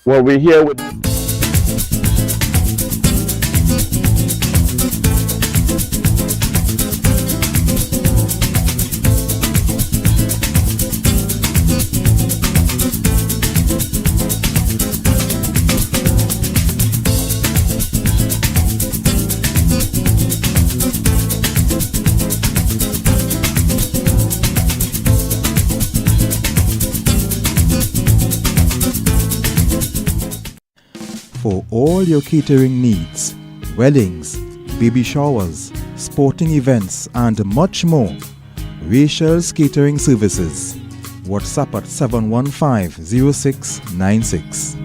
Well, we're here with for all your catering needs, weddings, baby showers, sporting events, and much more. Rachel's Catering Services. WhatsApp at 715-0696.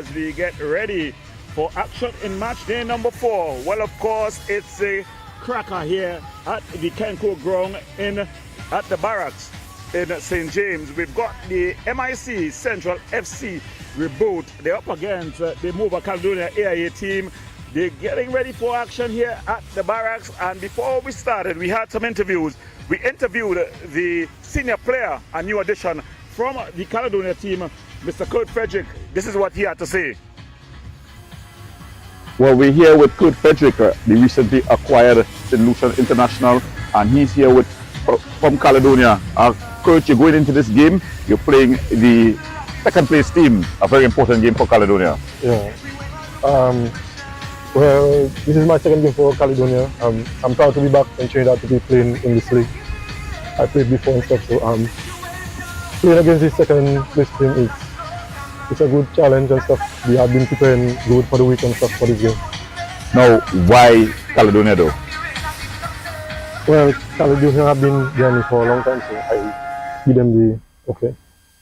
as we get ready for action in match day number 4. Well, of course, it's a cracker here at the Kenco ground at the barracks in St. James. We've got the MIC Central FC reboot. They're up against the Move Caledonia AIA team. They're getting ready for action here at the barracks. And before we started, we had some interviews. We interviewed the senior player, a new addition from the Caledonia team, Mr. Kurt Frederick. This is what he had to say. Well, we're here with Kurt Frederick, the recently acquired St. Lucia International, and he's here with from Caledonia. Kurt, you're going into this game, you're playing the second place team, a very important game for Caledonia. Yeah. Well, this is my second game for Caledonia. I'm proud to be back in Trinidad to be playing in this league. I played before and stuff, so playing against this second place team it's a good challenge and stuff. We have been preparing good for the week and stuff for this game. Now, why Caledonia though? Well, Caledonia have been behind me for a long time, so I give them the okay.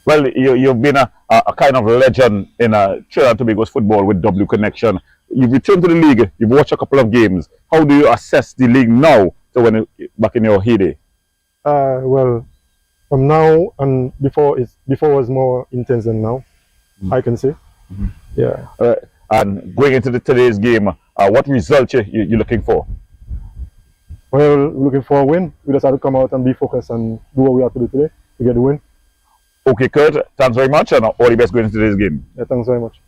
Well, you've been a kind of legend in Trinidad and Tobago's football with W Connection. You've returned to the league, you've watched a couple of games. How do you assess the league now to when back in your heyday? Well, from now and before was more intense than now. I can say. Yeah. And going into today's game, what result you're looking for? Well, looking for a win. We just have to come out and be focused and do what we have to do today to get the win. Okay, Kurt, thanks very much, and all the best going into today's game. Yeah, thanks very much.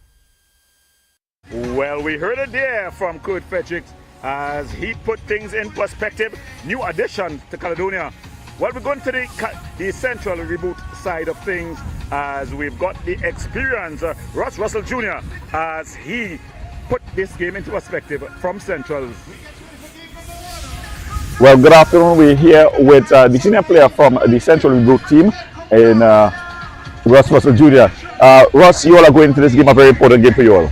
Well, we heard it there from Kurt Frederick as he put things in perspective. New addition to Caledonia. Well, we're going to the central reboot side of things as we've got the experience, Ross Russell Jr., as he put this game into perspective from Central. Well, good afternoon. We're here with the senior player from the Central Reboot team, and Ross Russell Jr. Ross, you all are going into this game, a very important game for you all.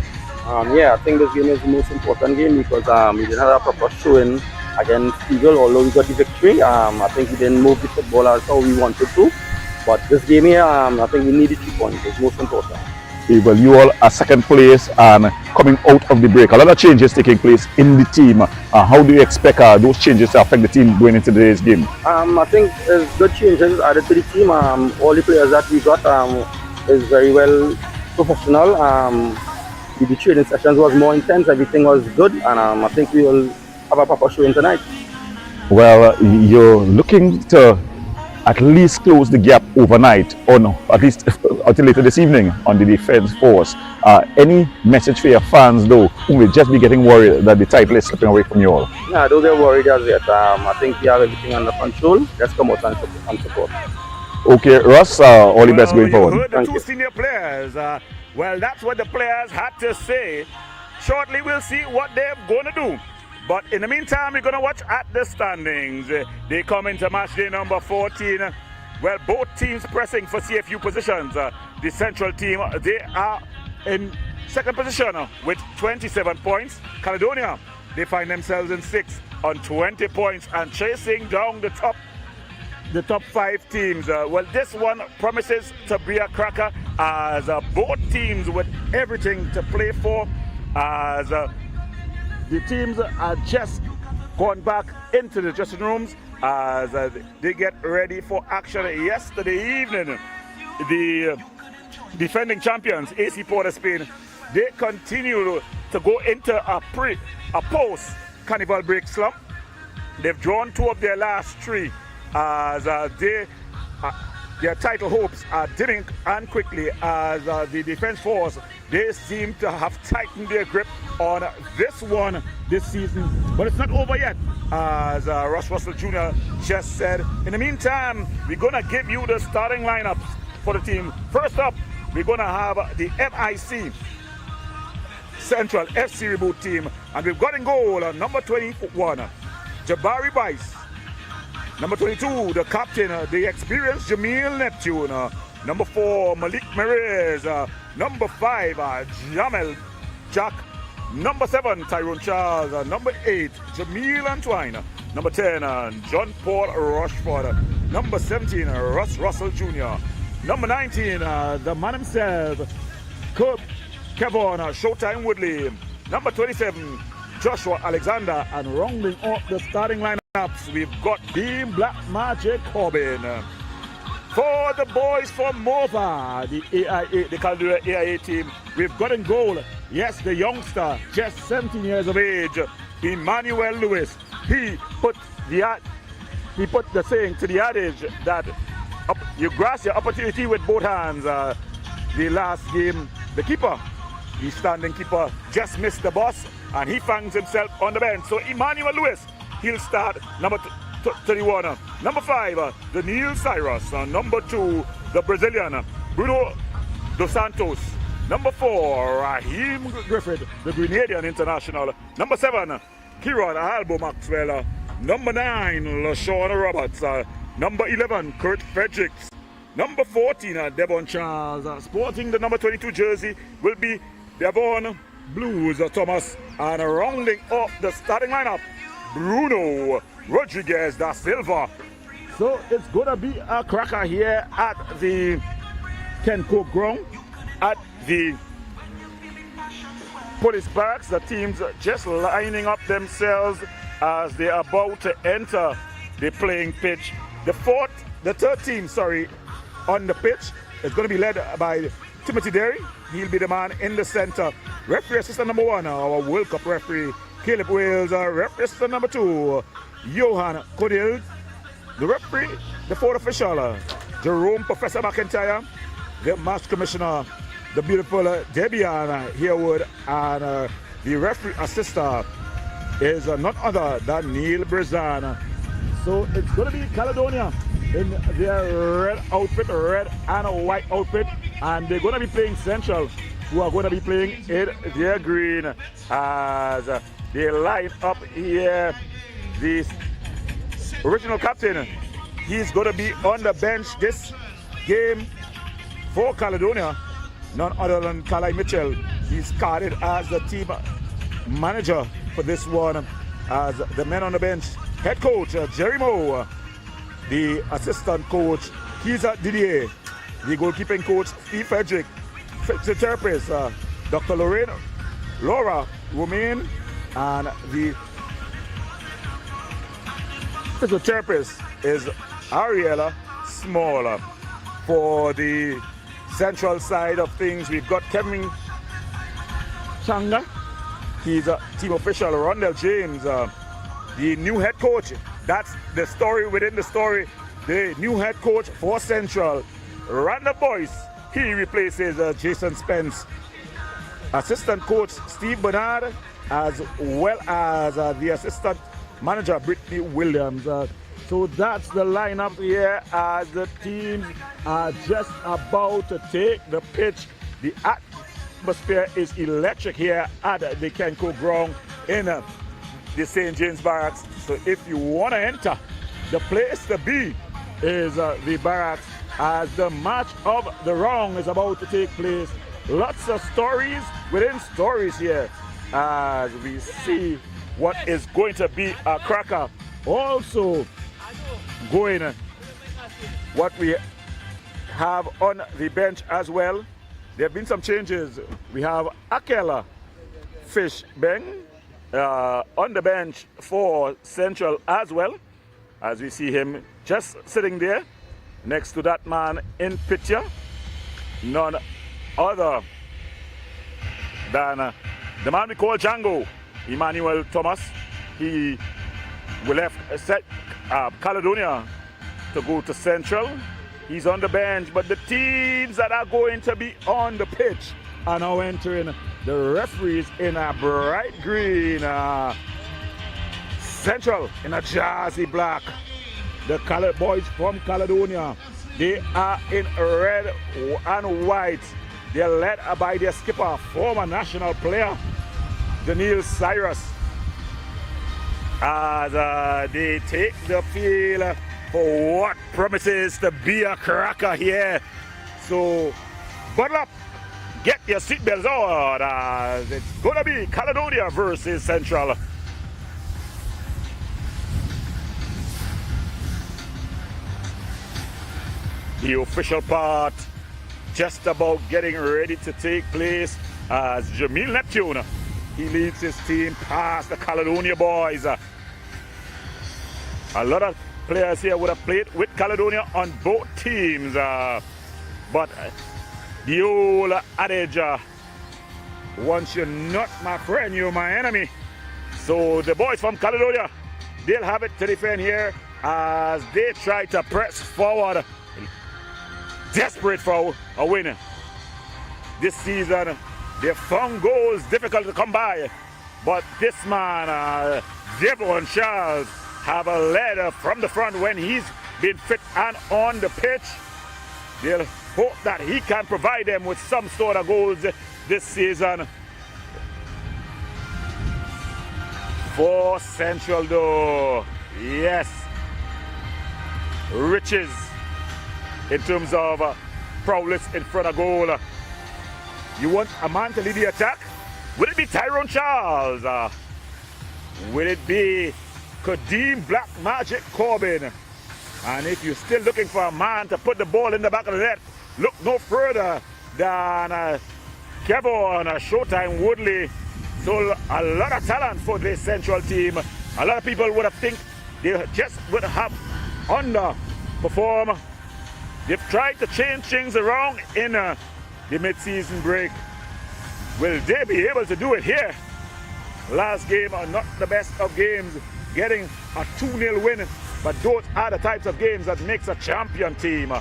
Yeah, I think this game is the most important game because we didn't have a proper showing against Eagle, although we got the victory. I think we didn't move the football as how we wanted to. But this game here, I think we needed 3 points. It's most important. well, you all are second place and coming out of the break. A lot of changes taking place in the team. How do you expect those changes to affect the team going into today's game? I think there's good changes added to the team. All the players that we got is very well professional. The training sessions was more intense. Everything was good, and I think we will have a proper showing tonight. Well, you're looking to at least close the gap overnight, or no, at least until later this evening on the defense force. Any message for your fans, though, who may just be getting worried that the title is slipping away from you all? Yeah, don't get worried as yet. I think we have everything under control. Let's come out and support. Okay, Russ, all the best going forward. You heard the Thank two you. senior players. Well, that's what the players had to say. Shortly, we'll see what they're going to do. But in the meantime, we're going to watch at the standings. They come into match day number 14. Well, both teams pressing for CFU positions. The central team, they are in second position with 27 points. Caledonia, they find themselves in 6th on 20 points and chasing down the top 5 teams. Well, this one promises to be a cracker as both teams with everything to play for, as the teams are just gone back into the dressing rooms as they get ready for action. Yesterday evening, the defending champions, AC Port of Spain, they continue to go into a post-carnival break slump. They've drawn 2 of their last 3 as their title hopes are dimming and quickly as the defense force, they seem to have tightened their grip on this one this season. But it's not over yet, as Russ Russell Jr. just said. In the meantime, we're going to give you the starting lineups for the team. First up, we're going to have the MIC Central FC Reboot team. And we've got in goal number 21, Jabari Bice. Number 22, the captain, the experienced Jamil Neptune. Number 4, Malik Merez. Number 5, Jamel Jack. Number 7, Tyrone Charles. Number 8, Jamil Antwine. Number 10, John Paul Rushford. Number 17, Russ Russell Jr. Number 19, the man himself, Kevon Showtime Woodley. Number 27, Joshua Alexander. And rounding up the starting lineups, we've got Beam Black Magic Corbin. For the boys from Mova, the Caledonia AIA team, we've got in goal, yes, the youngster, just 17 years of age, Emmanuel Lewis. He put the saying to the adage that you grasp your opportunity with both hands. The last game, the keeper, the standing keeper, just missed the boss and he finds himself on the bench. So Emmanuel Lewis, he'll start number 31. Number 5, the Neil Cyrus. Number 2, the Brazilian, Bruno Dos Santos. Number 4, Raheem Griffith, the Grenadian international. Number 7, Kieran Albo Maxwell. Number 9, LaShawn Roberts. Number 11, Kurt Fredericks. Number 14, Devon Charles. Sporting the number 22 jersey will be Devon Blues Thomas. And rounding off the starting lineup, Bruno Rodriguez da Silva. So it's gonna be a cracker here at the Ken Cook ground, at the police barracks. The teams just lining up themselves as they are about to enter the playing pitch. The third team, on the pitch is going to be led by Timothy Derry. He'll be the man in the center. Referee assistant number 1, our World Cup referee, Caleb Wales. Referee assistant number 2, Johan Codild. The referee, the 4th official, Jerome Professor McIntyre. The match commissioner, the beautiful Debian Harewood. And the referee assistant is none other than Neil Brizan. So it's going to be Caledonia in their red outfit, red and white outfit. And they're going to be playing Central, who are going to be playing in their green as they line up here. The original captain, he's going to be on the bench this game for Caledonia, none other than Kalai Mitchell. He's carded as the team manager for this one, as the men on the bench. Head coach Jerry Moe, the assistant coach Kiza Didier, the goalkeeping coach Steve Frederick, physiotherapist, Dr. Laura Romain, and the physiotherapist is Ariella Small. For the central side of things, we've got Kevin Changa. He's a team official. Rondell James, the new head coach. That's the story within the story. The new head coach for Central, Randall Boyce. He replaces Jason Spence. Assistant coach Steve Bernard, as well as the assistant manager Brittany Williams. So that's the lineup here as the teams are just about to take the pitch. The atmosphere is electric here at the Kenco ground in the St. James Barracks. So if you want to enter, the place to be is the Barracks as the match of the round is about to take place. Lots of stories within stories here as we see what is going to be a cracker. Also going what we have on the bench as well. There have been some changes. We have Akela Fishbeng on the bench for Central as well, as we see him just sitting there next to that man in picture, none other than the man we call Django, Emmanuel Thomas. He left Caledonia to go to Central. He's on the bench, but the teams that are going to be on the pitch are now entering. The referees in a bright green, Central in a jazzy black. The boys from Caledonia, they are in red and white. They're led by their skipper, former national player, Daniel Cyrus, as they take the field for what promises to be a cracker here. So, buckle up, get your seatbelts on, as it's gonna be Caledonia versus Central. The official part just about getting ready to take place as Jamil Neptune, he leads his team past the Caledonia boys. A lot of players here would have played with Caledonia on both teams, but the old adage, once you're not my friend, you're my enemy. So the boys from Caledonia, they'll have it to defend here as they try to press forward, desperate for a win. This season, they found goals difficult to come by, but this man, Devon Charles, have a lead from the front when he's been fit and on the pitch. They'll hope that he can provide them with some sort of goals this season. For Central though, yes, riches in terms of prowess in front of goal. You want a man to lead the attack? Will it be Tyrone Charles? Will it be Kadeem Black Magic Corbin? And if you're still looking for a man to put the ball in the back of the net, look no further than Kevin Showtime Woodley. So a lot of talent for this Central team. A lot of people would have think they just would have underperformed. They've tried to change things around in the mid-season break. Will they be able to do it here? Last game are not the best of games, getting a 2-0 win, but those are the types of games that makes a champion team.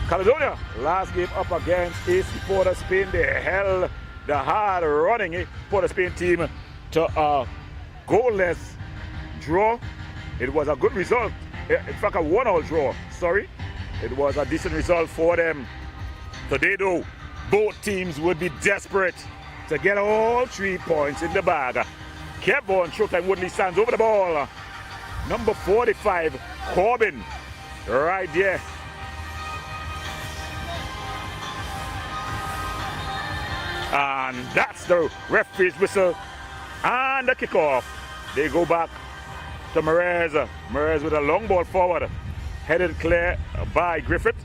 Caledonia, last game up against AC Port of Spain, they held the hard-running Port of Spain team to a goalless draw. It was a good result, in fact a 1-1 draw, sorry. It was a decent result for them. Today though, both teams would be desperate to get all 3 points in the bag. Kevin Showtime Woodley stands over the ball. Number 45, Corbin, right there. And that's the referee's whistle and the kickoff. They go back to Merez. Merez with a long ball forward, headed clear by Griffith.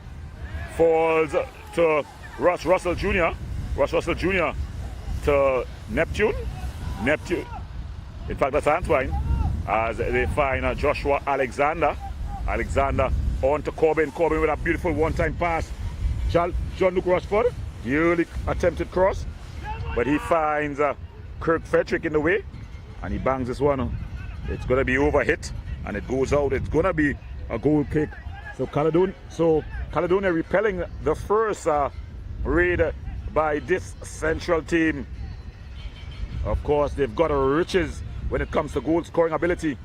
Falls to Ross Russell Jr. Ross Russell Jr. to Neptune. Neptune. In fact, that's Antoine. As they find Joshua Alexander. Alexander on to Corbin. Corbin with a beautiful one-time pass. John-Luc Rochford. The early attempted cross. But he finds Kirk Frederick in the way. And he bangs this one. It's going to be overhit. And it goes out. It's going to be a goal kick. So Caledonia repelling the first raid by this Central team. Of course, they've got riches when it comes to goal scoring ability.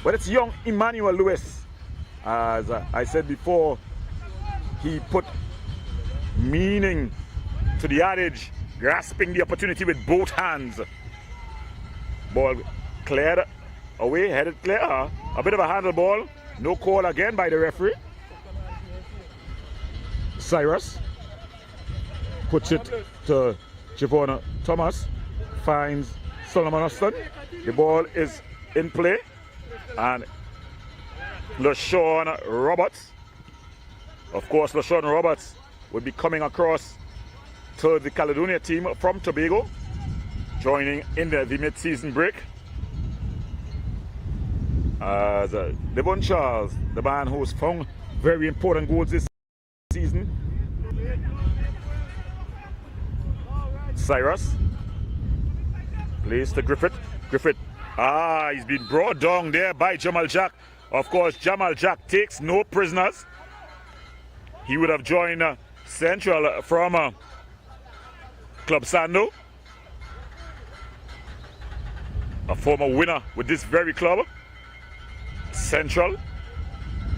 But it's young Emmanuel Lewis. As I said before, he put meaning to the adage, grasping the opportunity with both hands. Ball cleared away, headed clear. A bit of a handle ball. No call again by the referee. Cyrus puts it to Javon Thomas. Finds Solomon Austin. The ball is in play. And LaShawn Roberts. Of course, LaShawn Roberts will be coming across to the Caledonia team from Tobago, joining in the mid-season break. As Devon Charles, the man who's found very important goals this season. Cyrus plays to Griffith. Griffith, he's been brought down there by Jamal Jack. Of course, Jamal Jack takes no prisoners. He would have joined Central from Club Sando, a former winner with this very club. Central.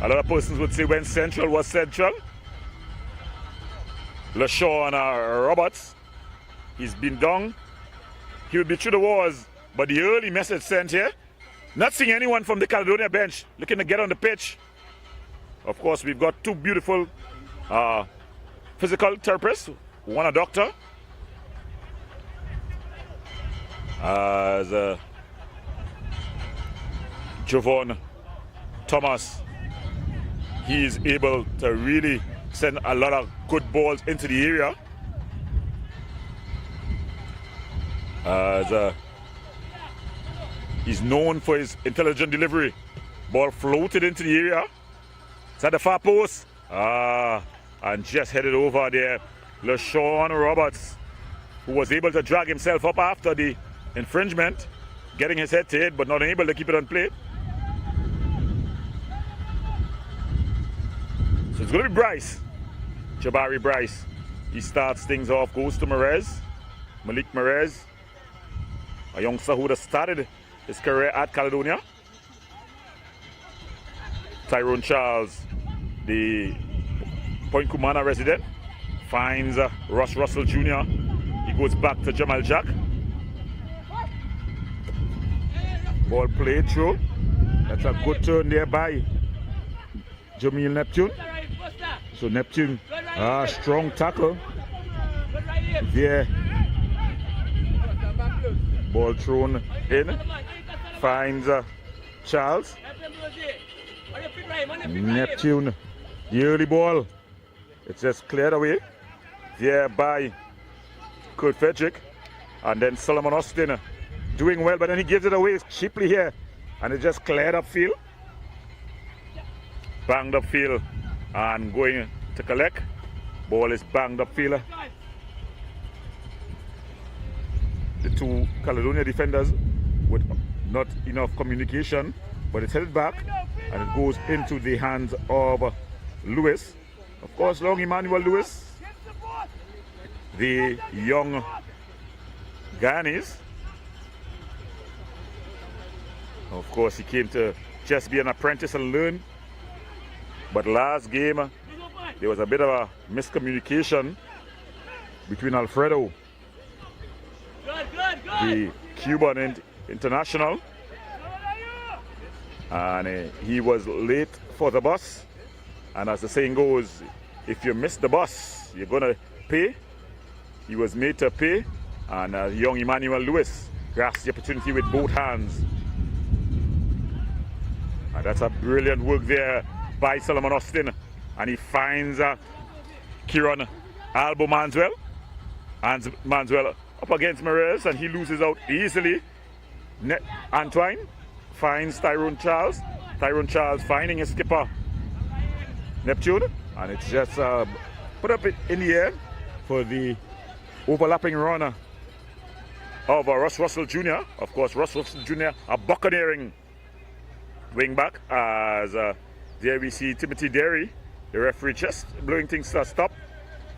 A lot of persons would say when Central was Central. LaShawn Roberts, he's been down. He would be through the walls, but the early message sent here, not seeing anyone from the Caledonia bench looking to get on the pitch. Of course, we've got two beautiful physical therapists, one a doctor. As Javon Thomas, he is able to really send a lot of good balls into the area. As he's known for his intelligent delivery. Ball floated into the area. It's at the far post. And just headed over there. LaShawn Roberts, who was able to drag himself up after the infringement, getting his head to it, but not able to keep it on play. So it's going to be Bryce. Jabari Bryce. He starts things off, goes to Merez. Malik Merez, a youngster who would have started his career at Caledonia. Tyrone Charles, the Point Kumana resident, finds Ross Russell Jr. He goes back to Jamal Jack. Ball played through. That's a good turn there by Jamil Neptune. So Neptune, strong tackle there. Ball thrown in. Finds Charles. Neptune, the early ball. It's just cleared away there by Kurt Frederick. And then Solomon Austin doing well, but then he gives it away cheaply here. And it just cleared upfield. Banged upfield and going to collect. Ball is banged upfield. The two Caledonia defenders with not enough communication, but it's headed back and it goes into the hands of Lewis. Of course, long Emmanuel Lewis, the young Ghanese. Of course, he came to just be an apprentice and learn. But last game, there was a bit of a miscommunication between Alfredo, the Cuban international, and he was late for the bus. And as the saying goes, if you miss the bus, you're going to pay. He was made to pay, and young Emmanuel Lewis grasped the opportunity with both hands. And that's a brilliant work there by Solomon Austin. And he finds Kieran Albo Manswell. And Manswell up against Morales, and he loses out easily. Antoine finds Tyrone Charles. Tyrone Charles finding his skipper, Neptune. And it's just put up in the air for the overlapping runner of Russ Russell Jr. Of course, Russ Russell Jr. a buccaneering wing back, as there we see Timothy Derry, the referee, just blowing things to a stop.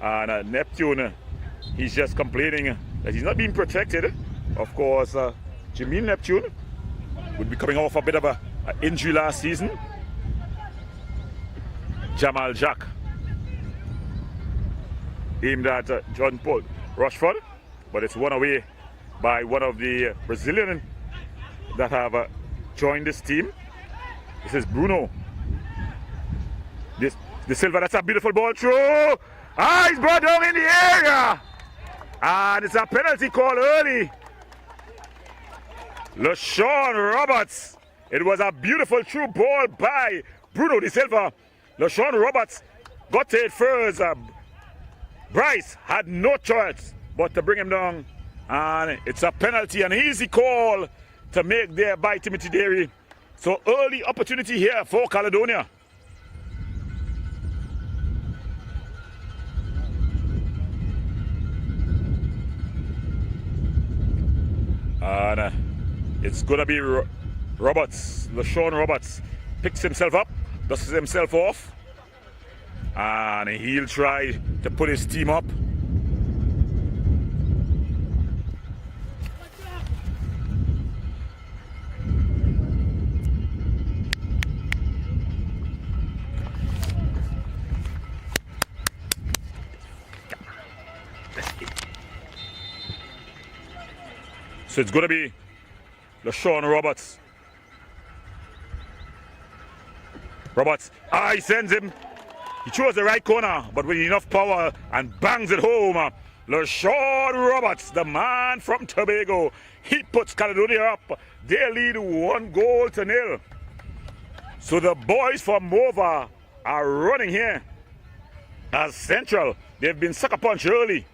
And Neptune, he's just complaining that he's not being protected. Of course, Jamil Neptune would be coming off a bit of an injury last season. Jamal Jack aimed at John Paul Rushford, but it's won away by one of the Brazilians that have joined this team. This is Bruno. The Silva, that's a beautiful ball through. He's brought down in the area. And it's a penalty call early. LaShawn Roberts. It was a beautiful through ball by Bruno De Silva. LaShawn Roberts got to it first. Bryce had no choice but to bring him down. And it's a penalty, an easy call to make there by Timothy Derry. So early opportunity here for Caledonia. And it's going to be Roberts. LaShawn Roberts picks himself up, dusts himself off, and he'll try to put his team up. So it's going to be LaShawn Roberts. Roberts, he sends him. He chose the right corner, but with enough power and bangs it home. LaShawn Roberts, the man from Tobago. He puts Caledonia up. They lead 1-0. So the boys from Mova are running here as Central. They've been sucker punched early.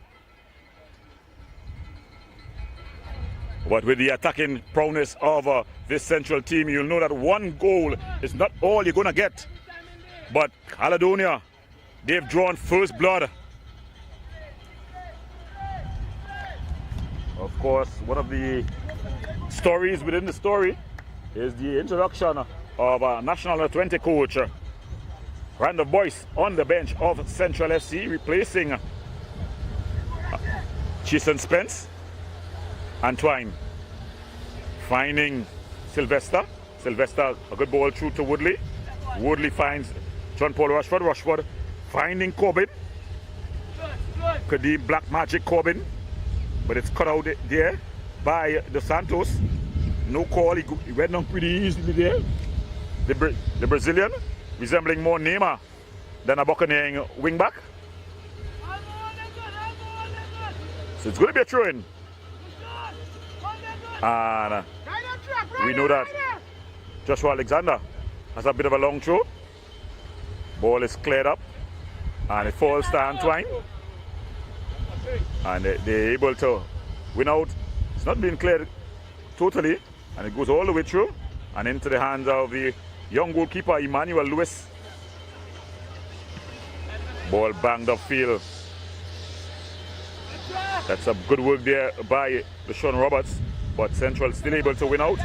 But with the attacking prowess of this Central team, you'll know that 1 goal is not all you're going to get. But Caledonia, they've drawn first blood. Of course, one of the stories within the story is the introduction of National 20 coach Randolph Boyce on the bench of Central FC, replacing Jason Spence. Antoine finding Sylvester. Sylvester, a good ball through to Woodley. Woodley finds John Paul Rushford. Rushford finding Corbin. Kadeem Black Magic Corbin. But it's cut out there by Dos Santos. No call. He went down pretty easily there. The Brazilian, resembling more Neymar than a buccaneering wingback. So it's going to be a throw-in. And we know that Joshua Alexander has a bit of a long throw. Ball is cleared up and it falls to Antoine. And they're able to win out. It's not being cleared totally, and it goes all the way through and into the hands of the young goalkeeper Emmanuel Lewis. Ball banged upfield. That's a good work there by LaShawn Roberts. But Central still able to win out.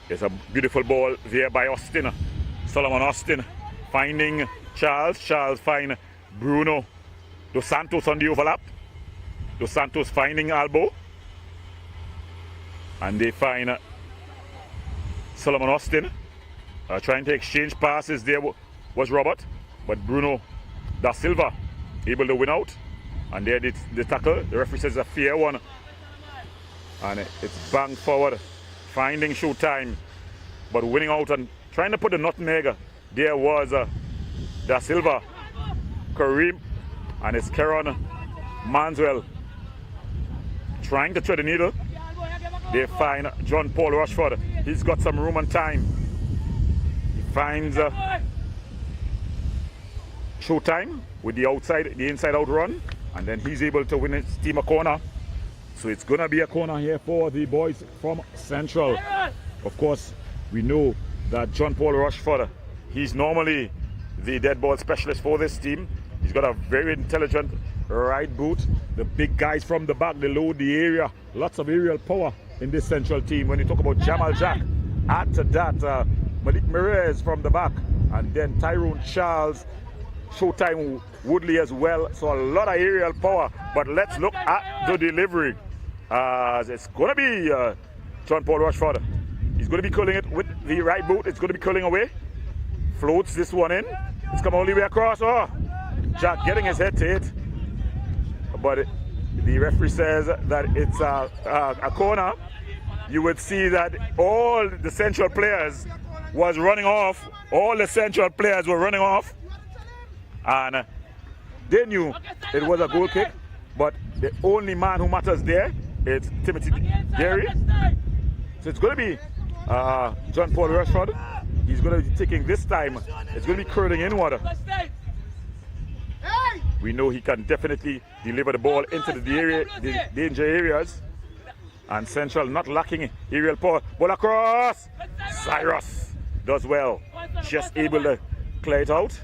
There's a beautiful ball there by Austin. Solomon Austin finding Charles. Charles find Bruno Dos Santos on the overlap. Dos Santos finding Albo. And they find Solomon Austin. Trying to exchange passes there was Robert. But Bruno Da Silva able to win out. And there the tackle, the referee says a fair one. And it's banged forward, finding Showtime, but winning out and trying to put the nutmeg. There was Da Silva, Kareem, and it's Kieran Manswell trying to thread the needle. They find John Paul Rushford. He's got some room and time. He finds Showtime with the inside out run, and then he's able to win his team a corner. So it's gonna be a corner here for the boys from Central. Of course, we know that John Paul Rushford, he's normally the dead ball specialist for this team. He's got a very intelligent right boot. The big guys from the back, they load the area. Lots of aerial power in this Central team. When you talk about Jamal Jack, add to that Malik Mirez from the back, and then Tyrone Charles, Showtime Woodley as well. So a lot of aerial power. But let's look at the delivery. It's going to be John Paul Rushford. He's going to be curling it with the right boot. It's going to be curling away. Floats this one in. It's come all the way across. Oh, Jack getting his head to it. But the referee says that it's a corner. You would see that all the Central players was running off. All the Central players were running off. And they knew it was a goal kick. But the only man who matters there is Timothy Gary. So it's going to be John Paul Rushford. He's going to be taking this time. It's going to be curling inward. We know he can definitely deliver the ball into the danger areas. And Central not lacking aerial power. Ball across. Cyrus does well. Just able to clear it out.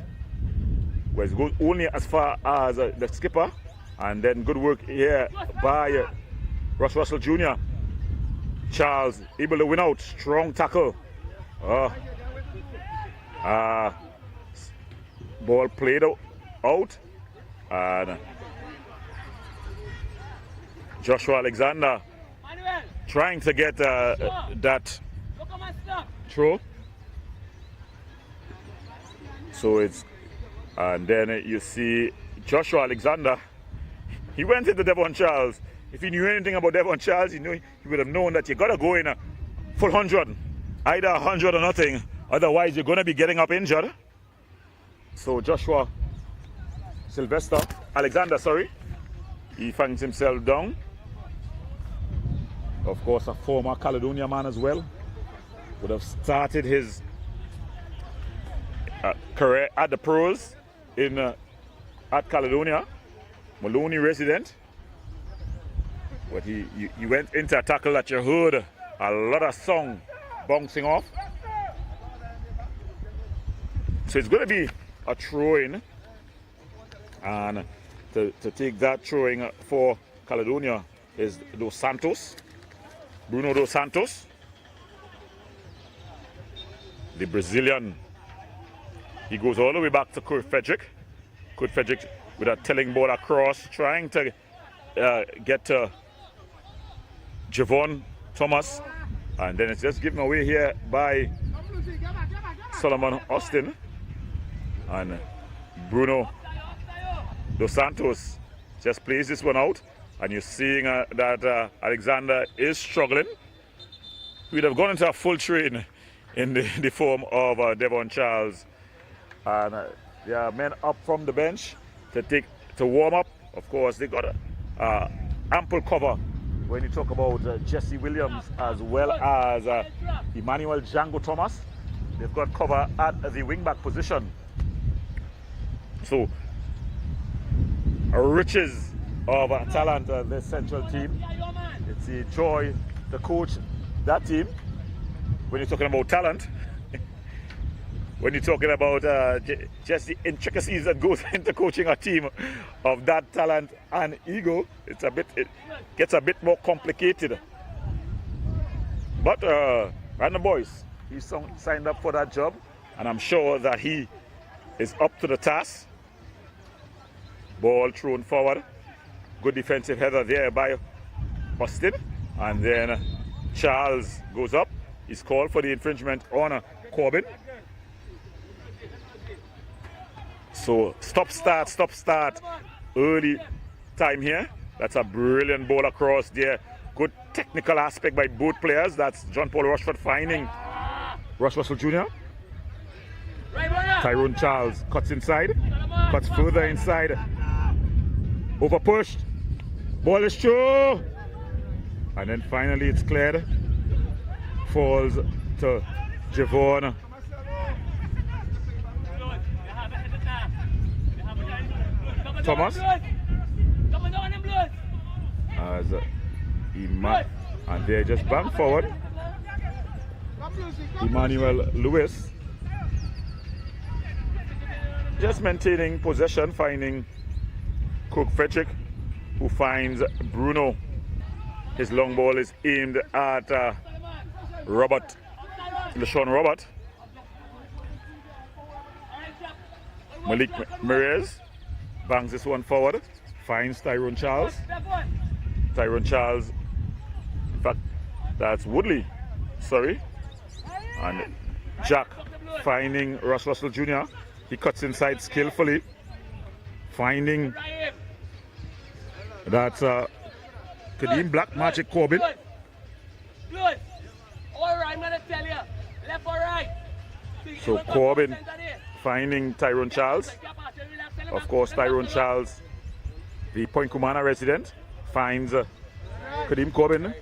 Well, it goes only as far as the skipper. And then good work here by Russ Russell Jr. Charles able to win out. Strong tackle. Ball played out. And Joshua Alexander trying to get that throw. So it's, and then you see Joshua Alexander. He went into Devon Charles. If he knew anything about Devon Charles, he would have known that you gotta go in a full 100, either 100 or nothing. Otherwise, you're gonna be getting up injured. So Joshua Alexander, he finds himself down. Of course, a former Caledonia man as well. Would have started his career at the pros at Caledonia. Maloney resident. But he went into a tackle that you heard a lot of song bouncing off. So it's going to be a throw-in. And to take that throwing for Caledonia is Dos Santos. Bruno Dos Santos. The Brazilian. He goes all the way back to Kurt Frederick. Kurt Frederick with a telling ball across, trying to get to Javon Thomas. And then it's just given away here by Solomon Austin. And Bruno Dos Santos just plays this one out. And you're seeing that Alexander is struggling. We'd have gone into a full train in the form of Devon Charles. And there are men up from the bench to warm up. Of course, they got ample cover when you talk about Jesse Williams as well as Emmanuel Django Thomas. They've got cover at the wingback position. So, riches of talent, this Central team. It's a joy to coach that team. When you're talking about talent, when you're talking about just the intricacies that goes into coaching a team of that talent and ego, it gets a bit more complicated. But Random Boys, he signed up for that job, and I'm sure that he is up to the task. Ball thrown forward. Good defensive header there by Austin. And then Charles goes up. He's called for the infringement on Corbin. So stop start. Early time here. That's a brilliant ball across there. Good technical aspect by both players. That's John Paul Rushford finding Russ Russell Jr. Tyrone Charles cuts inside. Cuts further inside. Over pushed. Ball is through. And then finally it's cleared. Falls to Javon. Thomas. As and they just bang forward. Emmanuel Lewis just maintaining possession, finding Cook Frederick, who finds Bruno. His long ball is aimed at LeSean Robert. Malik Mirez bangs this one forward, finds Tyrone Charles. Tyrone Charles, in fact, that's Woodley, sorry. And Jack finding Ross Russell Jr. He cuts inside skillfully, finding that's Kadeem Black Magic Corbin. Good. All right, I'm gonna tell you. Left or right. So Corbin finding Tyrone Charles. Of course, Tyrone Charles, the Point Kumana resident, finds Kadeem Corbin.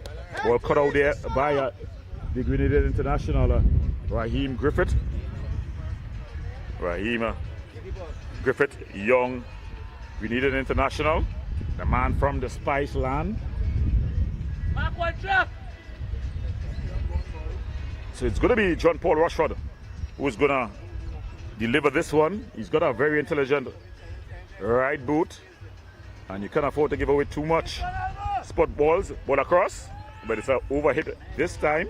Ball cut out there by the Grenadian international Raheem Griffith. Raheem Griffith, young Grenadian international, the man from the Spice Land. Mark one trap. So it's going to be John Paul Rushford who's going to deliver this one. He's got a very intelligent right boot, and you can't afford to give away too much spot balls. Ball across, but it's an overhit this time.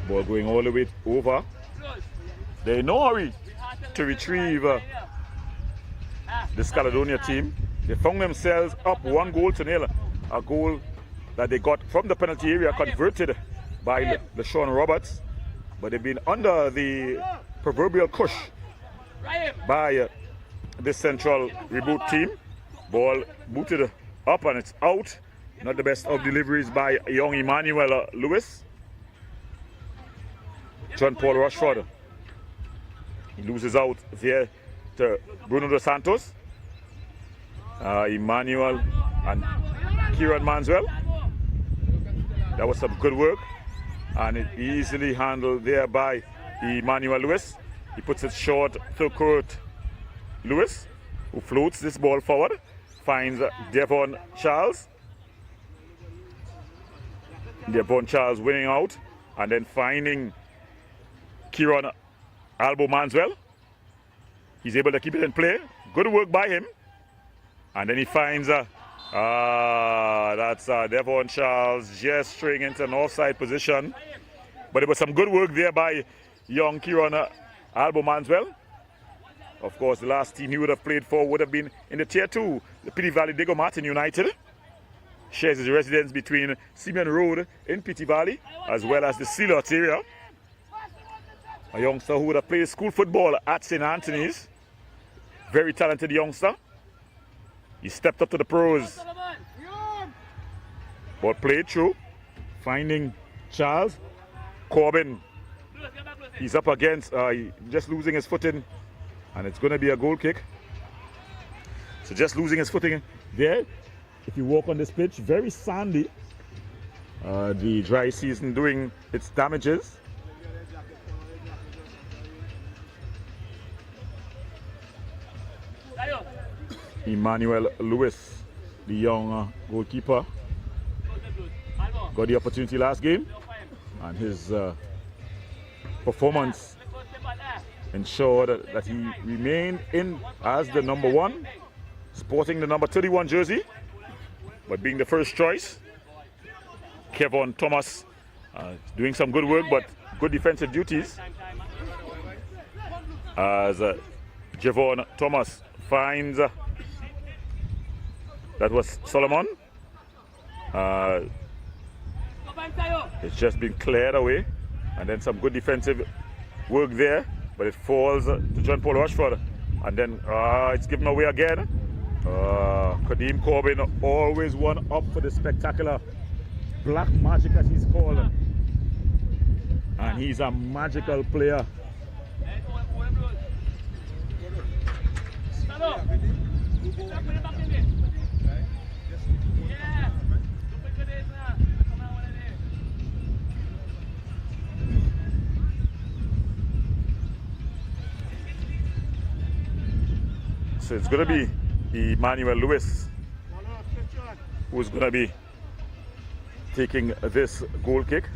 Ball going all the way over. They're in no hurry to retrieve this Caledonia team. They found themselves up 1-0. A goal that they got from the penalty area converted by LeSean Roberts, but they've been under the proverbial cush by this central reboot team. Ball booted up and it's out. Not the best of deliveries by young Emmanuel Lewis. John Paul Rushford, he loses out there to Bruno Dos Santos. Emmanuel and Kieran Manswell. That was some good work, and it easily handled there by Emmanuel Lewis. He puts it short to Kurt Lewis, who floats this ball forward, finds Devon Charles. Devon Charles winning out, and then finding Kieran Albo Manswell. He's able to keep it in play. Good work by him. And then he finds that's Devon Charles gesturing into an offside position. But it was some good work there by young Kieran Albo Manswell. Of course, the last team he would have played for would have been in the Tier 2, the Pity Valley Diego Martin United. Shares his residence between Seaman Road in Pity Valley as well as the Sealot area. A youngster who would have played school football at St. Anthony's. Very talented youngster. He stepped up to the pros. Ball played through, finding Charles. Corbin, he's up against, just losing his footing, and it's going to be a goal kick. So just losing his footing there. If you walk on this pitch, very sandy. The dry season doing its damages. Emmanuel Lewis, the young goalkeeper, got the opportunity last game, and his performance ensured that he remained in as the number 1, sporting the number 31 jersey, but being the first choice. Kevin Thomas doing some good work, but good defensive duties, as Javon Thomas finds that was Solomon. It's just been cleared away, and then some good defensive work there, but it falls to John Paul Rushford, and then it's given away again. Kadeem Corbin, always one up for the spectacular black magic, as he's called, and he's a magical player. So it's going to be Emmanuel Lewis who's going to be taking this goal kick.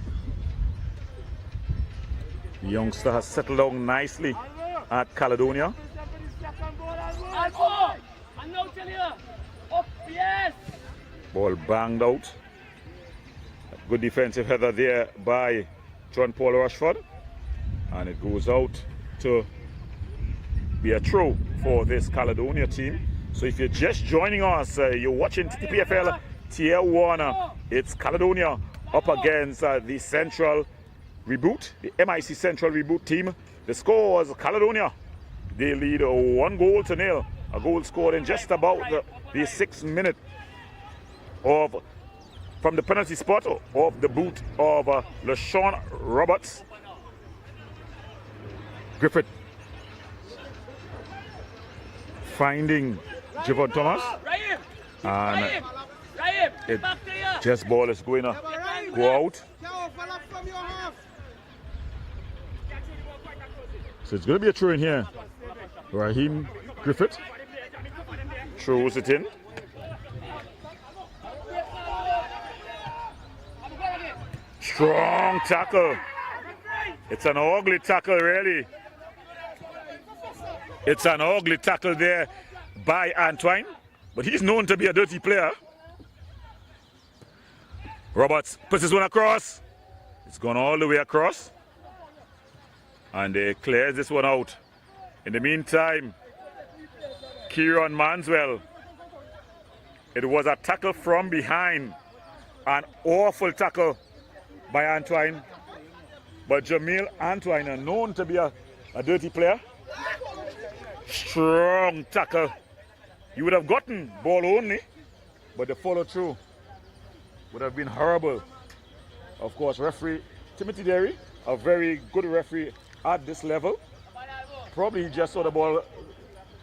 The youngster has settled down nicely at Caledonia. Ball banged out. Good defensive header there by John Paul Rushford. And it goes out to be a throw for this Caledonia team. So if you're just joining us, you're watching Ttpfl Tier 1. It's Caledonia up against the Central Reboot, the MIC Central Reboot team. The score was Caledonia. They lead 1-0. A goal scored in just about the 6th minute from the penalty spot of the boot of LaShawn Roberts. Griffith finding Javon Thomas, and it just ball is going to go out. So it's going to be a throw in here. Raheem Griffith throws it in. Strong tackle. It's an ugly tackle, really. It's an ugly tackle there by Antoine, but he's known to be a dirty player. Roberts puts this one across. It's gone all the way across. And they clears this one out. In the meantime, Kieran Manswell. It was a tackle from behind. An awful tackle by Antoine. But Jamil Antoine, known to be a dirty player. Strong tackle. You would have gotten ball only, but the follow through would have been horrible. Of course, referee Timothy Derry, a very good referee at this level. Probably he just saw the ball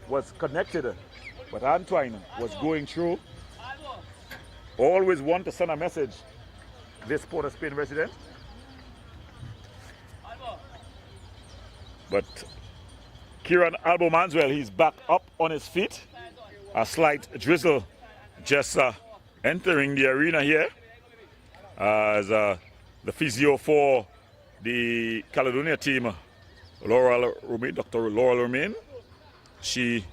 was connected, but Antoine was going through. Always want to send a message, this Port of Spain resident. But Kieran Albo Manswell, he's back up on his feet. A slight drizzle just entering the arena here as the physio for the Caledonia team, Dr. Laurel Romain, she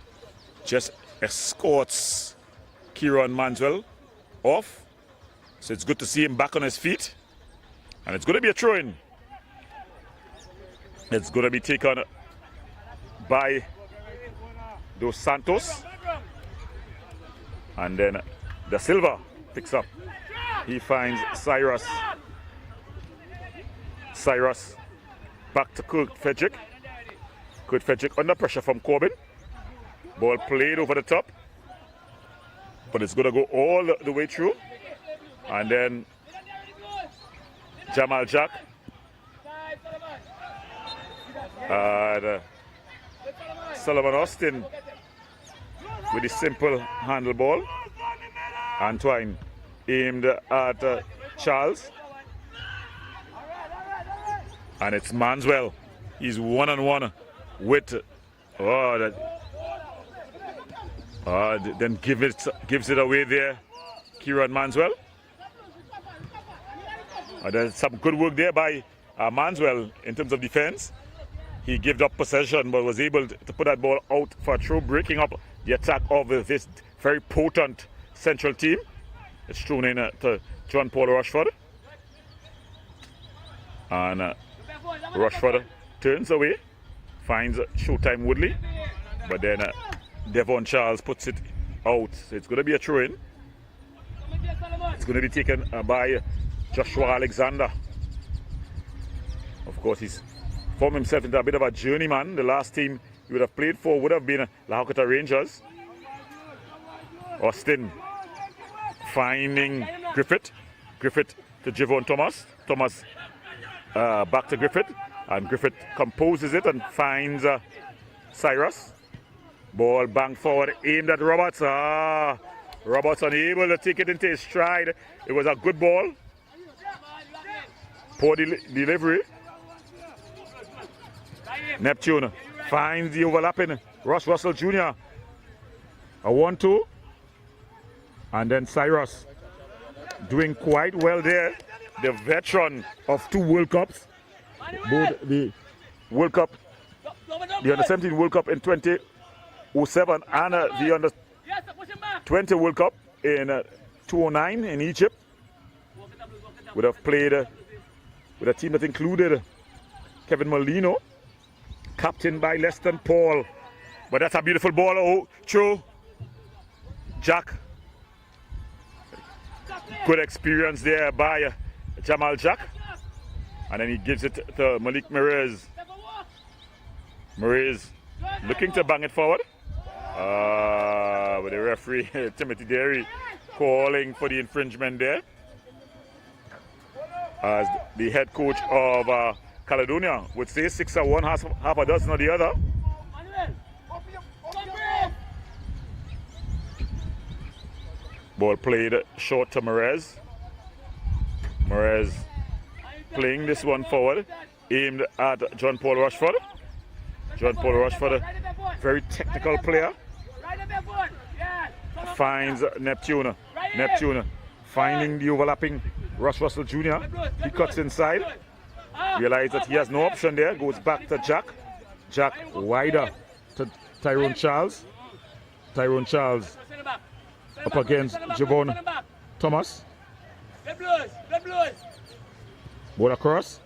just escorts Kieran Manswell off. So it's good to see him back on his feet. And it's going to be a throw-in. It's going to be taken by Dos Santos. And then Da Silva picks up. He finds Cyrus. Cyrus back to Kurt Frederick. Kurt Frederick under pressure from Corbin. Ball played over the top. But it's going to go all the way through. And then Jamal Jack. And Solomon Austin with the simple handle ball. Antoine aimed at Charles. And it's Manswell. He's one-on-one with then gives it away there, Kieran Manswell. There's some good work there by Manswell in terms of defense. He gave up possession but was able to put that ball out for a throw, breaking up the attack of this very potent Central team. It's thrown in to John Paul Rushford. And Rushford turns away, finds Showtime Woodley, but then Devon Charles puts it out. So it's going to be a throw-in. It's going to be taken by Joshua Alexander. Of course, he's formed himself into a bit of a journeyman. The last team he would have played for would have been La Hakota Rangers. Austin finding Griffith. Griffith to Javon Thomas. Thomas back to Griffith. And Griffith composes it and finds Cyrus. Ball banged forward, aimed at Roberts. Roberts unable to take it into his stride. It was a good ball. Poor delivery. Neptune finds the overlapping Ross Russell Jr. A 1-2. And then Cyrus doing quite well there. The veteran of 2 World Cups. Both the World Cup, the Under-17 World Cup in 2007 and the Under-20 World Cup in 2009 in Egypt. Would have played with a team that included Kevin Molino, captained by Leston Paul. But that's a beautiful ball. Oh, through Jack. Good experience there by Jamal Jack. And then he gives it to Malik Merez. Merez looking to bang it forward. With the referee, Timothy Derry, calling for the infringement there. As the head coach of Caledonia would say 6-1, half a dozen of the other. Ball played short to Merez. Merez playing this one forward, aimed at John Paul Rushford. John Paul Rushford, very technical player. Finds Neptune. Neptune finding the overlapping Russ Russell Jr. He cuts inside. Realizes that he has no option there. Goes back to Jack. Jack wider to Tyrone Charles. Tyrone Charles up against Javon Thomas. Ball across.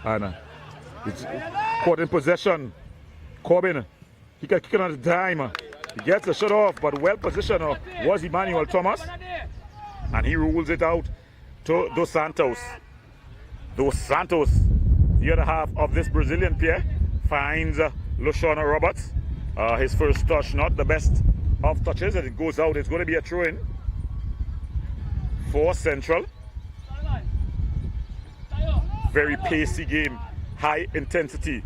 And it's caught in possession. Corbin, he can kick it on the dime. He gets the shot off, but well positioned was Emmanuel Thomas. And he rules it out to Dos Santos. Dos Santos, the other half of this Brazilian pair, finds Luciano Roberts. His first touch, not the best of touches, and it goes out. It's going to be a throw-in for Central. Very pacey game, high intensity.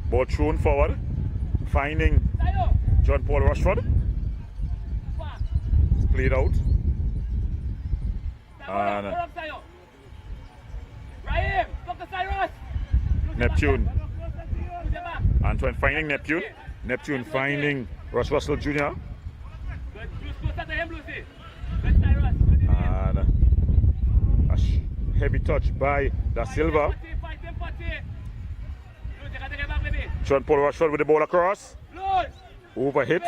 Ball thrown forward, finding John Paul Rushford. It's played out. And Neptune. Antoine finding Neptune. Neptune finding Russ Russell Jr. And a heavy touch by Da Silva. John Paul Rushford with the ball across. Overhit.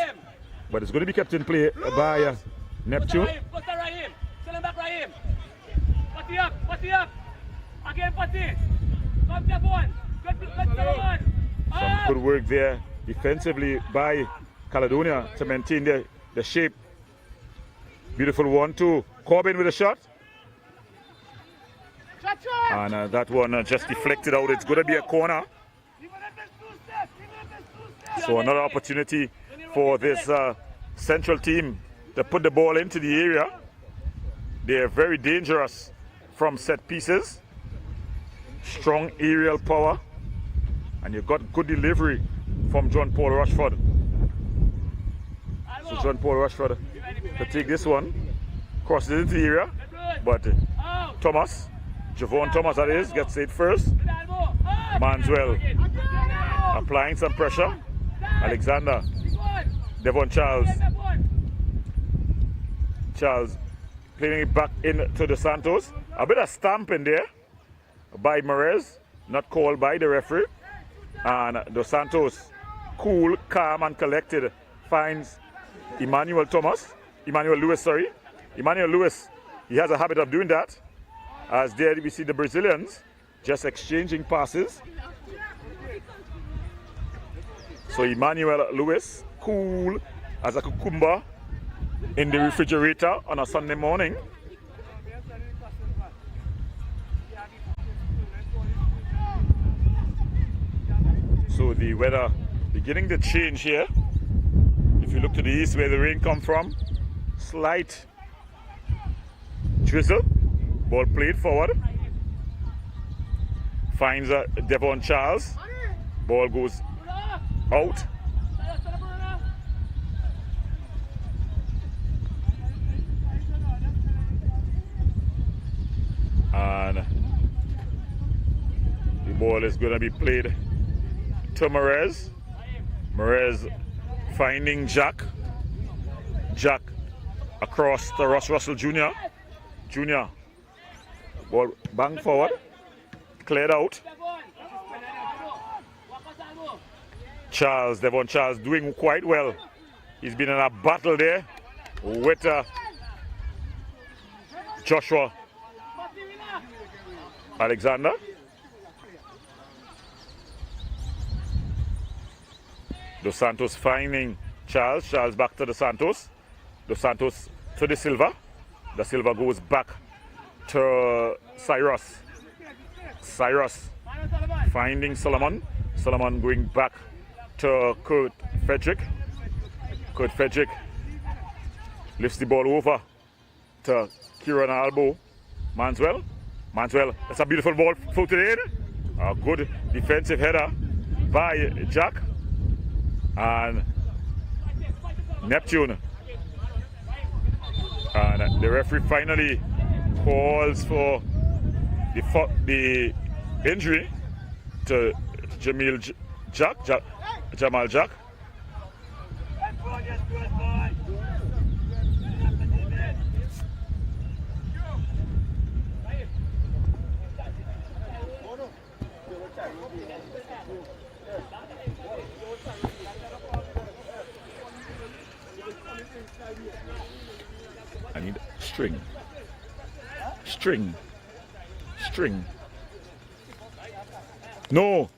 But it's going to be kept in play by Neptune. Some good work there defensively by Caledonia to maintain the shape. Beautiful 1-2. Corbin with a shot. And that one just deflected out. It's going to be a corner. So another opportunity for this Central team to put the ball into the area. They're very dangerous from set pieces. Strong aerial power. And you've got good delivery from John Paul Rushford. So John Paul Rushford to take this one. Crosses into the area. But Thomas, Javon Thomas that is, gets it first. Manswell applying some pressure. Alexander. Devon Charles. Charles playing it back into the Santos. A bit of stamping there by Merez, not called by the referee. And Dos Santos, cool, calm and collected, finds Emmanuel Lewis, sorry. Emmanuel Lewis, he has a habit of doing that. As there we see the Brazilians just exchanging passes. So Emmanuel Lewis, cool as a cucumber in the refrigerator on a Sunday morning. So the weather beginning to change here. If you look to the east where the rain comes from, slight drizzle. Ball played forward. Finds Devon Charles. Ball goes out. And the ball is going to be played to Merez. Merez finding Jack. Jack across to Ross Russell Jr. Jr. Ball bang forward. Cleared out. Charles, Devon Charles doing quite well. He's been in a battle there with Joshua Alexander. Dos Santos finding Charles. Charles back to Dos Santos. Dos Santos to De Silva. De Silva goes back to Cyrus. Cyrus finding Solomon. Solomon going back to Kurt Frederick. Kurt Frederick lifts the ball over to Kieran Albo. Manswell. Manswell, that's a beautiful ball floated in. A good defensive header by Jack. And Neptune. And the referee finally calls for the injury to Jamal Jack. I need string. No.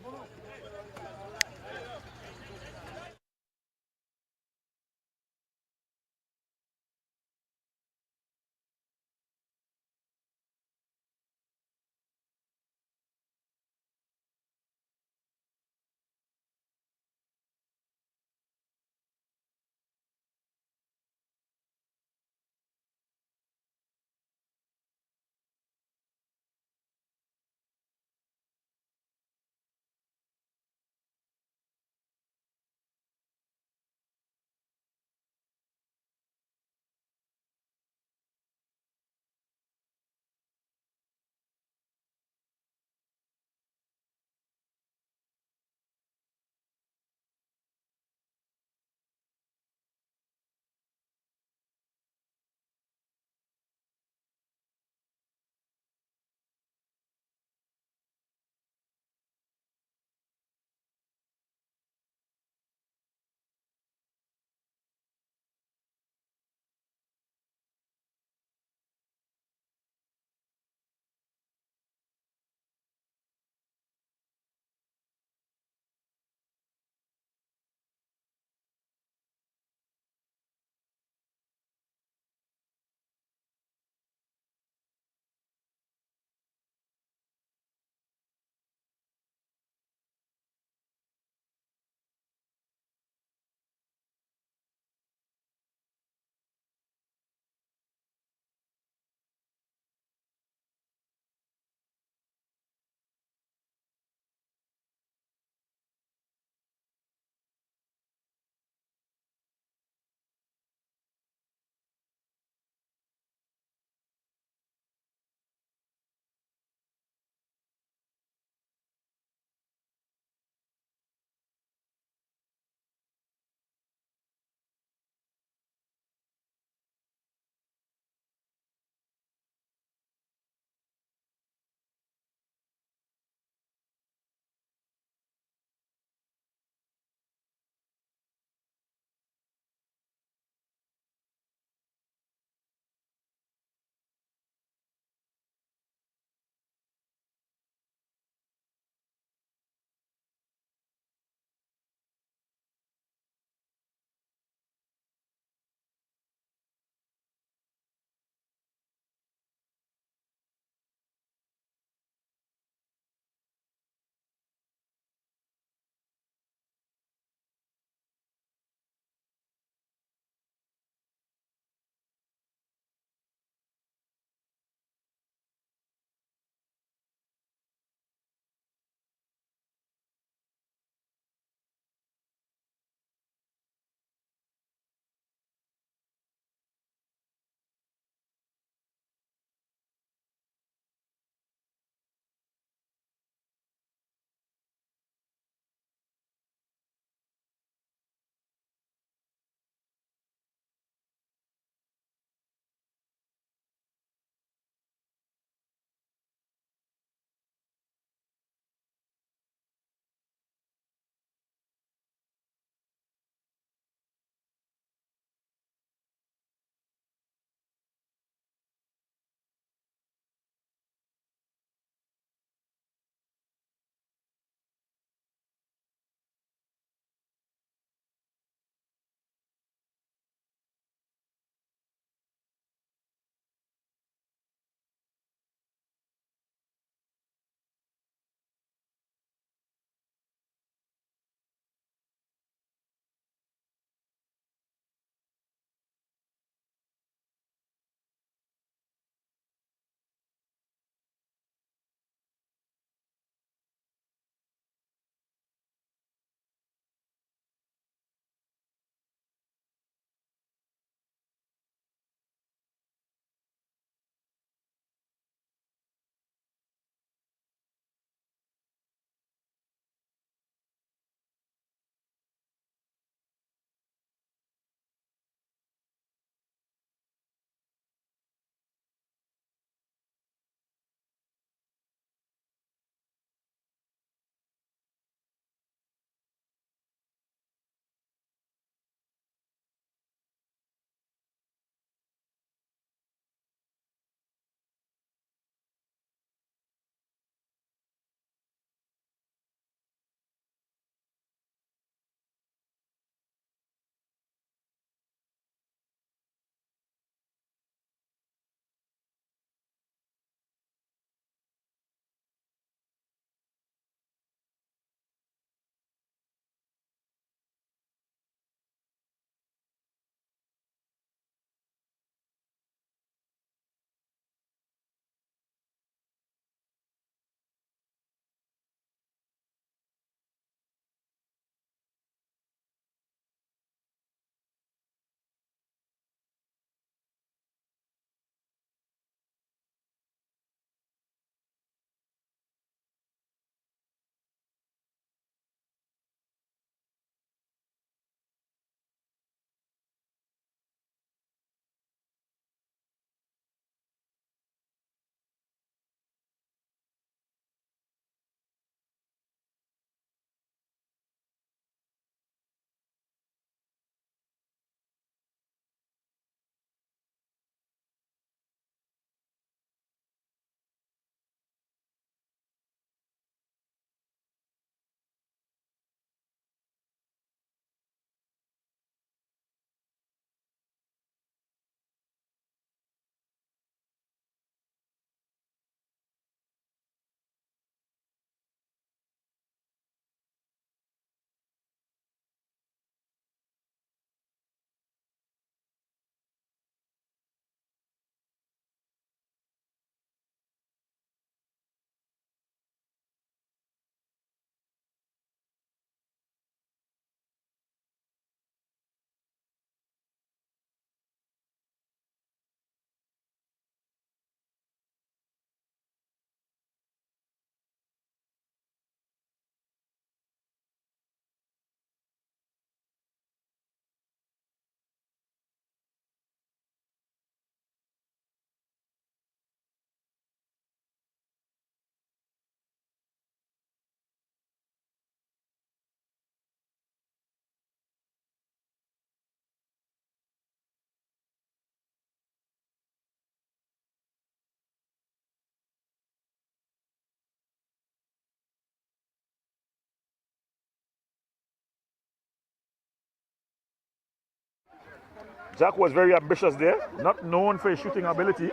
Jack was very ambitious there, not known for his shooting ability.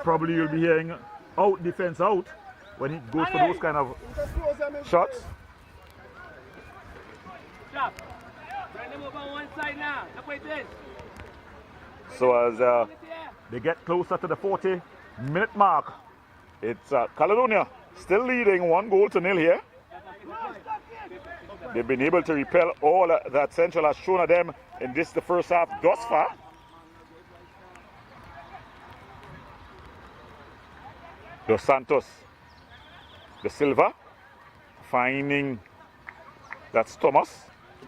Probably you'll be hearing out, defense out, when he goes for those kind of shots. Stop. Bring them over on one side now. Look what it is. So as they get closer to the 40-minute mark, it's Caledonia still leading 1-0 here. They've been able to repel all that Central has shown at them in this, the first half thus far. Dos Santos, De Silva, finding that's Thomas,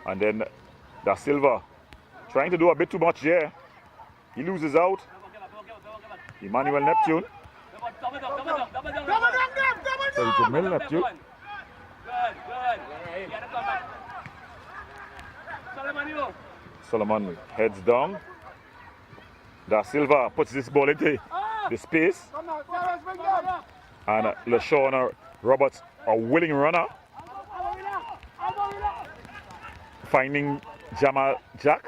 and then Da Silva trying to do a bit too much there. He loses out. Emmanuel Neptune. So it's Jamil Neptune. Solomon heads down. Da Silva puts this ball into the space. And LaShawn Roberts, a willing runner, finding Jamal Jack.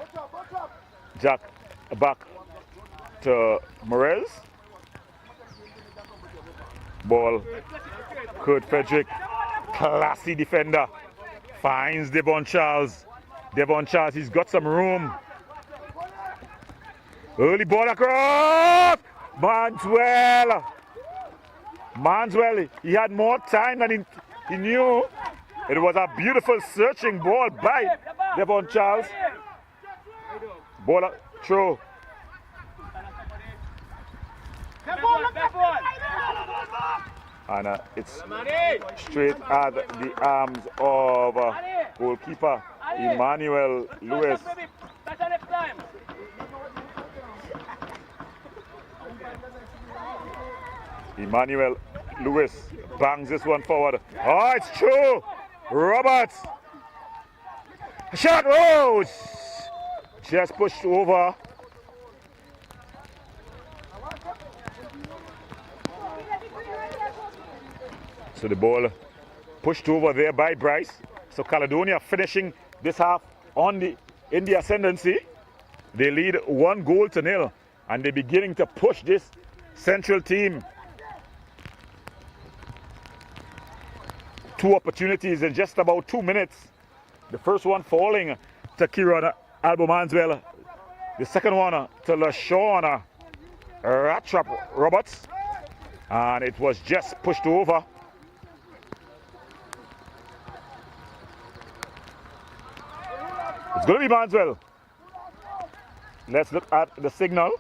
Jack back to Morez. Ball, Kurt Frederick, classy defender, finds Devon Charles. Devon Charles, he's got some room. Early ball across. Manswell, he had more time than he knew. It was a beautiful searching ball by Devon Charles. Ball throw. And it's straight at the arms of goalkeeper Emmanuel Lewis. Emmanuel Lewis bangs this one forward. Oh, it's true. Roberts. Shot. Oh, just pushed over. So the ball pushed over there by Bryce. So Caledonia finishing this half in the ascendancy. They lead 1-0, and they're beginning to push this Central team. 2 opportunities in just about 2 minutes. The first one falling to Kieran Albo-Manswell. The second one to LaShawn Rattrap Roberts. And it was just pushed over. It's going to be Manswell. Let's look at the signal.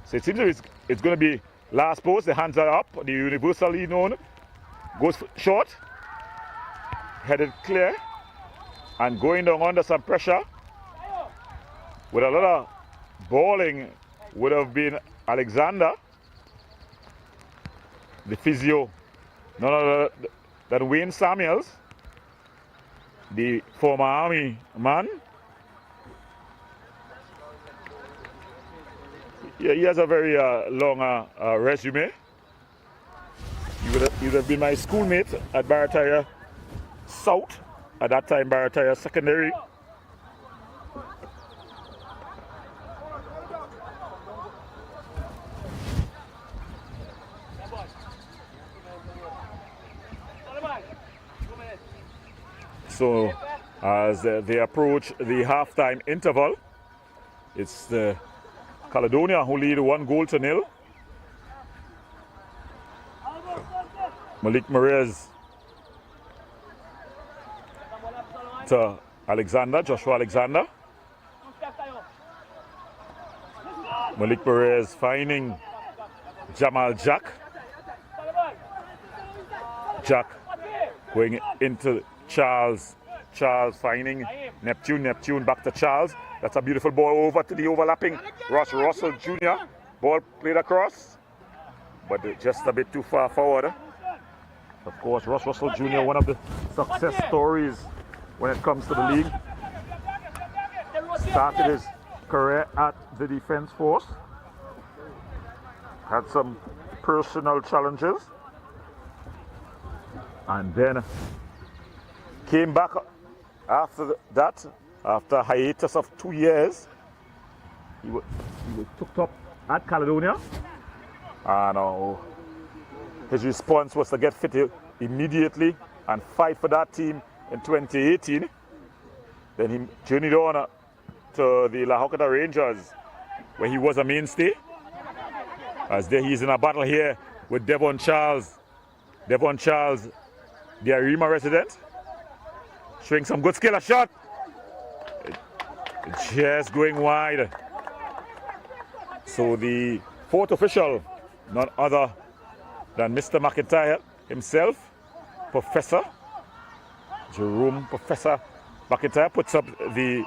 So it seems it's going to be last post. The hands are up. The universally known goes short. Headed clear. And going down under some pressure. With a lot of bowling would have been Alexander. The physio. None other than Wayne Samuels. The former Army man. Yeah, he has a very long resume. He would have been my schoolmate at Barataria South, at that time Barataria Secondary. So as they approach the halftime interval, it's the Caledonia who lead 1-0. Malik Marez to Alexander, Joshua Alexander. Malik Marez finding Jamal Jack. Jack going into Charles. Charles finding Neptune. Neptune back to Charles. That's a beautiful ball over to the overlapping Ross Russell Jr. Ball played across, but just a bit too far forward. Of course, Ross Russell Jr., one of the success stories when it comes to the league. Started his career at the Defense Force. Had some personal challenges. And then came back after that after a hiatus of 2 years. He was took up at Caledonia, and his response was to get fit immediately and fight for that team in 2018. Then he journeyed on to the La Hocata Rangers, where he was a mainstay. As there he's in a battle here with Devon Charles. Devon Charles, the Arima resident, showing some good skill. A shot, just going wide. So the fourth official, none other than Mr. McIntyre himself, Professor Jerome Professor McIntyre, puts up the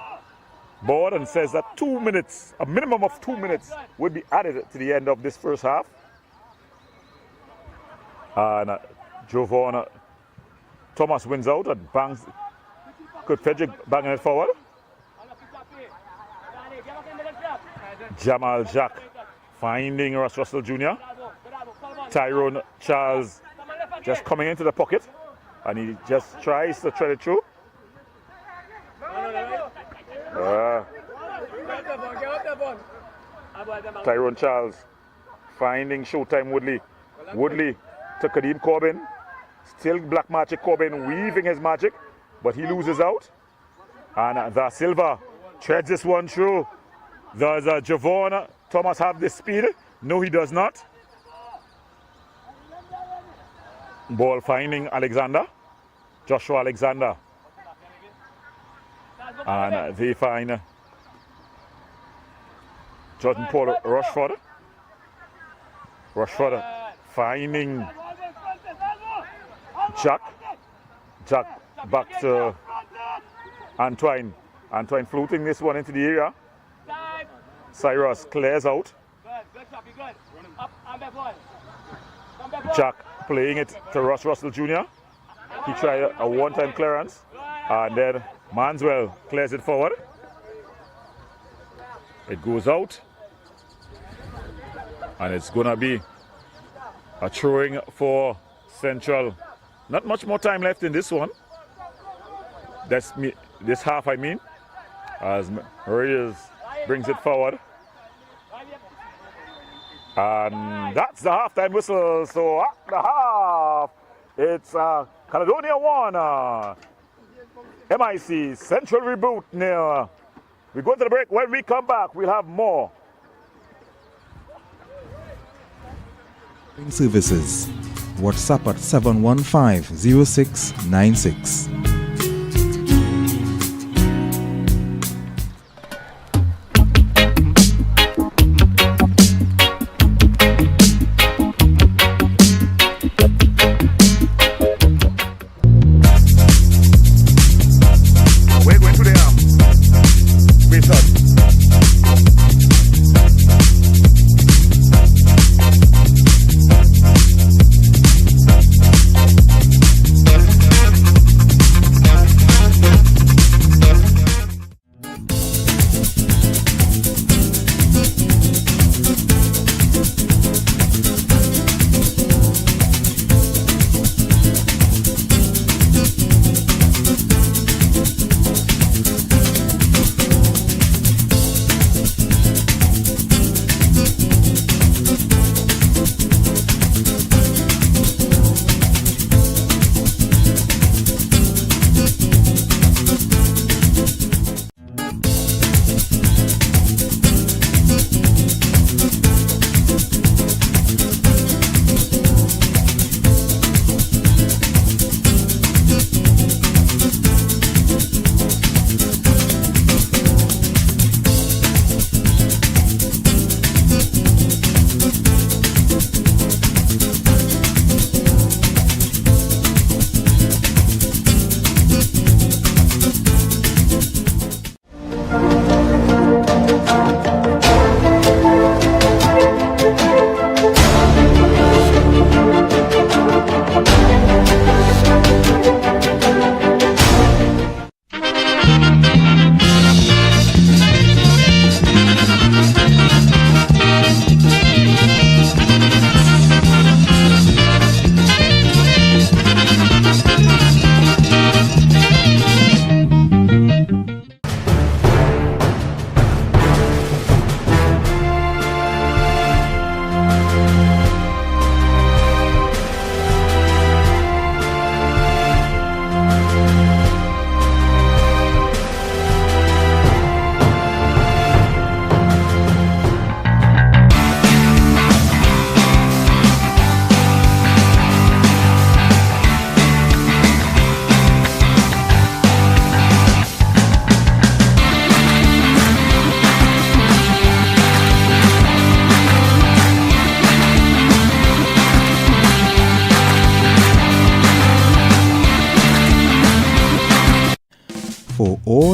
board and says that 2 minutes, a minimum of 2 minutes, would be added to the end of this first half. And Jovan Thomas wins out and bangs. Could Frederick banging it forward? Jamal Jack finding Ross Russell Jr. Tyrone Charles just coming into the pocket, and he just tries to thread it through. Tyrone Charles finding Showtime Woodley. Woodley to Kadeem Corbin. Still Black Magic Corbin weaving his magic, but he loses out. And Da Silva treads this one through. Does Javon Thomas have the speed? No, he does not. Ball finding Alexander. Joshua Alexander. And they find Jordan Paul Rushford. Rushford finding Jack. Jack back to Antoine. Antoine floating this one into the area. Cyrus clears out. Jack playing it to Ross Russell Jr. He tried a one-time clearance, and then Manswell clears it forward. It goes out, and it's gonna be a throwing for Central. Not much more time left in this one. That's me. This half, I mean, as Reyes brings it forward. And that's the halftime whistle. So at the half, it's Caledonia 1, MIC Central Reboot 0. We go to the break. When we come back, we'll have more. Services. WhatsApp at 715-0696.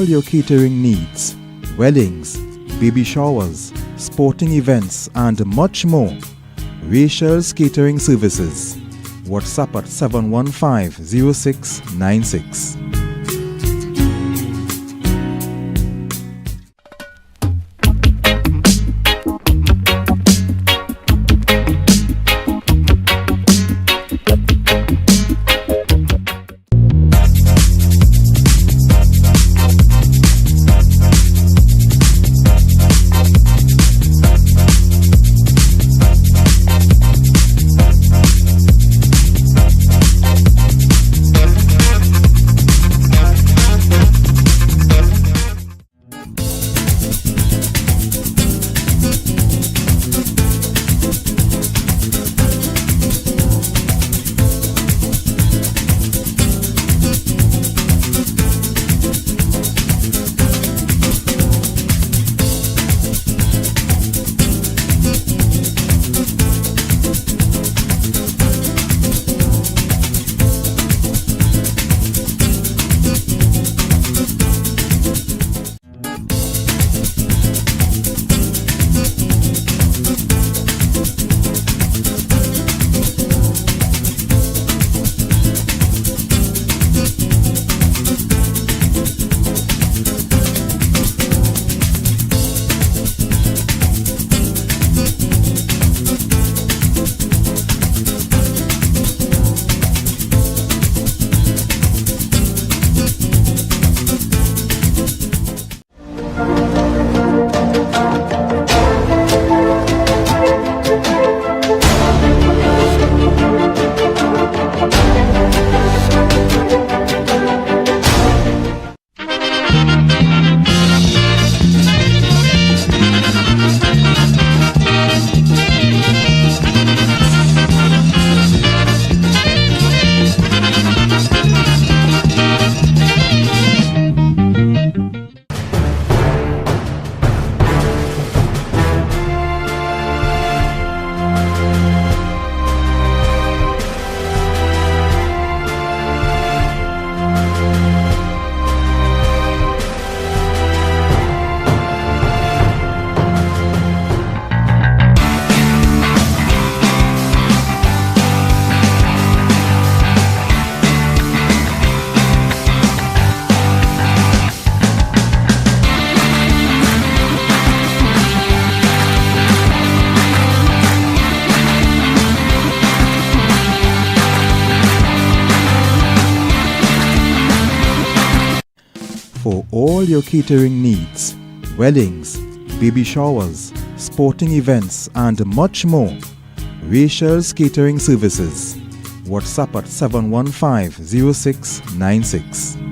all your catering needs, weddings, baby showers, sporting events and much more. Rachel's Catering Services. WhatsApp at 715-0696. For all your catering needs, weddings, baby showers, sporting events and much more. Rachel's Catering Services. WhatsApp at 715-0696.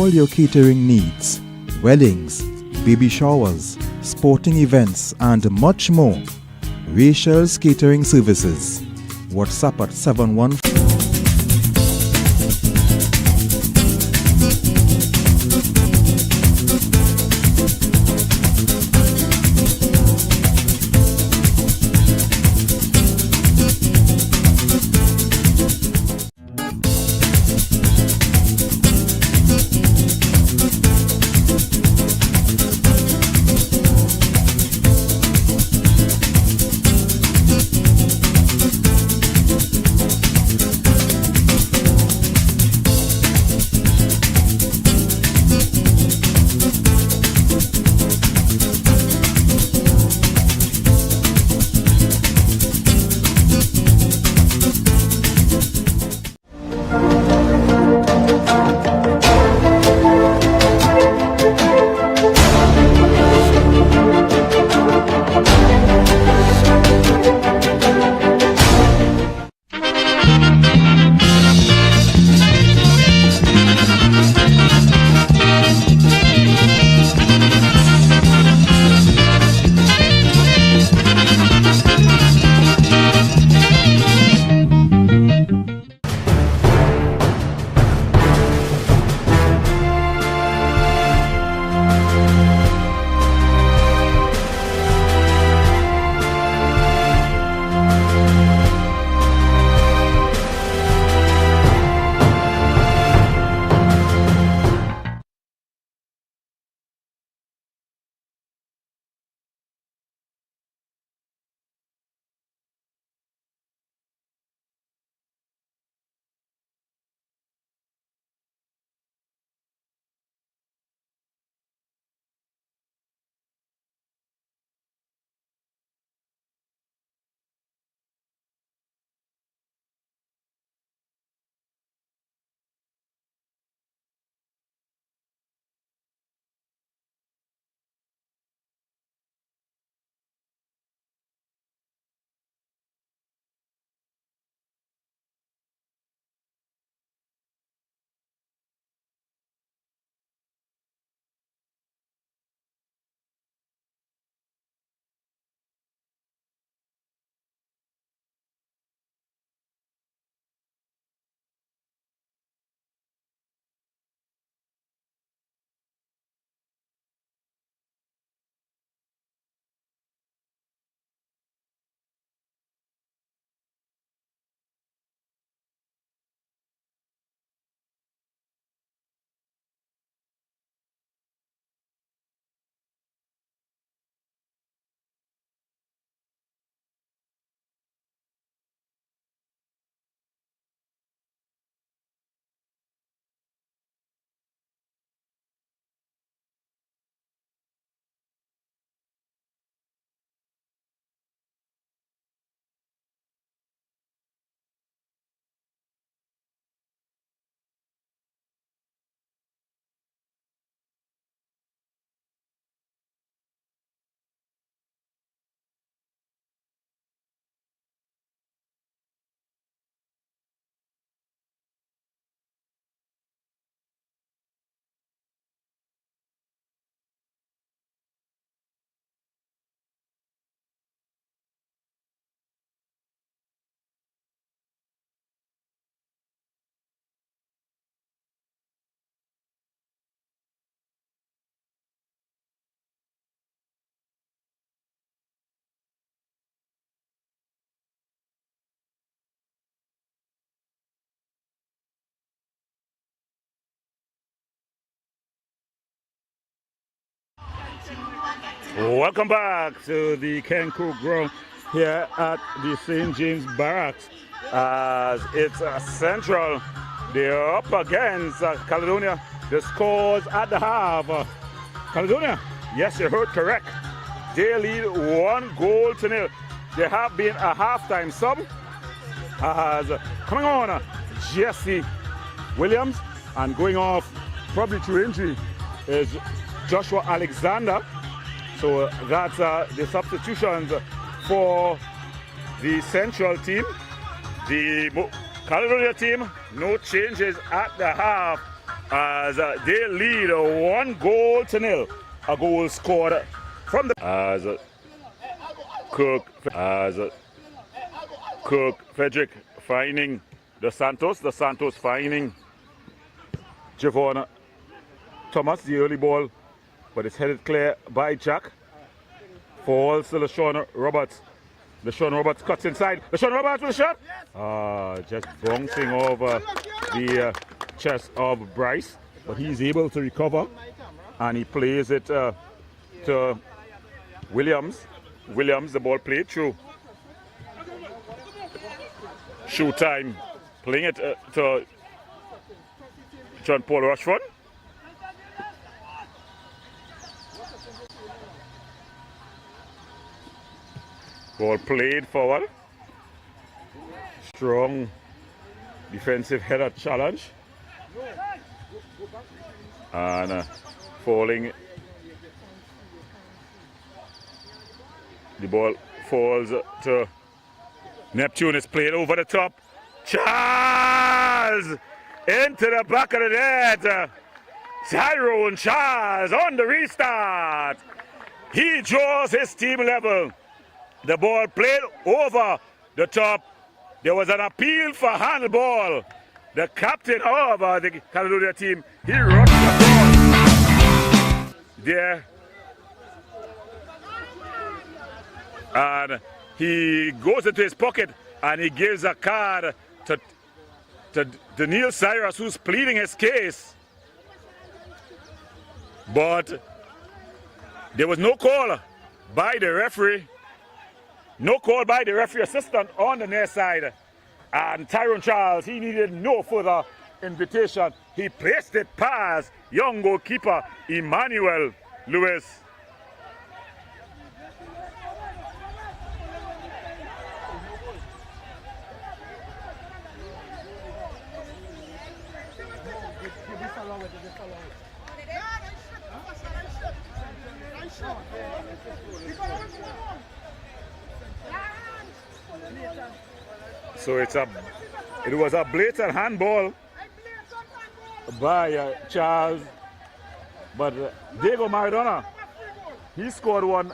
all your catering needs, weddings, baby showers, sporting events and much more. Rachel's Catering Services. WhatsApp at 714. Welcome back to the Ken Cook Ground here at the St. James Barracks. As it's Central, they're up against Caledonia. The scores at the half. Caledonia, yes, you heard correct. They lead 1-0. There have been a halftime sub. As coming on, Jesse Williams, and going off probably through injury is Joshua Alexander. So that's the substitutions for the Central team. The Caledonia team, no changes at the half. as they lead 1-0. A goal scored from the as Kirk Frederick finding the Santos finding Javon Thomas, the early ball, but it's headed clear by Jack. Falls to LaShawn Roberts. LaShawn Roberts cuts inside. LaShawn Roberts with a shot. Just bouncing over the chest of Bryce, but he's able to recover, and he plays it to Williams. Williams, the ball played through. Shoot time. Playing it to John Paul Rushford. Ball played forward. Strong defensive header challenge. And falling. The ball falls to Neptune. Is played over the top. Charles into the back of the net. Tyrone Charles on the restart. He draws his team level. The ball played over the top. There was an appeal for handball. The captain of the Caledonia team, he rushed the ball there. And he goes into his pocket and he gives a card to Daniel Cyrus, who's pleading his case. But there was no call by the referee. No call by the referee assistant on the near side. And Tyrone Charles, he needed no further invitation. He placed it past young goalkeeper Emmanuel Lewis. So it was a blatant handball by Charles, but Diego Maradona, he scored one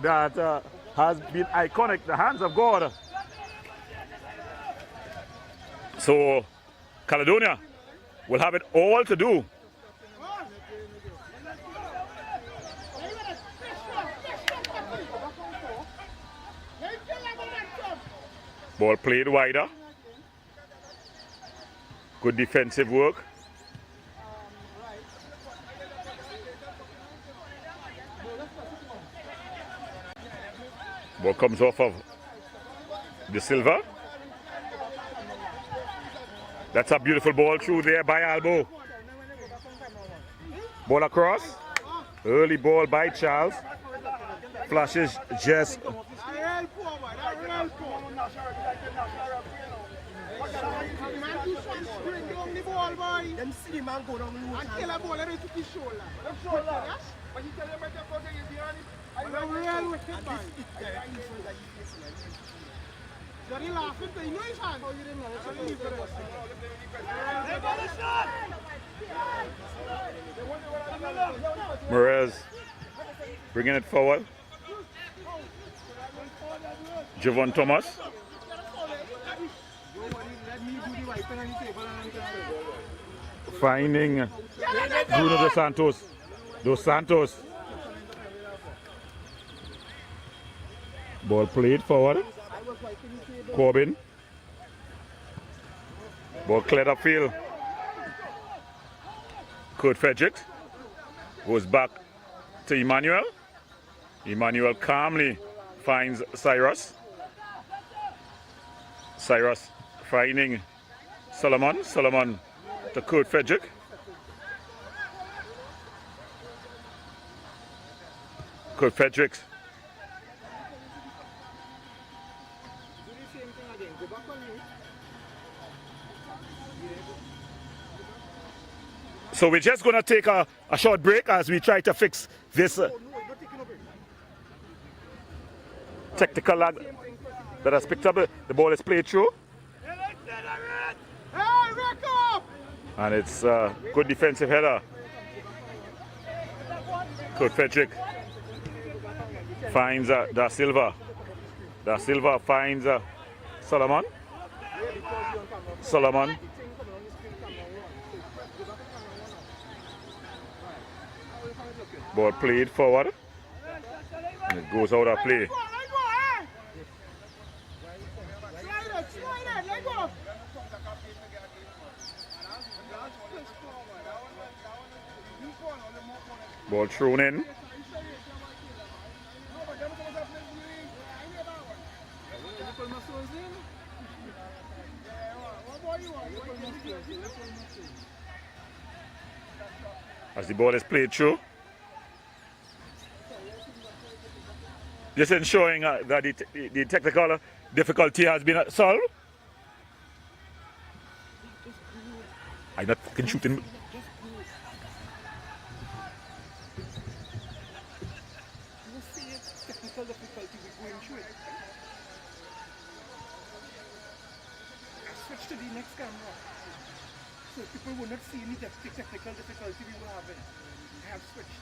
that has been iconic, the hands of God. So Caledonia will have it all to do. Ball played wider. Good defensive work. Ball comes off of De Silva. That's a beautiful ball through there by Albo. Ball across. Early ball by Charles. Flashes just. Them see the man go down and kill a ball and they took his shoulder. But he tell them right there, behind him. I real wicked man. So he laughing, you know his hand. Oh, you didn't know. Morez bringing it forward. Javon Thomas. Finding Bruno Dos Santos. Dos Santos. Ball played forward. Corbin. Ball cleared upfield. Kurt Frederick goes back to Emmanuel. Emmanuel calmly finds Cyrus. Cyrus finding Solomon. Solomon to Kurt Frederick. Kurt Frederick. So we're just going to take a short break as we try to fix this technical lag that has picked up. The ball is played through. Hey, wake up! And it's a good defensive header. Kurt Frederick finds Da Silva. Da Silva finds Solomon. Solomon. Ball played forward. And it goes out of play. Ball thrown in. As the ball is played through. Just ensuring that the technical difficulty has been solved. I'm not fucking shooting. Technical difficulty we're going through it. Switch to the next camera. So people will not see any technical difficulty we were having. I have switched.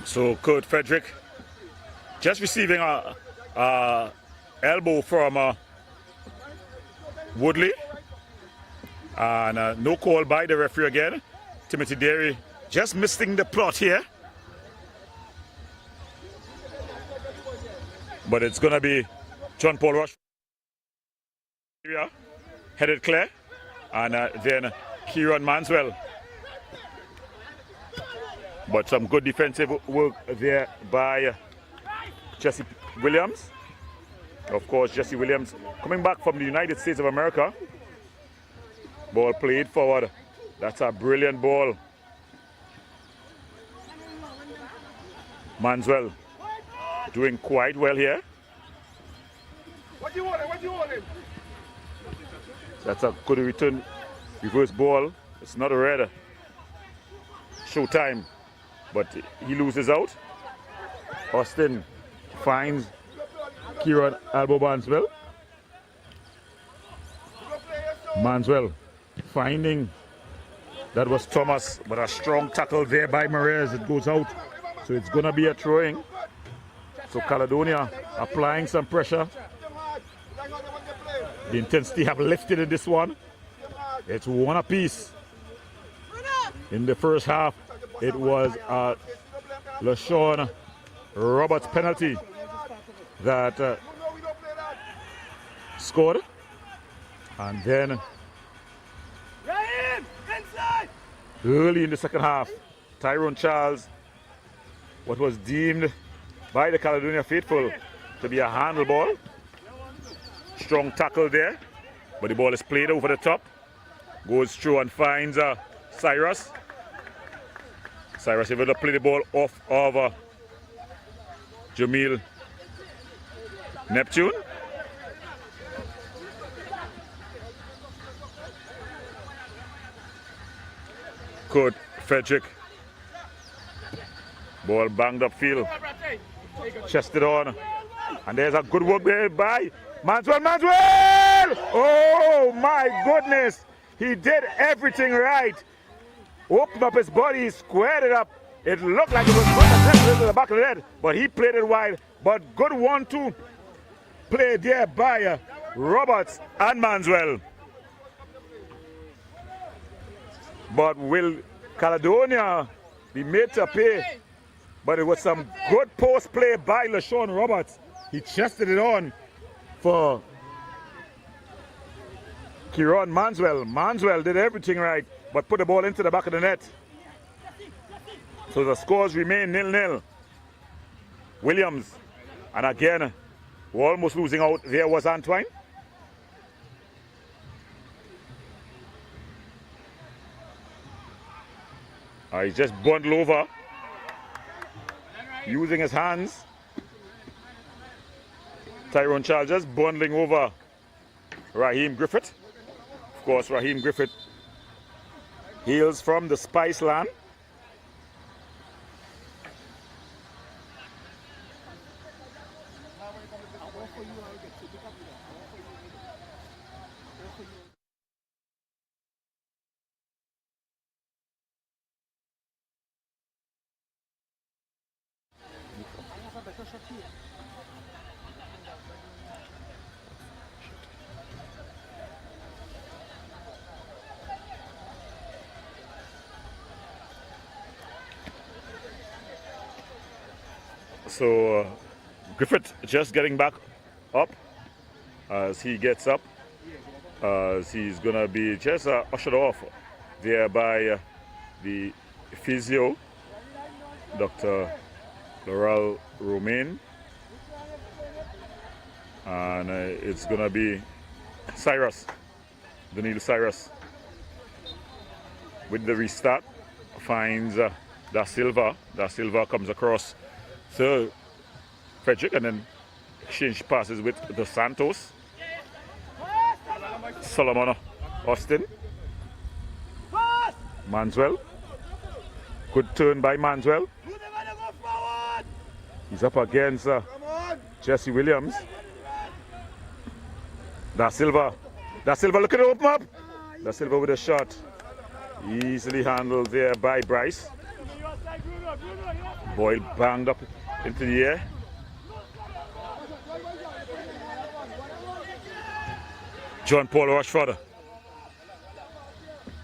So Kurt Frederick just receiving a elbow from Woodley, and no call by the referee again. Timothy Derry just missing the plot here, but it's gonna be John Paul Rush headed clear, and then Kieran Manswell. But some good defensive work there by Jesse Williams. Of course, Jesse Williams coming back from the United States of America. Ball played forward. That's a brilliant ball. Manswell doing quite well here. What do you want? What do you want? That's a good return. Reverse ball. It's not a red. Showtime. But he loses out. Austin finds Kieran Albo Manswell. Manswell finding, that was Thomas, but a strong tackle there by Marez. It goes out. So it's going to be a throwing. So Caledonia applying some pressure. The intensity have lifted in this one. It's one apiece. In the first half, it was a LaShawn Roberts penalty that scored. And then early in the second half, Tyrone Charles, what was deemed by the Caledonia faithful to be a handle ball. Strong tackle there, but the ball is played over the top. Goes through and finds Cyrus. Cyrus able to play the ball off of Jamil Neptune. Kurt Frederick. Ball banged up field. Chested on. And there's a good work there by Manswell. Oh my goodness. He did everything right. Opened up his body, squared it up. It looked like it was going to the back of the head, but he played it wide. But good 1-2 play there by Roberts and Manswell. But will Caledonia be made to pay? But it was some good post play by LaShawn Roberts. He chested it on for Kieron Manswell. Manswell did everything right, but put the ball into the back of the net. So the scores remain 0-0. Williams, and again, we're almost losing out. There was Antoine. He just bundled over, using his hands. Tyrone Charles just bundling over Raheem Griffith. Of course, Raheem Griffith hails from the Spice Land. So Griffith just getting back up. As he gets up, as he's gonna be just ushered off there by the physio, Dr. Laurel Romain, and it's gonna be Cyrus, Daniel Cyrus, with the restart. Finds Da Silva. Da Silva comes across to Frederick and then exchange passes with Dos Santos. Solomon Austin. Manswell. Good turn by Manswell. He's up against Jesse Williams. Da Silva. Da Silva looking to open up. Da Silva with a shot. Easily handled there by Bryce. Boyle banged up into the air. John Paul Rushford.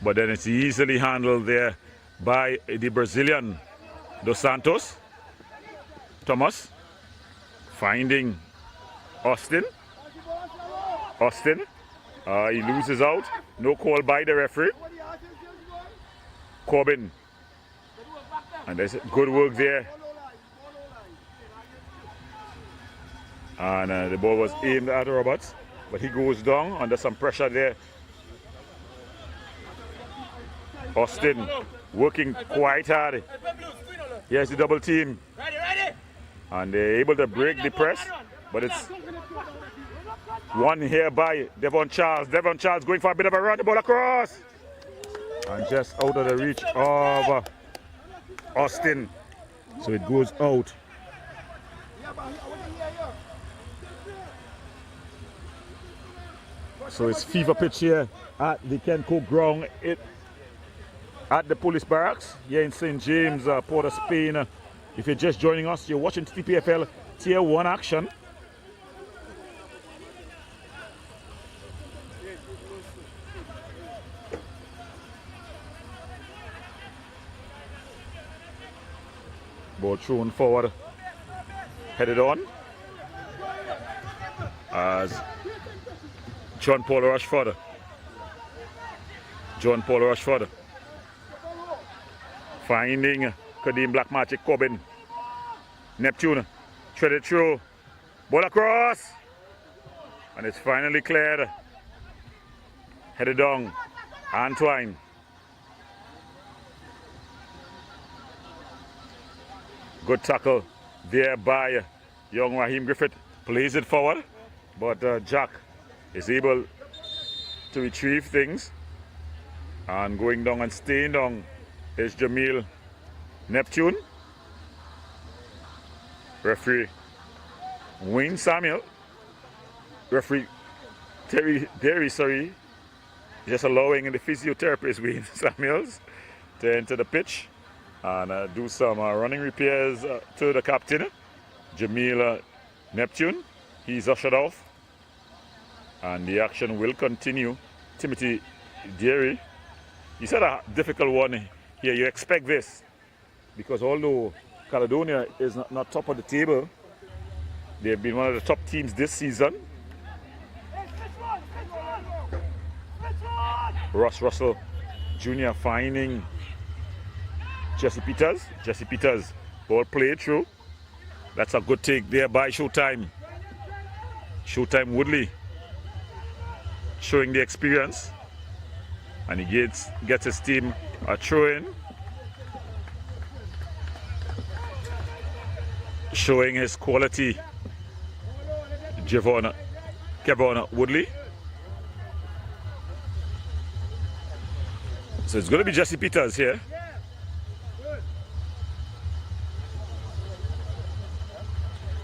But then it's easily handled there by the Brazilian Dos Santos. Thomas finding Austin. Austin. He loses out. No call by the referee. Corbin. And there's good work there. And the ball was aimed at Roberts, but he goes down under some pressure there. Austin working quite hard. Here's the double team. And they're able to break the press, but it's one here by Devon Charles. Devon Charles going for a bit of a run, the ball across. And just out of the reach of Austin. So it goes out. So it's fever pitch here at the Kenco ground at the police barracks here in St. James, Port of Spain. If you're just joining us, you're watching Ttpfl Tier 1 action. Ball thrown forward, headed on as John Paul Rushford. John Paul Rushford finding Kadeem Black Magic Corbin. Neptune threaded through, ball across, and it's finally cleared. Headed down, Antoine. Good tackle there by young Raheem Griffith. Plays it forward, but Jack is able to retrieve things and going down and staying down is Jamil Neptune. Referee Wayne Samuel. Referee Derry, sorry, just allowing the physiotherapist Wayne Samuels to enter the pitch and do some running repairs to the captain, Jamil Neptune. He's ushered off, and the action will continue. Timothy Derry, he said a difficult one here. You expect this because although Caledonia is not top of the table, they've been one of the top teams this season. Ross Russell Jr. finding Jesse Peters. Jesse Peters, ball played through. That's a good take there by Showtime. Showtime Woodley showing the experience. And he gets his team a throw in. Showing his quality. Kevon Woodley. So it's going to be Jesse Peters here.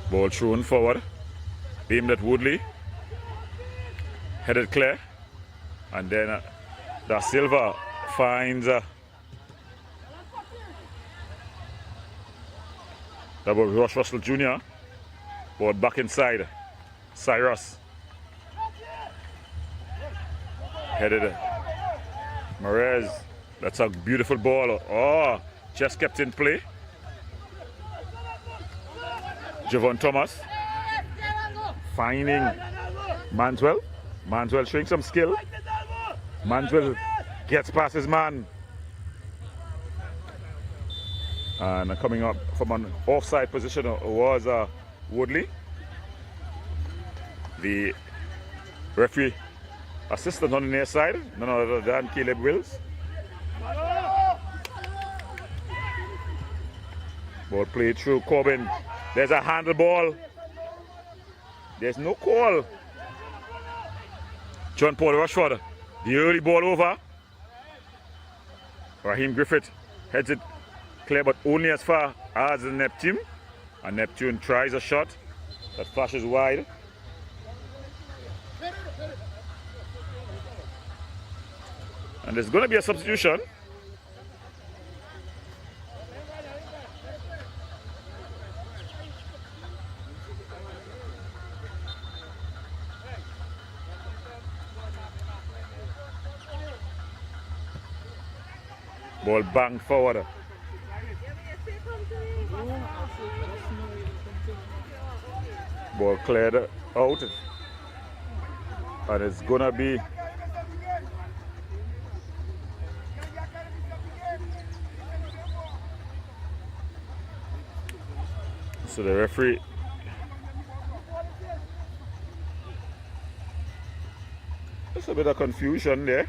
Ball thrown forward. Aimed at Woodley. Headed clear. And then Da Silva finds that was Ross Russell Jr. Ball back inside. Cyrus. Headed Morez. That's a beautiful ball. Oh, just kept in play. Javon Thomas finding Manswell. Manswell showing some skill. Manswell gets past his man. And coming up from an offside position was Woodley. The referee assistant on the near side, none other than Caleb Wills. Ball played through Corbin. There's a handle ball. There's no call. John Paul Rushford, the early ball over. Raheem Griffith heads it clear, but only as far as Neptune. And Neptune tries a shot that flashes wide. And there's going to be a substitution. Ball banged forward. Ball cleared out. And it's going to be so the referee there's a bit of confusion there.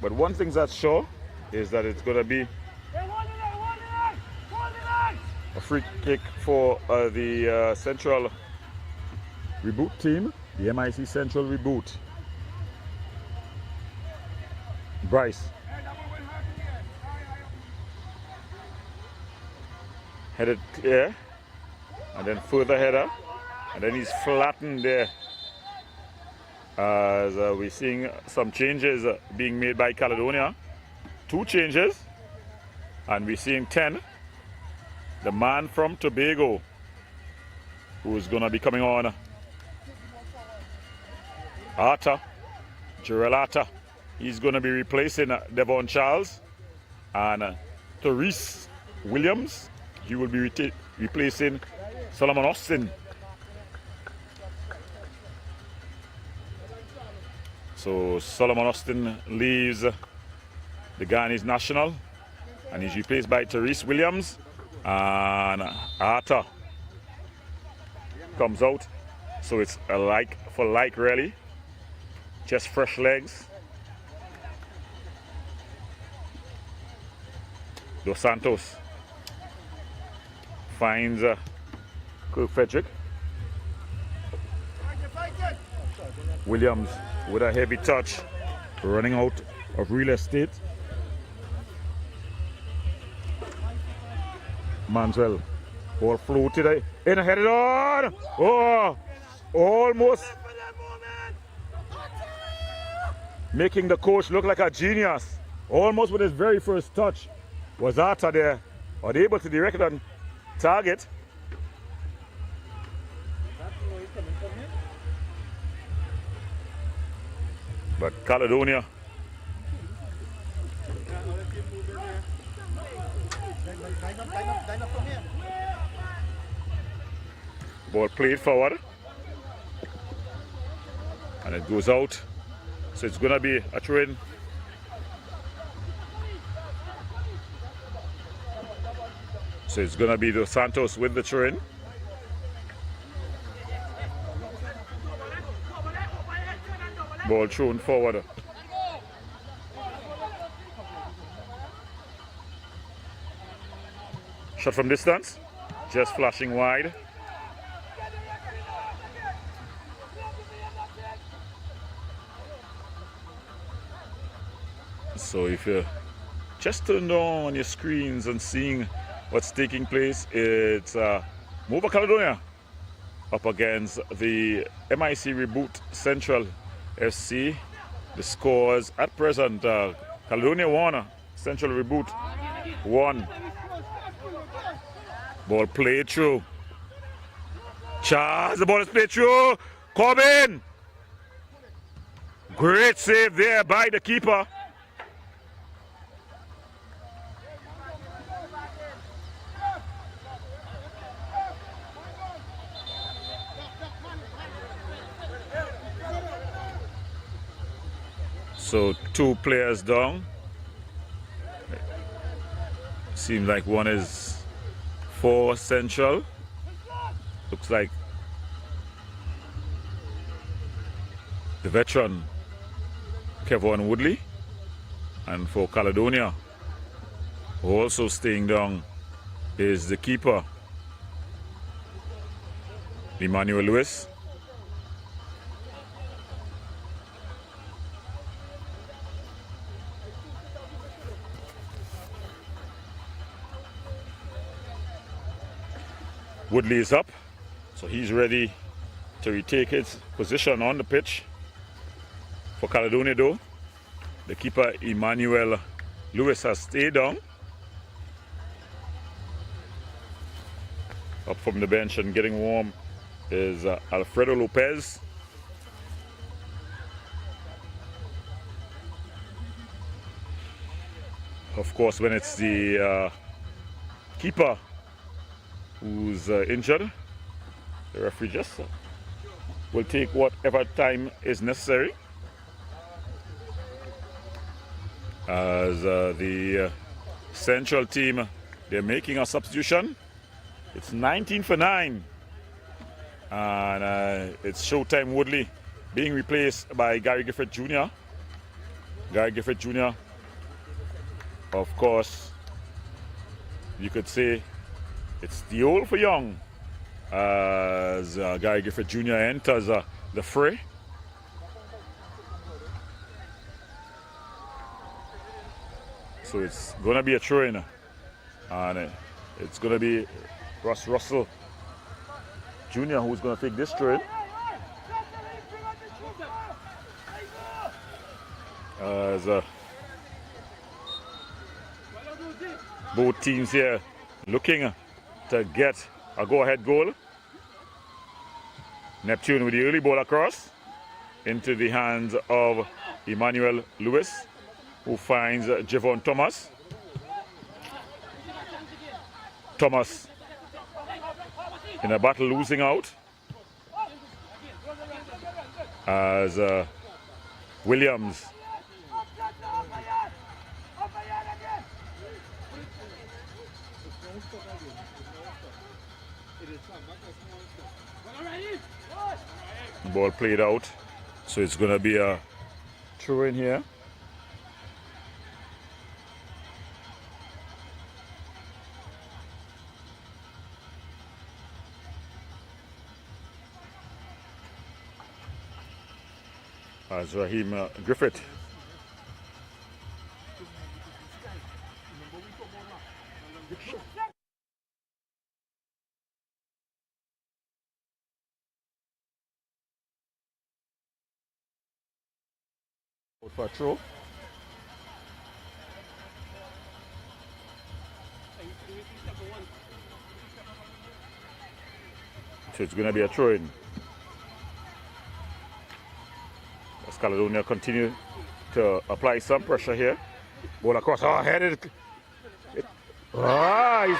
But one thing that's sure is that it's going to be a free kick for the Central Reboot team, the MIC Central Reboot. Bryce. Headed clear, and then further header, and then he's flattened there. As we're seeing some changes being made by Caledonia. 2 changes, and we're seeing 10. The man from Tobago who's going to be coming on, Jarrell Arter. He's going to be replacing Devon Charles, and Therese Williams, he will be replacing Solomon Austin. So Solomon Austin leaves the Guyanese national, and he's replaced by Therese Williams, and Arter comes out. So it's a like for like really. Just fresh legs. Dos Santos finds Kirk Frederick. Williams with a heavy touch, running out of real estate. Manswell. Ball floated in, headed on. Oh, almost making the coach look like a genius. Almost with his very first touch. Was Arthur there, unable to direct it on target. But Caledonia ball played forward and it goes out, so it's gonna be a throw-in. So it's gonna be Dos Santos with the throw-in. Ball thrown forward. Shot from distance, just flashing wide. So if you just turn on your screens and seeing what's taking place, it's Mova Caledonia up against the MIC Reboot Central FC. The scores at present, Caledonia 1, Central Reboot 1. Ball played through. Charles, the ball is played through. Corbin! Great save there by the keeper. So 2 players down. Seems like one is for Central. Looks like the veteran Kevin Woodley. And for Caledonia, also staying down, is the keeper Emmanuel Lewis. Woodley is up, so he's ready to retake his position on the pitch. For Caledonia though, the keeper Emmanuel Lewis has stayed down. Up from the bench and getting warm is Alfredo Lopez. Of course, when it's the keeper who's injured, the referee just will take whatever time is necessary. As the Central team, they're making a substitution. It's 19 for 9. And it's Showtime Woodley being replaced by Gary Gifford Jr. Gary Gifford Jr., of course, you could say it's the old for young as Gary Gifford Jr. enters the fray. So it's going to be a throw-in, and it's going to be Ross Russell Jr. who's going to take this throw-in. As both teams here looking to get a go-ahead goal. Neptune with the early ball across into the hands of Emmanuel Lewis, who finds Javon Thomas. Thomas in a battle losing out as Williams ball played out, so it's going to be a throw in here. As Raheem Griffith Out for a throw. So it's going to be a throw-in. As Caledonia continue to apply some pressure here. Ball across. Oh, headed. He's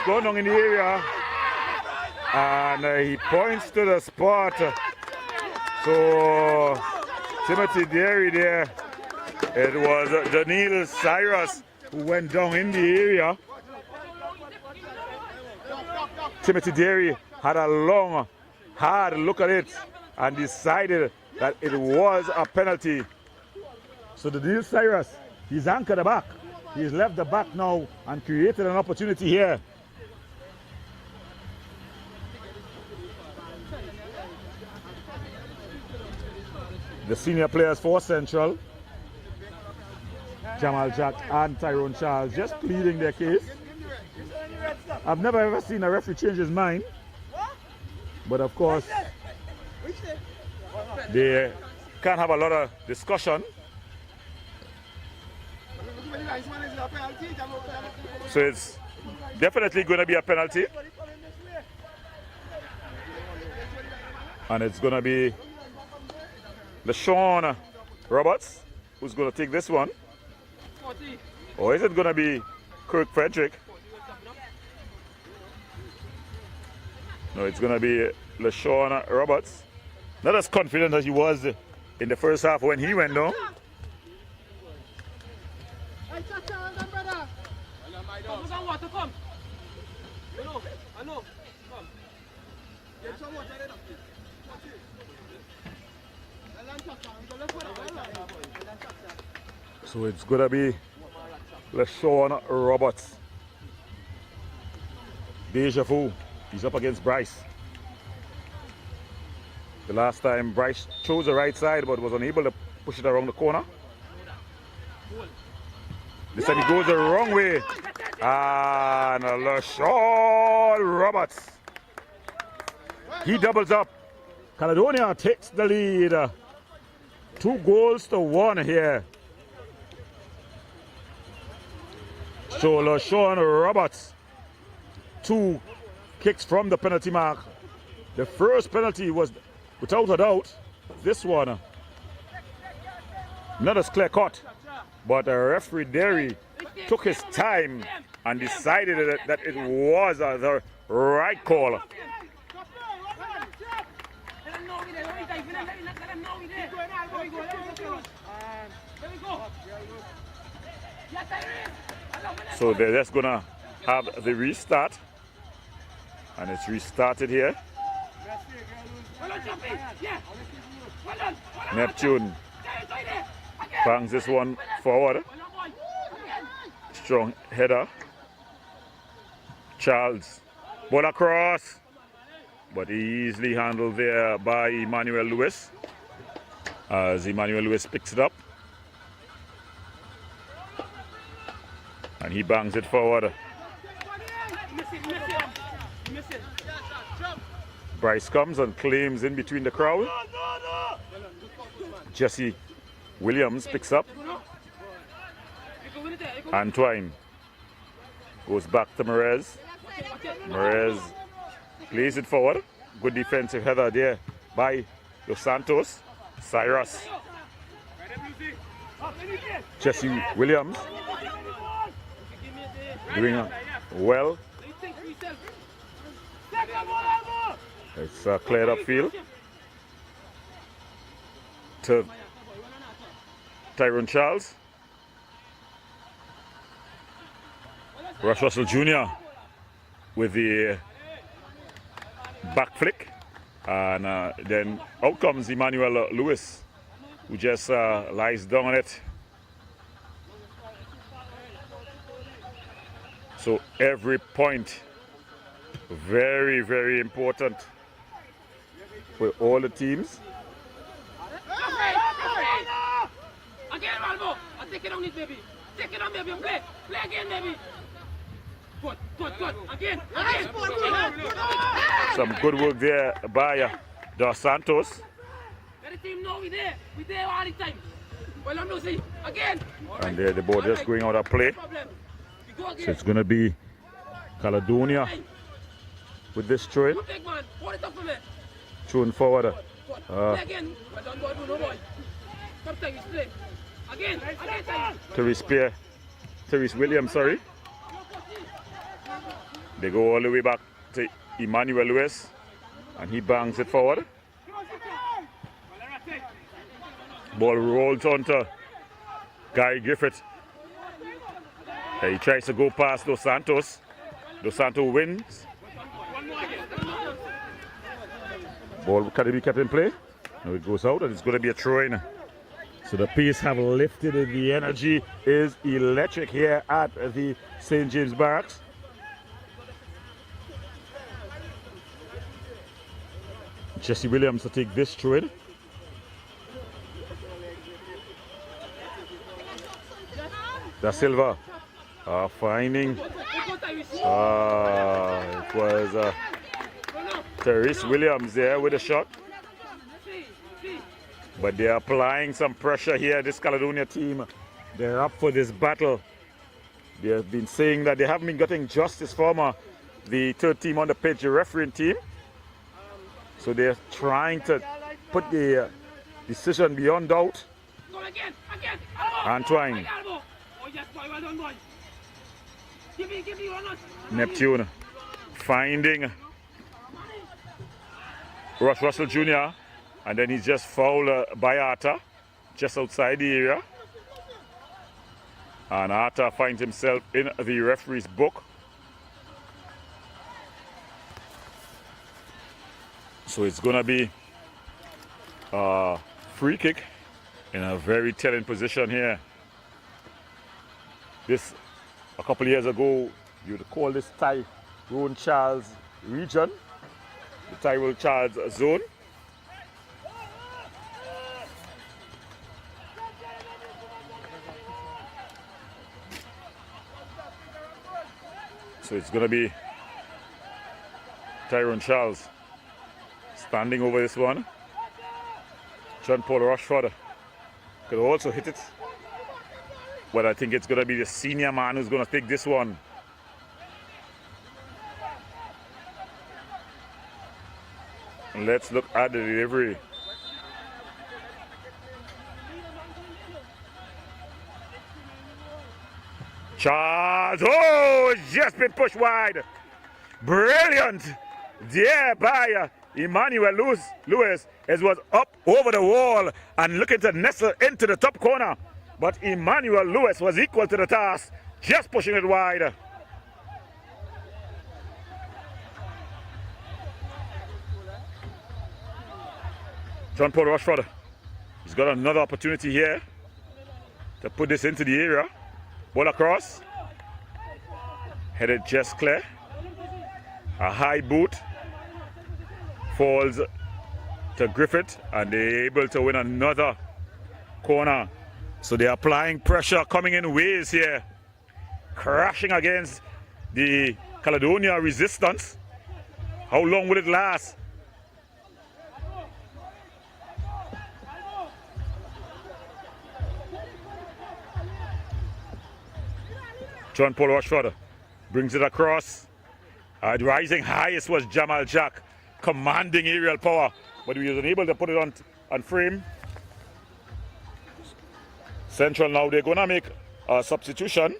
going down in the area. And he points to the spot. So Timothy Derry there. It was Daniel Cyrus who went down in the area. Timothy Derry had a long, hard look at it and decided that it was a penalty. So Daniel Cyrus, he's anchored the back. He's left the back now and created an opportunity here. The senior players for Central, Jamal Jack and Tyrone Charles, just pleading their case. I've never ever seen a referee change his mind, but of course they can't have a lot of discussion. So it's definitely going to be a penalty, and it's going to be LaShawn Roberts who's going to take this one. Or is it going to be Kirk Frederick? No, it's going to be LaShawn Roberts. Not as confident as he was in the first half when he went down. So it's going to be LaShawn Roberts. Deja vu. He's up against Bryce. The last time Bryce chose the right side but was unable to push it around the corner. This time he goes the wrong way. And LaShawn Roberts. He doubles up. Caledonia takes the lead. 2-1 here. So LaShawn Roberts, 2 kicks from the penalty mark. The first penalty was, without a doubt, this one. Not as clear cut, but referee Derry took his time and decided that it was the right call. So they're just gonna have the restart, and it's restarted here. Neptune bangs this one forward. Strong header. Charles, ball across, but easily handled there by Emmanuel Lewis, as Emmanuel Lewis picks it up and he bangs it forward. Bryce comes and claims in between the crowd. Jesse Williams picks up. Antoine goes back to Merez. Merez plays it forward. Good defensive header there by Dos Santos. Cyrus. Jesse Williams doing well. It's a cleared up field to Tyrone Charles. Russell Jr. with the back flick, and then out comes Emmanuel Lewis, who just lies down on it. So every point very, very important for all the teams. Again, Malvo. I take it on it, baby. Take it on, baby. Play again, baby. Good. Again. Some good work there by Dos Santos. Let the team know we there. We there all the time. Well, I'm Lucy. Again. And there the ball just going out of play. So it's going to be Caledonia with this throw in. Big man. Hold it up for me. Throwing forward. Play again. Well done, boy. No boy. Come Tyrese, play. Again. Tyrese. Tyrese Williams, sorry. They go all the way back to Emmanuel Lewis. And he bangs it forward. Ball rolls onto Guy Griffith. He tries to go past Dos Santos. Dos Santos wins. Ball can be kept in play. Now it goes out and it's going to be a throw-in. So the pace have lifted and the energy is electric here at the St. James Barracks. Jesse Williams to take this throw-in. Da Silva finding it was Tyrese Williams there with a shot, but they are applying some pressure here. This Caledonia team, they're up for this battle. They have been saying that they haven't been getting justice from the third team on the pitch, the refereeing team, so they're trying to put the decision beyond doubt. Antoine Neptune finding Russell Jr. and then he's just fouled by Arta just outside the area, and Arta finds himself in the referee's book. So it's gonna be a free kick in a very telling position here. This, a couple of years ago, you would call this Tyrone Charles region, the Tyrone Charles zone. So it's going to be Tyrone Charles standing over this one. John Paul Rushford could also hit it, but I think it's going to be the senior man who's going to take this one. And let's look at the delivery. Charles, oh, it's just been pushed wide. Brilliant there by Emmanuel Lewis. It was up over the wall and looking to nestle into the top corner. But Emmanuel Lewis was equal to the task, just pushing it wide. John Paul Rushford, he's got another opportunity here to put this into the area. Ball across, headed just clear. A high boot falls to Griffith, and they're able to win another corner. So they're applying pressure, coming in waves here, crashing against the Caledonia resistance. How long will it last? John Paul Rushford brings it across. Rising highest was Jamal Jack, commanding aerial power, but he was unable to put it on frame. Central now, they're going to make a substitution,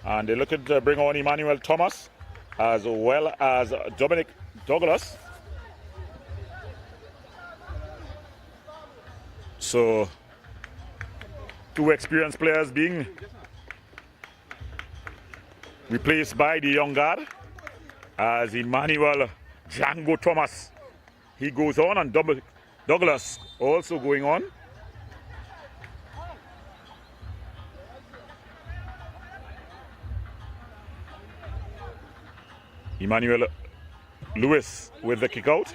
and they're looking to bring on Emmanuel Thomas as well as Dominic Douglas. So, two experienced players being replaced by the young guard, as Emmanuel Django Thomas, he goes on, and Douglas also going on. Emmanuel Lewis with the kick out.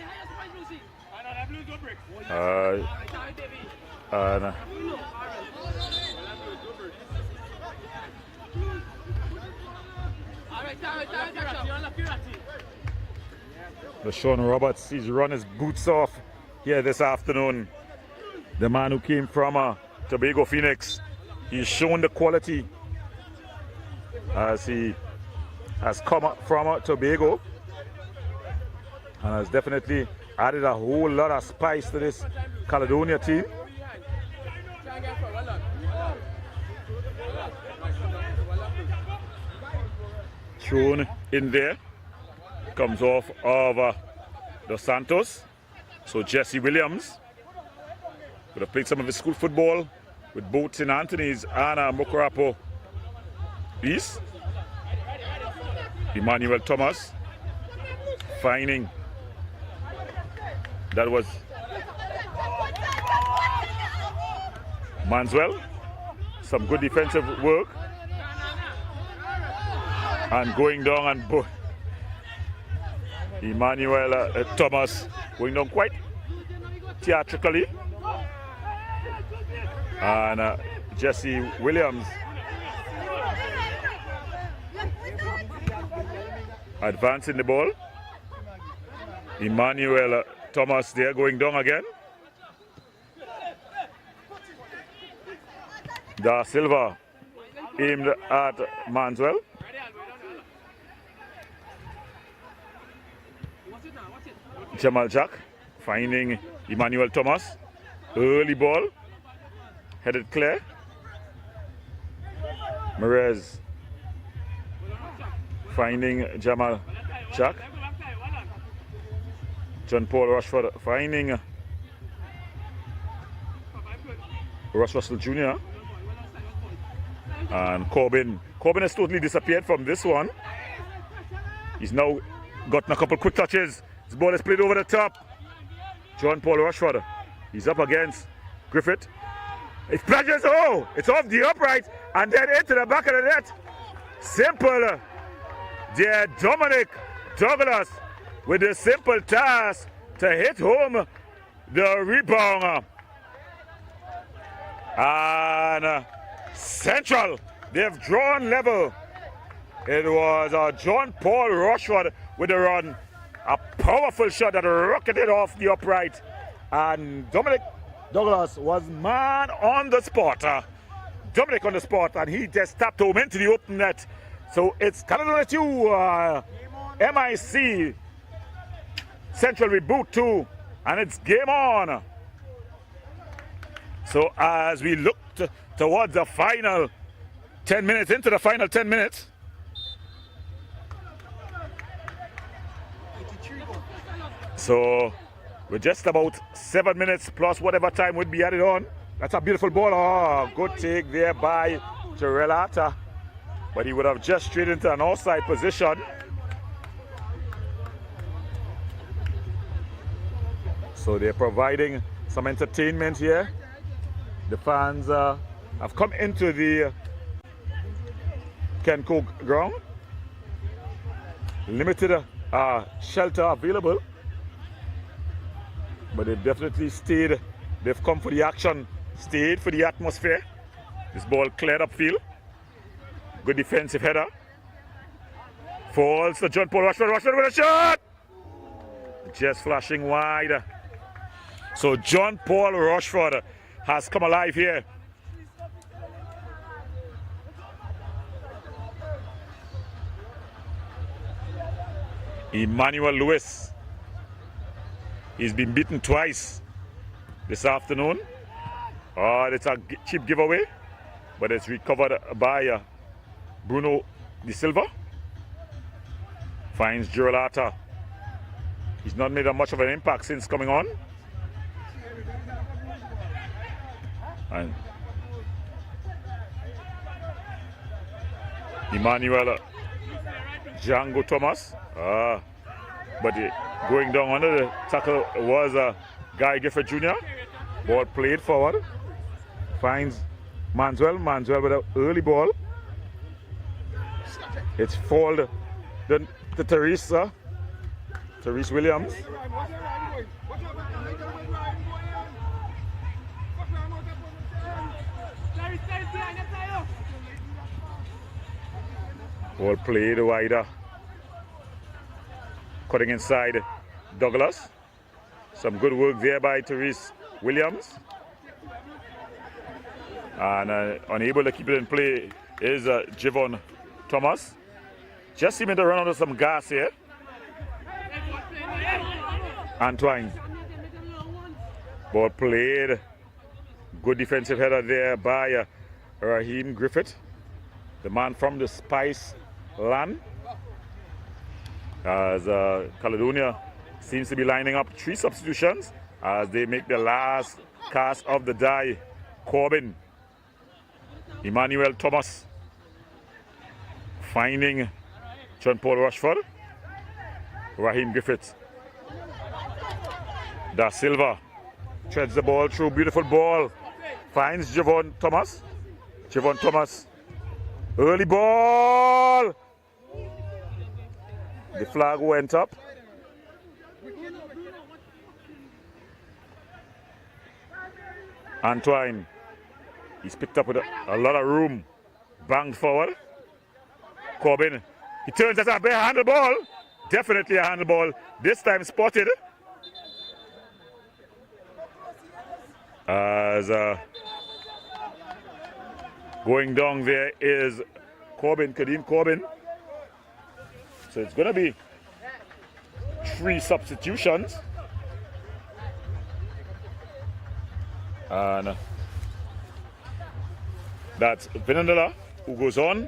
Sean Roberts, he's run his boots off here this afternoon. The man who came from Tobago Phoenix. He's shown the quality as he has come up from Tobago and has definitely added a whole lot of spice to this Caledonia team. Thrown in there, comes off of Dos Santos. So Jesse Williams would have played some of his school football with both St. Anthony's and Mokorapo East. Emmanuel Thomas finding that was Manswell. Some good defensive work and going down and Emmanuel Thomas going down quite theatrically, and Jesse Williams advancing the ball. Emmanuel Thomas there going down again. Da Silva aimed at Manswell. Jamal Jack finding Emmanuel Thomas. Early ball. Headed clear. Merez finding Jamal Jack. John Paul Rushford finding Ross Russell Jr. And Corbin. Corbin has totally disappeared from this one. He's now gotten a couple quick touches. This ball is played over the top. John Paul Rushford. He's up against Griffith. It flashes. Oh, it's off the upright and then into the back of the net. Simple. There, Dominic Douglas with the simple task to hit home the rebound. And Central, they've drawn level. It was John Paul Rushford with the run. A powerful shot that rocketed off the upright. And Dominic Douglas was man on the spot. Dominic on the spot, and he just tapped home into the open net. So it's Caledonia 2, MIC Central reboot 2, and it's game on. So as we look towards the final 10 minutes, into the final 10 minutes. So we're just about 7 minutes plus whatever time would be added on. That's a beautiful ball. Oh, good take there by Terrellata. But he would have just straight into an offside position. So they're providing some entertainment here. The fans have come into the Kenco ground. Limited shelter available. But they've definitely stayed. They've come for the action, stayed for the atmosphere. This ball cleared upfield. Good defensive header. Falls to John Paul Rushford. Rushford with a shot! Just flashing wide. So John Paul Rushford has come alive here. Emmanuel Lewis. He's been beaten twice this afternoon. It's a cheap giveaway, but it's recovered by Bruno De Silva. Finds Girolata. He's not made much of an impact since coming on. And Emmanuel Django Thomas. But going down under the tackle was Guy Gifford Jr. Ball played forward. Finds Manswell. Manswell with an early ball. It's fouled to Therese Williams. Ball played wider. Cutting inside Douglas. Some good work there by Therese Williams. And unable to keep it in play is Javon Thomas. Just seeming to run out of some gas here. Antoine. Ball played. Good defensive header there by Raheem Griffith, the man from the Spice land. As Caledonia seems to be lining up 3 substitutions as they make the last cast of the die. Corbin, Emmanuel Thomas, finding John Paul Rushford, Raheem Griffith, Da Silva treads the ball through, beautiful ball, finds Javon Thomas. Javon Thomas, early ball. The flag went up. Antoine, he's picked up with a lot of room, banged forward. Corbin, he turns at a bare handle ball. Definitely a handle ball. This time spotted. As going down there is Corbin, Kadeem Corbin. So it's going to be 3 substitutions. And that's Vinandala who goes on.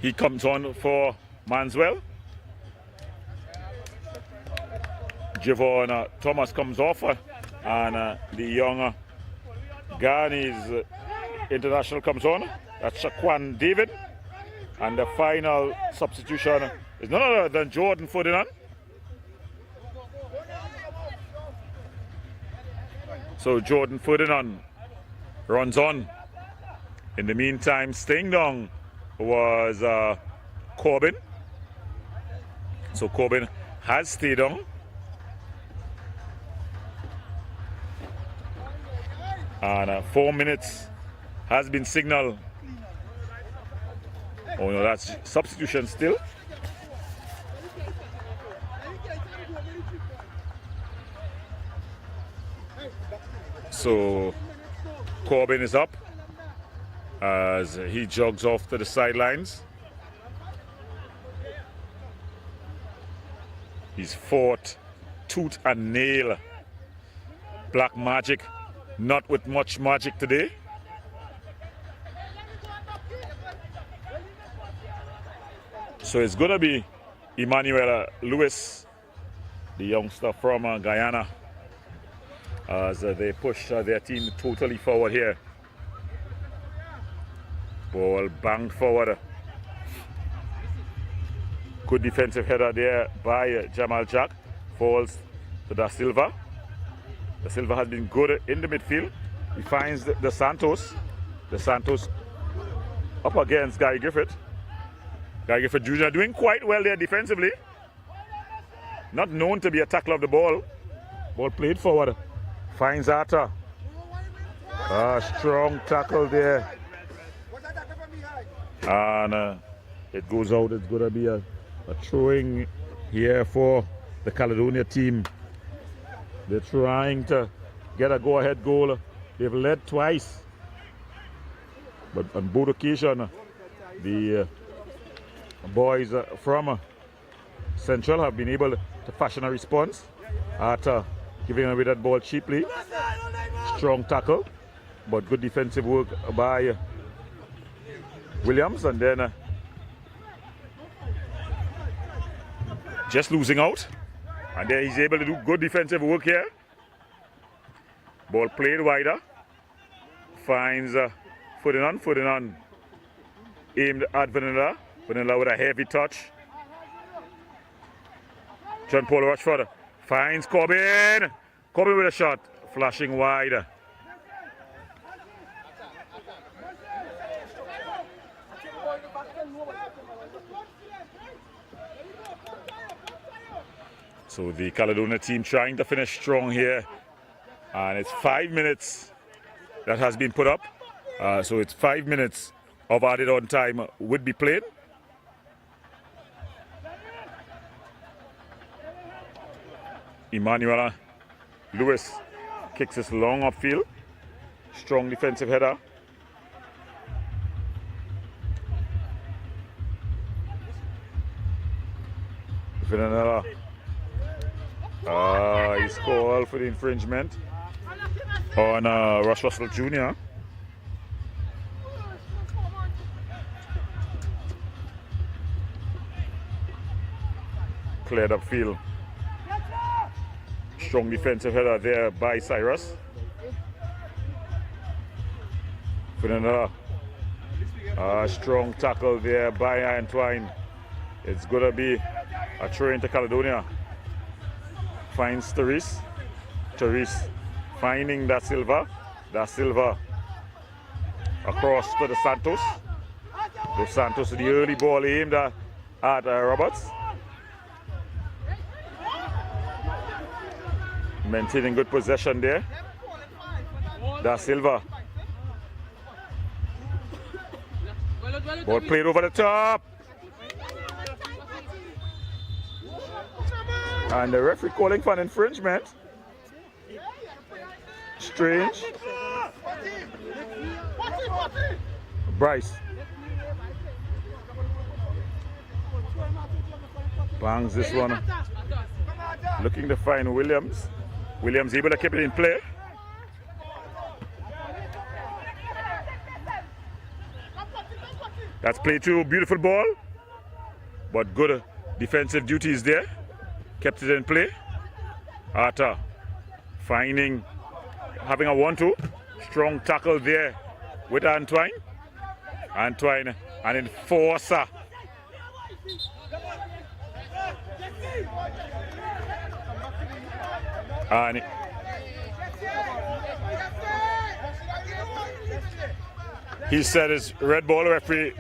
He comes on for Manswell. Javon Thomas comes off, and the young Ghanese international comes on. That's Shaquan David. And the final substitution is none other than Jordan Ferdinand. So Jordan Ferdinand runs on. In the meantime, staying down was Corbin. So Corbin has stayed on. And 4 minutes has been signaled. Oh no, that's substitution still. So Corbin is up as he jogs off to the sidelines. He's fought tooth and nail. Black magic, not with much magic today. So it's going to be Emmanuel Lewis, the youngster from Guyana, as they push their team totally forward here. Ball banged forward. Good defensive header there by Jamal Jack. Falls to Da Silva. Da Silva has been good in the midfield. He finds the Santos. The Santos up against Guy Griffith. Guy Griffith Jr. doing quite well there defensively. Not known to be a tackler of the ball. Ball played forward. Finds Atta. Strong tackle there. And it goes out. It's going to be a throwing here for the Caledonia team. They're trying to get a go-ahead goal. They've led twice. But on both occasions, the boys from Central have been able to fashion a response after giving away that ball cheaply. Strong tackle, but good defensive work by Williams, and then just losing out. And there he's able to do good defensive work here. Ball played wider. Finds Ferdinand. Ferdinand aimed at Vanilla. Vanilla with a heavy touch. John Paul Rushford finds Corbin. Corbin with a shot. Flashing wide. So the Caledonia team trying to finish strong here. And it's 5 minutes that has been put up. So it's 5 minutes of added on time would be played. Emmanuel Lewis kicks this long upfield. Strong defensive header. Vanilla. He's called for the infringement on Russ Russell Jr. Cleared up field. Strong defensive header there by Cyrus. Vanilla. Strong tackle there by Antoine. It's going to be a throw into Caledonia. Finds Therese. Therese finding Da Silva. Da Silva across to Dos Santos. Dos Santos, the early ball aimed at Roberts. Maintaining good possession there. Da Silva. Ball played over the top. And the referee calling for an infringement. Strange. Bryce. Bangs this one. Looking to find Williams. Williams able to keep it in play. That's played to beautiful ball. But good defensive duties there. Kept it in play. Arta finding, having a 1-2. Strong tackle there with Antoine. Antoine, an enforcer. And he said his red ball referee.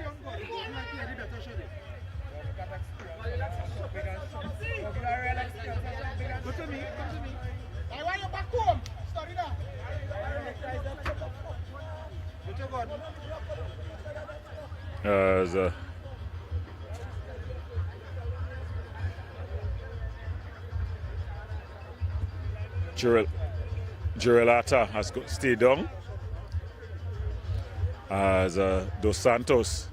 Jirelata has stayed down as Dos Santos,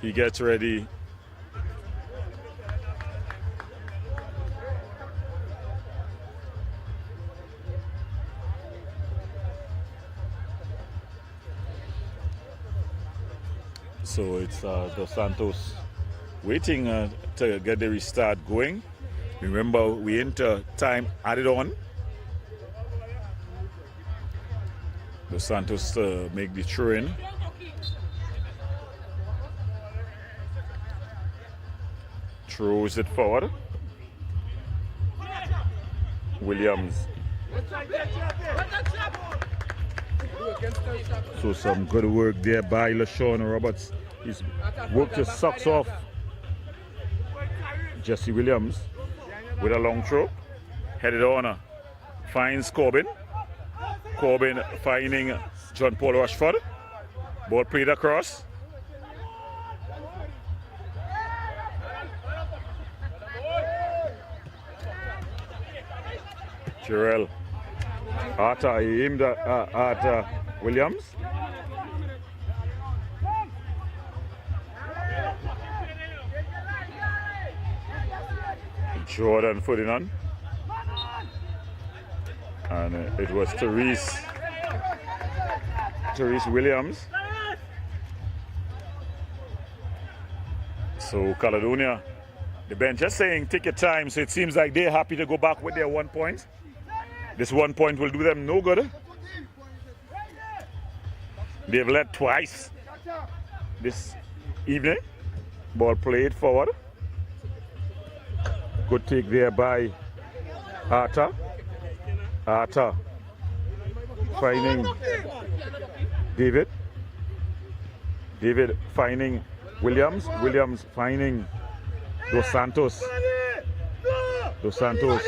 he gets ready. So it's Dos Santos waiting to get the restart going. Remember, we enter time added on. Dos Santos make the throw in. Throws it forward. Williams. So some good work there by LaShawn Roberts. He's worked his socks off. Jesse Williams with a long throw. Headed on. Finds Corbin. Corbin finding John Paul Rushford. Ball played across. Jarrell. Arta aimed at Williams. Jordan Ferdinand. And it was Therese Williams. So Caledonia, the bench just saying take your time. So it seems like they're happy to go back with their 1 point. This 1 point will do them no good. They've led twice this evening. Ball played forward. Good take there by Arta. Arta finding David. David finding Williams. Williams finding Dos Santos. Dos Santos.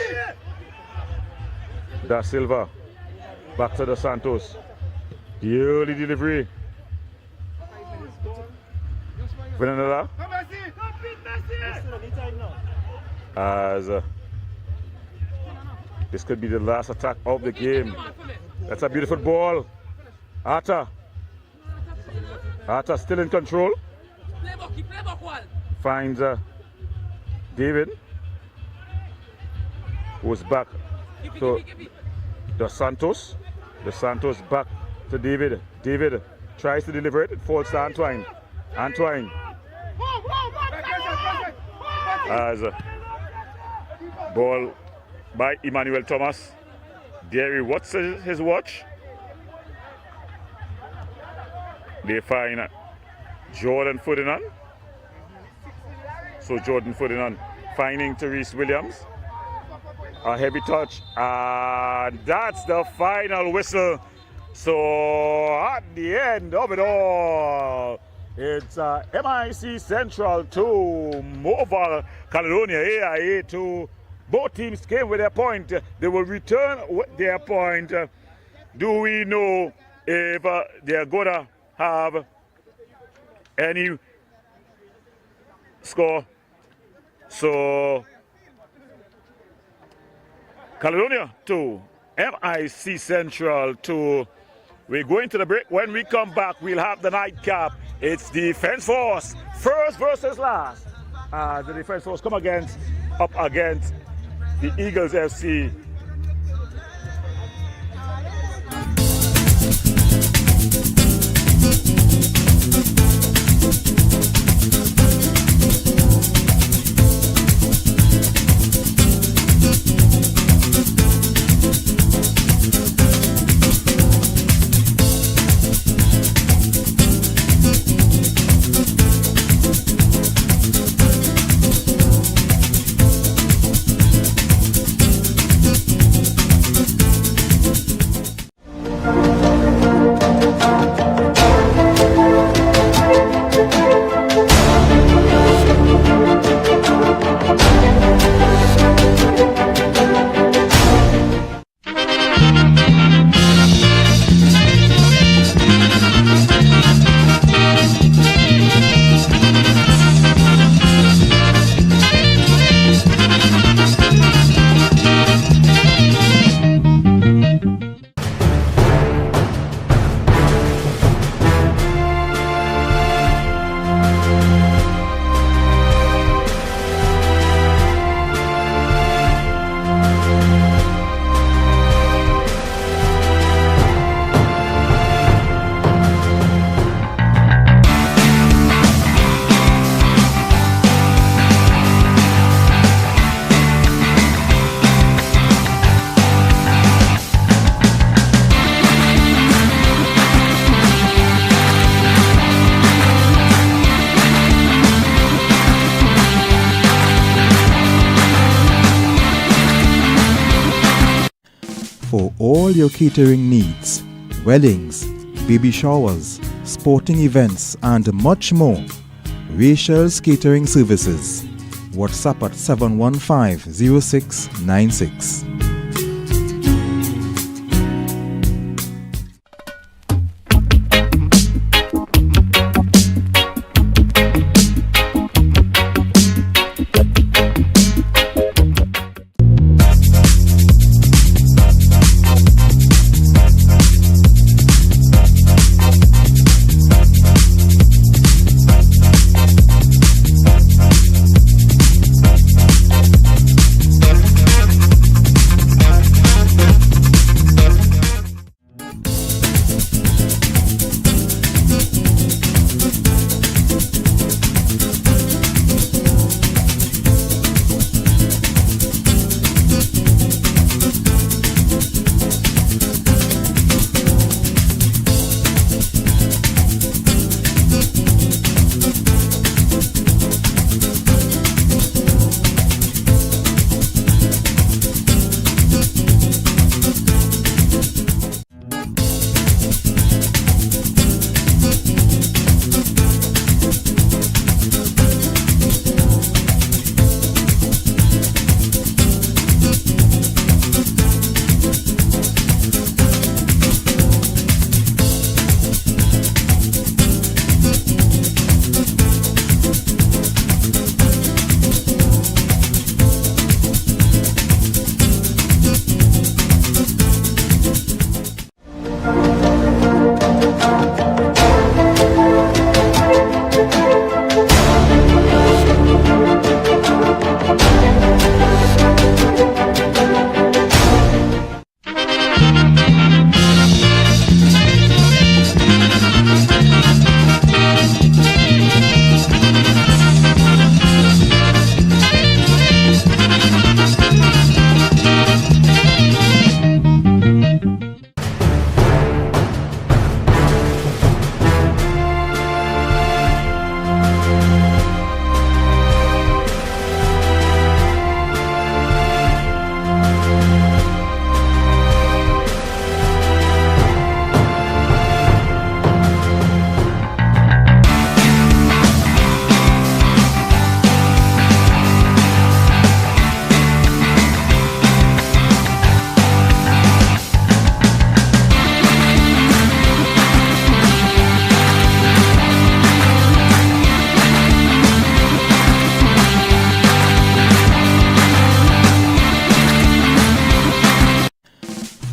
Da Silva. Back to Dos Santos. The early delivery. Vanilla. As this could be the last attack of the game. That's a beautiful ball. Arthur still in control. Play back wall. Finds David, who's back to Dos Santos. Dos Santos back to David. David tries to deliver it. It falls to Antoine. Antoine as ball by Emmanuel Thomas. Derry, what's his watch? They find Jordan Ferdinand. So Jordan Ferdinand finding Therese Williams. A heavy touch, and that's the final whistle. So at the end of it all, it's MIC Central 2, Moval Caledonia AIA 2. Both teams came with their point. They will return with their point. Do we know if they're gonna have any score? So Caledonia 2, MIC Central 2. We're going to the break. When we come back, we'll have the nightcap. It's Defense Force, first versus last. The Defense Force come up against the Eagles FC. For all your catering needs, weddings, baby showers, sporting events and much more, Rachel's Catering Services. WhatsApp at 715-0696.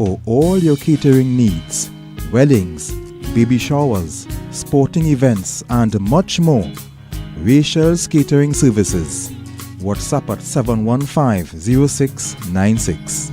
For all your catering needs, weddings, baby showers, sporting events and much more, Rachel's Catering Services. WhatsApp at 715-0696.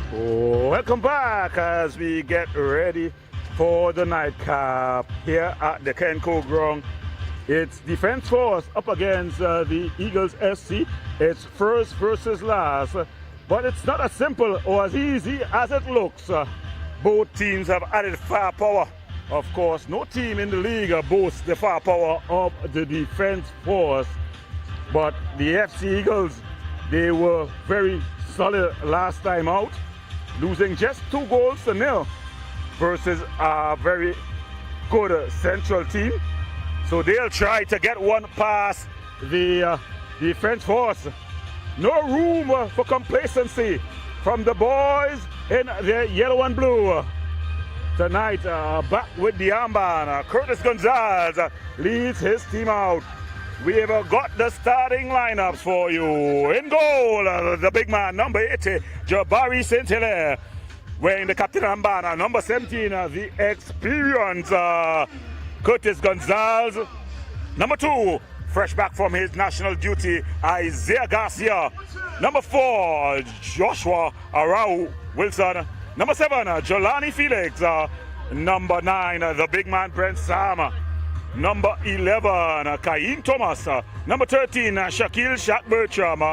Welcome back as we get ready for the nightcap here at the Kenco Ground. It's Defense Force up against the Eagles SC. It's first versus last, but it's not as simple or as easy as it looks. Both teams have added firepower. Of course, no team in the league boasts the firepower of the Defense Force, but the FC Eagles, they were very solid last time out, losing just 2-0 versus a very good Central team. So they'll try to get one past the Defense Force. No room for complacency from the boys in the yellow and blue. Tonight, back with the armband, Curtis Gonzalez leads his team out. We have got the starting lineups for you. In goal, the big man, number 80, Jabari St. Hilaire. Wearing the captain armband, number 17, the experienced Curtis Gonzalez. Number 2, fresh back from his national duty, Isaiah Garcia. Number 4, Joshua Arau Wilson. Number 7, Jolani Felix. Number 9, the big man, Brent Sam. Number 11, Kaim Thomas. Number 13, Shaquille Shaq Bertram.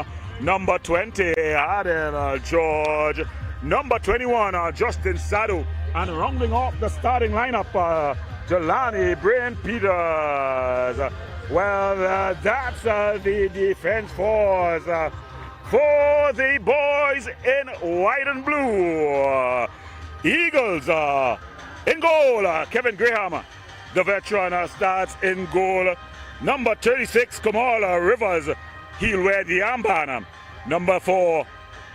Number 20, Adel George. Number 21, Justin Sadu. And rounding off the starting lineup, Jelani Brain Peters. Well, that's the Defense Force. For the boys in white and blue. Eagles in goal, Kevin Graham. The veteran starts in goal. Number 36, Kamala Rivers. He'll wear the armband. Number 4,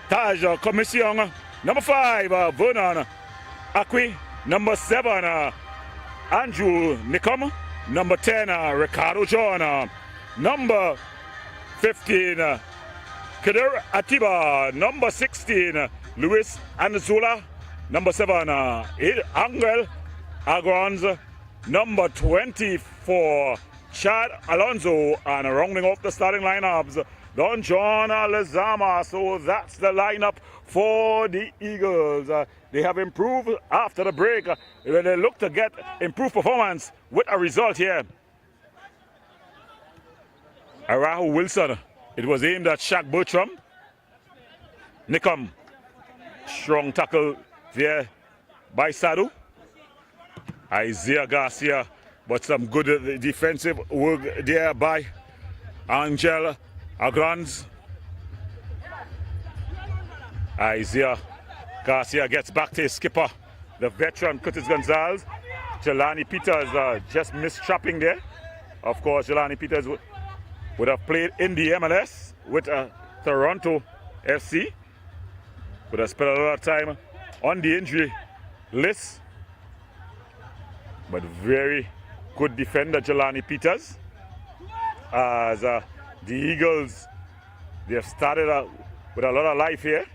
Taj Commission. Number 5, Vernon Akwi. Number 7, Andrew Nikom. Number 10, Ricardo John. Number 15, Kader Atiba. Number 16, Luis Anzola. Number 7, Angel Agrons. Number 24, Chad Alonso. And rounding off the starting lineups, Don John Lezama. So that's the lineup for the Eagles. They have improved after the break. They look to get improved performance with a result here. Arahu Wilson. It was aimed at Shaq Bertram. Nickham. Strong tackle there by Sadu. Isaiah Garcia, but some good defensive work there by Angel Agrans. Isaiah Garcia gets back to his skipper, the veteran Curtis Gonzalez. Jelani Peters just missed trapping there. Of course, Jelani Peters would have played in the MLS with Toronto FC. Would have spent a lot of time on the injury list. But very good defender, Jelani Peters. As the Eagles, they have started out with a lot of life here.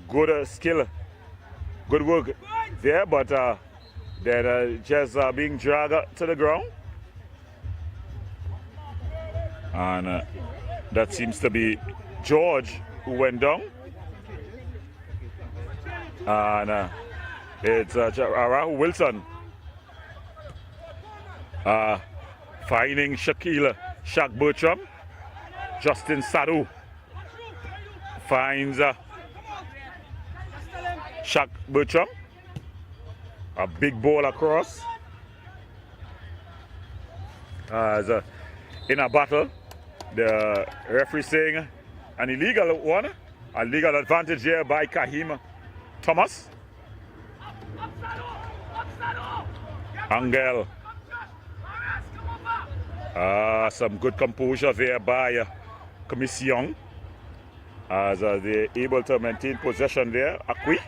Good skill, good work there, but they're just being dragged to the ground. And that seems to be George who went down. And it's Arahu Wilson finding Shaq Bertram. Justin Sadu finds Shaq Bertram. A big ball across. As in a battle, the referee saying an illegal one, a legal advantage here by Kahim Thomas. Angel. Some good composure there by Commission as they're able to maintain possession there. Akwi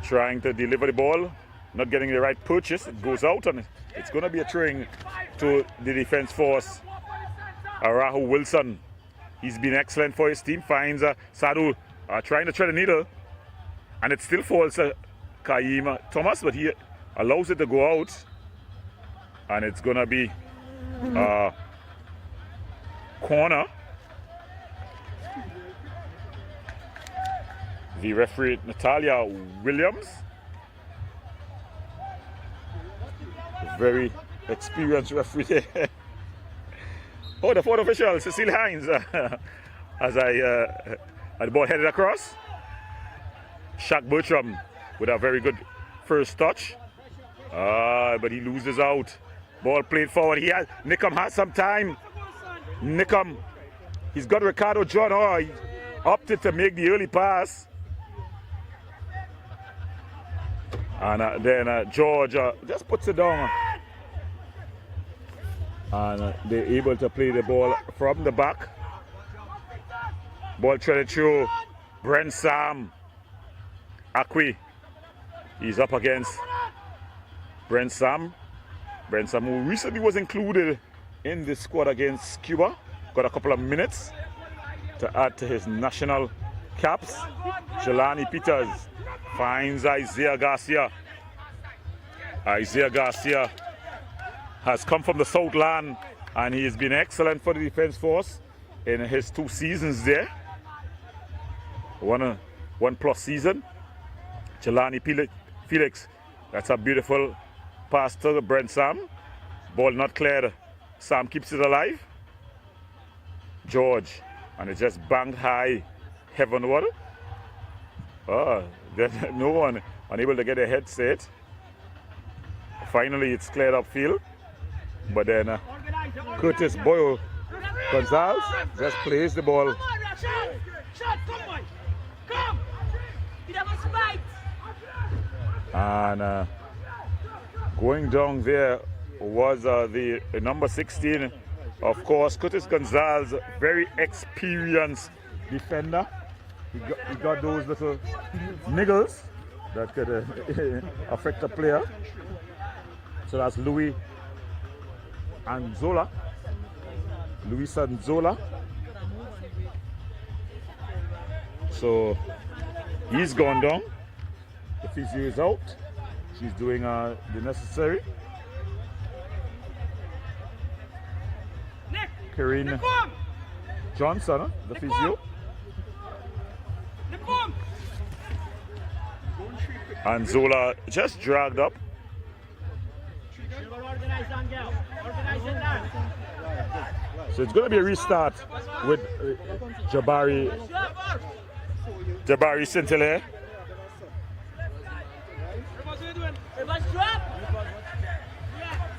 trying to deliver the ball, not getting the right purchase. It goes out and it's going to be a throwing to the defense force. Arahu Wilson, he's been excellent for his team. Finds Sadu trying to thread the needle, and it still falls to Kaim Thomas, but he allows it to go out, and it's going to be corner. The referee, Natalia Williams, very experienced referee there. Oh, the fourth official, Cecile Hines, as the ball headed across. Shaq Bertram with a very good first touch, but he loses out. Ball played forward. Nickham has some time. Nickham, he's got Ricardo John. Oh, he opted to make the early pass. And then George just puts it down. And they're able to play the ball from the back. Ball threaded through. Brent Sam. Akwi. He's up against Brent Sam. Brent Sam, who recently was included in the squad against Cuba. Got a couple of minutes to add to his national caps. Jelani Peters finds Isaiah Garcia. Isaiah Garcia has come from the Southland, and he has been excellent for the defense force in his 2 seasons there. One plus season. Jelani Felix, that's a beautiful pass to Brent Sam. Ball not cleared. Sam keeps it alive. George, and it just banged high heavenward. No one unable to get a head set. Finally, it's cleared upfield. But then Curtis Boyle Gonzalez just plays the ball. And going down there was the number 16. Of course, Curtis Gonzalez, very experienced defender. He got those little niggles that could affect a player. So that's Louis Anzola. So he's gone down. The physio is out. She's doing the necessary. Karine Johnson, the physio. Anzola just dragged up. So it's going to be a restart with Jabari Jabari St-Hilaire.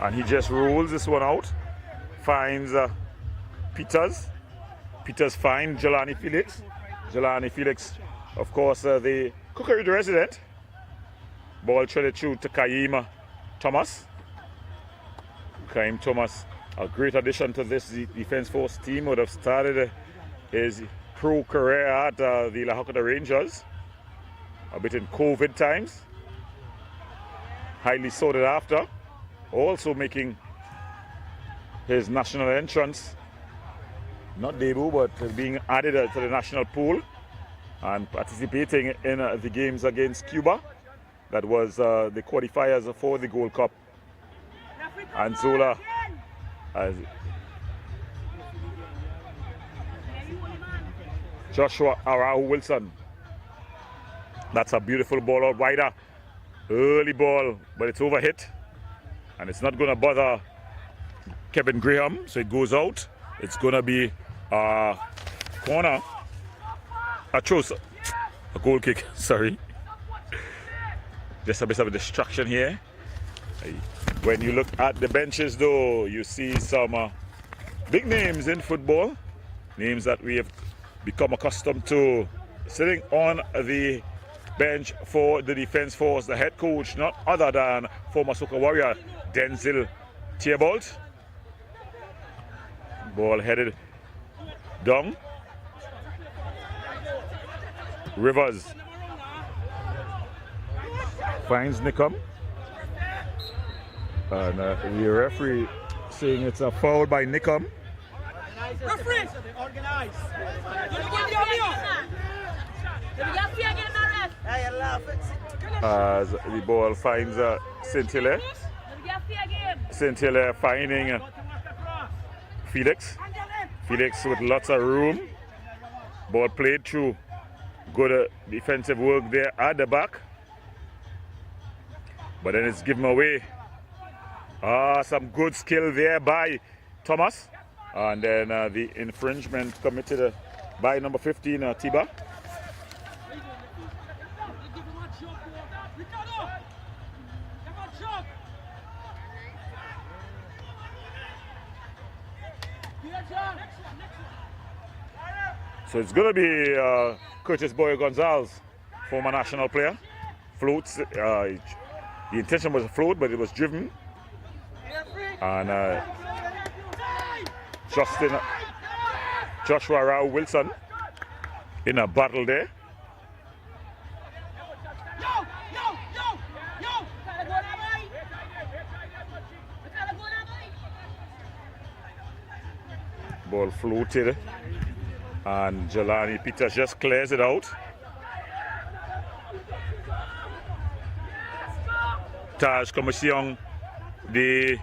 And he just rolls this one out. Finds Peters. Peters finds Jelani Felix. Jelani Felix, of course, the Cookery resident. Ball threaded through to Kaim Thomas. Kaim Thomas, a great addition to this Defence Force team, would have started his pro career at the Lahokota Rangers, a bit in COVID times. Highly sought after. Also making his national entrance, not debut, but being added to the national pool and participating in the games against Cuba. That was the qualifiers for the Gold Cup. And Zola, Joshua Arau Wilson. That's a beautiful ball out wider. Early ball, but it's overhit. And it's not going to bother Kevin Graham, so it goes out. It's going to be a corner. A goal kick, sorry. Just a bit of a distraction here. When you look at the benches though, you see some big names in football. Names that we have become accustomed to sitting on the bench for the Defence Force. The head coach, not other than former Soca Warrior Denzel Theobald. Ball headed down. Rivers finds Nickham. And the referee saying it's a foul by Nickham. Referee! As the ball finds St-Hilaire. St-Hilaire finding Felix. Felix with lots of room. Ball played through. Good defensive work there at the back. But then it's given away. Some good skill there by Thomas. And then the infringement committed by number 15, Tiba. So it's going to be Curtis Boyer Gonzalez, former national player. Floats. The intention was a float, but it was driven. And Joshua Rao Wilson in a battle there. Ball floated. And Jelani Peters just clears it out. Taj Commission, the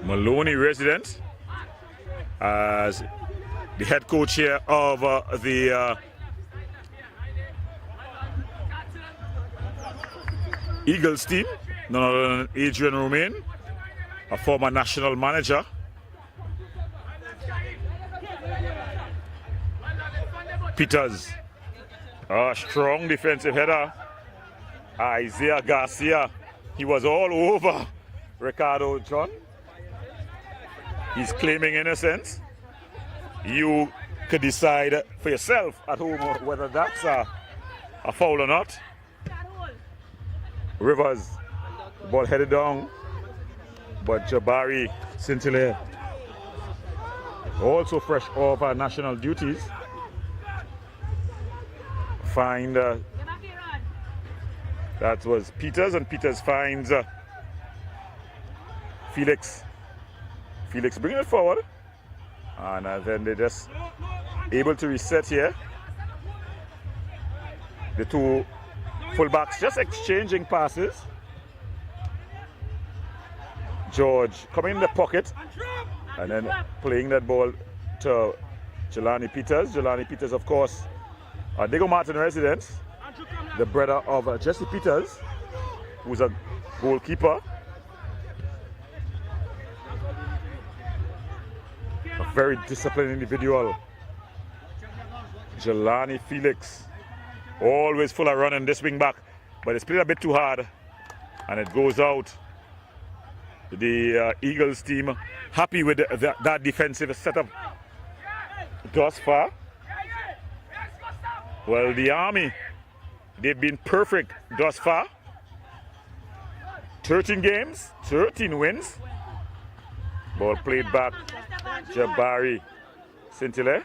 Maloney resident, as the head coach here of the Eagles team, none other than Adrian Romain, a former national manager. Peters, a strong defensive header. Isaiah Garcia, he was all over Ricardo John. He's claiming innocence. You could decide for yourself at home whether that's a foul or not. Rivers, the ball headed down, but Jabari St-Hilaire, also fresh off our national duties, find that was Peters, and Peters finds Felix. Felix bringing it forward, and then they're just able to reset here. The two fullbacks just exchanging passes. George coming in the pocket and then playing that ball to Jelani Peters. Jelani Peters, of course, a Diego Martin resident, the brother of Jesse Peters, who's a goalkeeper. very disciplined individual. Jelani Felix, always full of running this wing back, but it's played a bit too hard, and it goes out. The Eagles team happy with that defensive setup thus far. Well, the Army, they've been perfect thus far. 13 games, 13 wins. Ball played back, Jabari Sintile.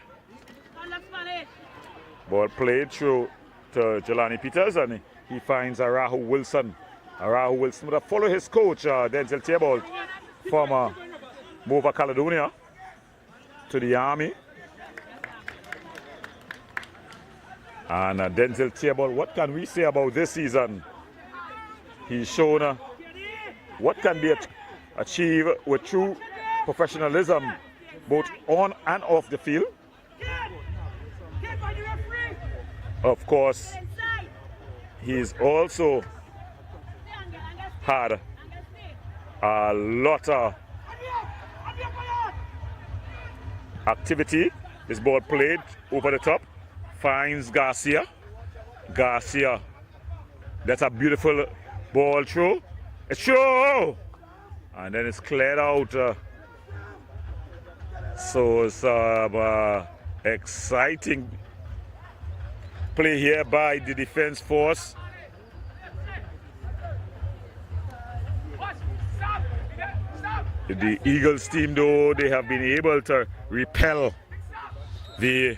Ball played through to Jelani Peters, and he finds Arahu Wilson. Arahu Wilson would have followed his coach, Denzel Ttpfl, from Mova Caledonia to the Army. And Denzel Ttpfl, what can we say about this season? He's shown what can be achieved with true professionalism, both on and off the field. Of course, he's also had a lot of activity. This ball played over the top, finds Garcia. Garcia, that's a beautiful ball through. It's through! And then it's cleared out. So some exciting play here by the defense force. The Eagles team, though, they have been able to repel the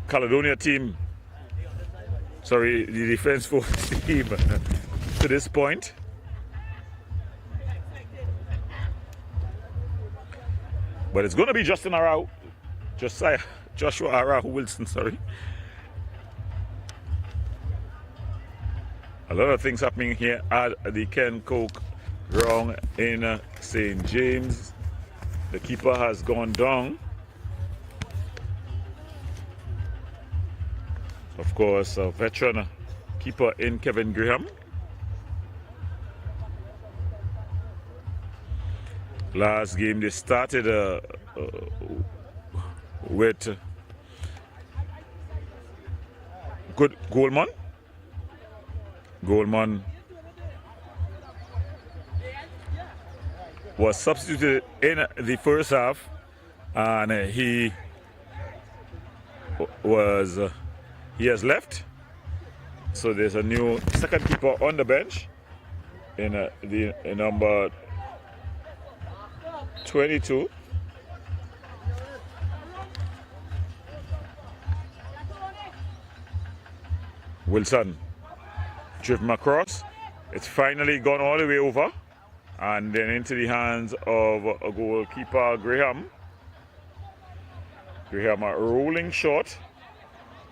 Caledonia team, sorry, the defense force team to this point. But it's going to be Joshua Arahu Wilson, sorry. A lot of things happening here at the Ken Coke ground in St. James. The keeper has gone down. Of course, a veteran keeper in Kevin Graham. Last game they started with good Goldman. Goldman was substituted in the first half, and he has left. So there's a new second keeper on the bench in the number 22. Wilson driven across. It's finally gone all the way over and then into the hands of a goalkeeper, Graham. Graham are rolling short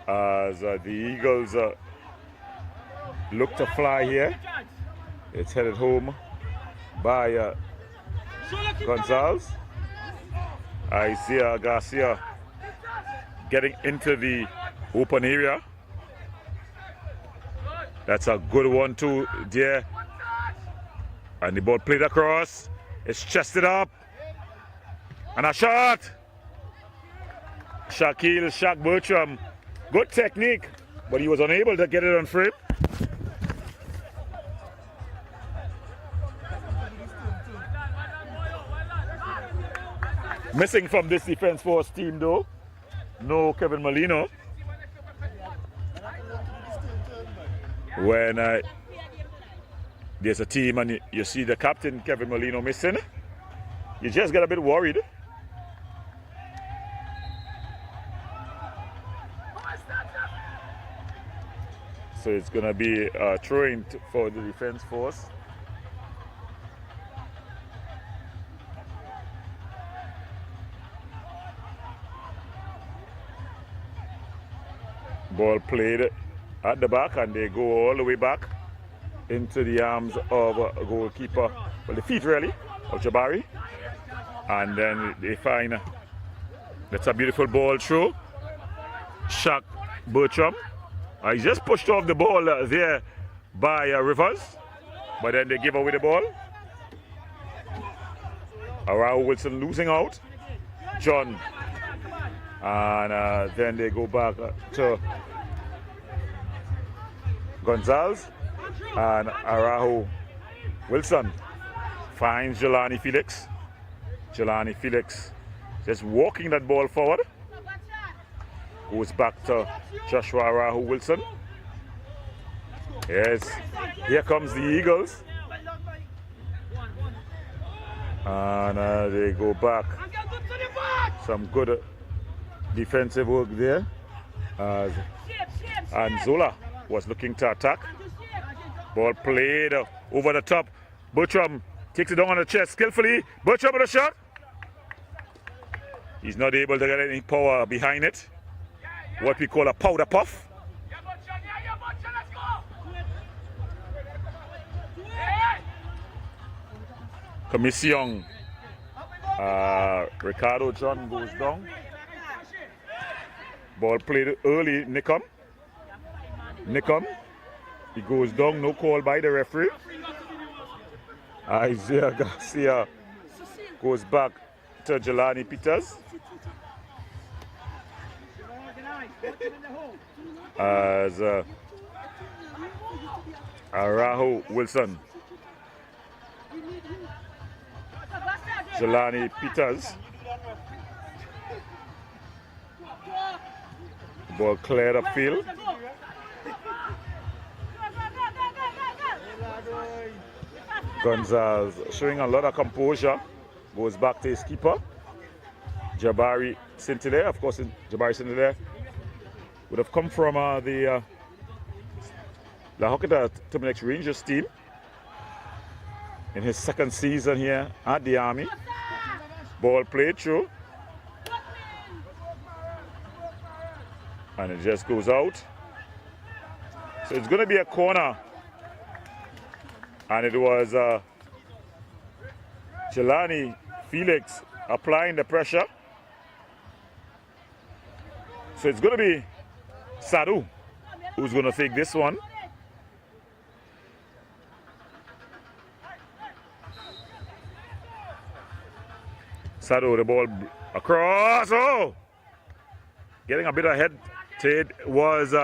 as the Eagles look to fly here. It's headed home by Gonzalez. I see Garcia getting into the open area. That's a good one too there. And the ball played across. It's chested up. And a shot. Shaq Bertram. Good technique, but he was unable to get it on frame. Missing from this defense force team though. No Kevin Molino. When there's a team and you see the captain Kevin Molino missing, you just get a bit worried. So it's going to be a throw-in for the defense force. Ball played at the back, and they go all the way back into the arms of a goalkeeper, well, the feet really, of Jabari. And then they find that's a beautiful ball through. Shaq Bertram. He just pushed off the ball there by Rivers, but then they give away the ball. Arahu Wilson losing out. John. And then they go back to Gonzalez. And Arahu Wilson finds Jelani Felix. Jelani Felix just walking that ball forward. Goes back to Joshua Arahu Wilson. Yes, here comes the Eagles. And they go back. Some good defensive work there. And Zola was looking to attack. Ball played over the top. Bertram takes it down on the chest skillfully. Bertram with a shot. He's not able to get any power behind it. What we call a powder puff. Commission. Ricardo John goes down. Ball played early. Nickham. He goes down. No call by the referee. Isaiah Garcia goes back to Jelani Peters. As Arahu Wilson. Jelani Peters. Ball cleared upfield. Gonzalez showing a lot of composure. Goes back to his keeper. Jabari Saint-Hilaire. Of course, Jabari Saint-Hilaire would have come from the La Hocketa Terminex Rangers team in his second season here at the Army. Ball played through. And it just goes out. So it's going to be a corner. And it was Jelani Felix applying the pressure. So it's going to be Sadu who's going to take this one. Sadu, the ball across. Oh! Getting a bit ahead to it was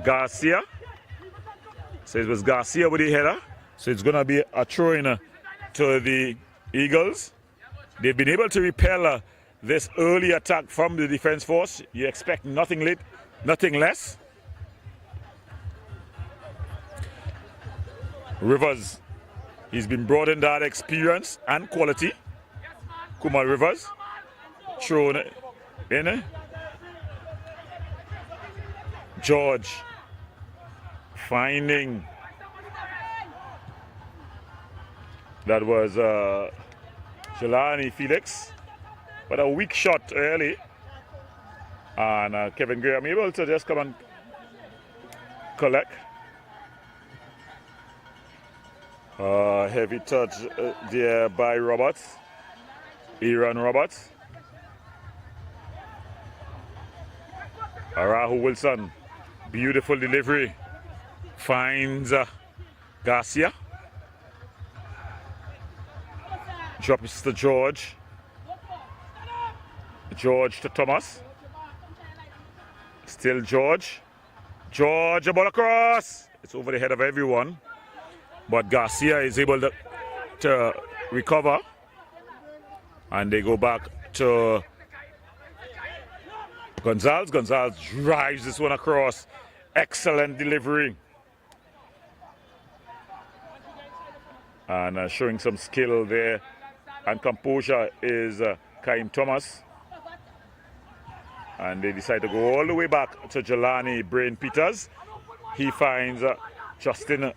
Garcia. So it was Garcia with the header. So it's going to be a throw in to the Eagles. They've been able to repel this early attack from the defense force. You expect nothing less. Rivers, he's been brought in that experience and quality. Kumar Rivers, thrown in. George finding. That was Jelani Felix, but a weak shot early. And Kevin Graham able to just come and collect. Heavy touch there by Roberts. Aaron Roberts. Arahu Wilson. Beautiful delivery. Finds Garcia. Drops to George. George to Thomas. Still George. George, a ball across. It's over the head of everyone. But Garcia is able to recover. And they go back to Gonzalez. Gonzalez drives this one across. Excellent delivery. And showing some skill there and composure is Kaim Thomas. And they decide to go all the way back to Jelani Brain Peters. He finds Justin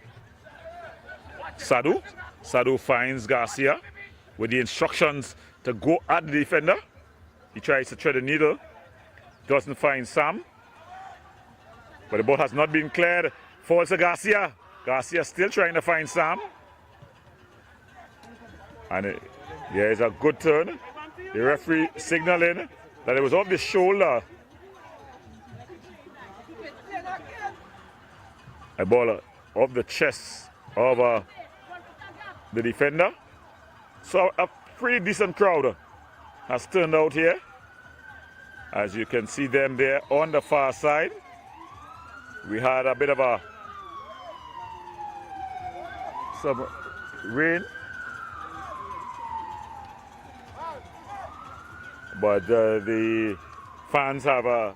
Sadu. Sadu finds Garcia with the instructions to go at the defender. He tries to thread the needle. Doesn't find Sam. But the ball has not been cleared. Falls to Garcia. Garcia still trying to find Sam. And it's a good turn. The referee signaling that it was off the shoulder. A ball off the chest of the defender. So a pretty decent crowd has turned out here. As you can see them there on the far side. We had a bit of some rain. But the fans have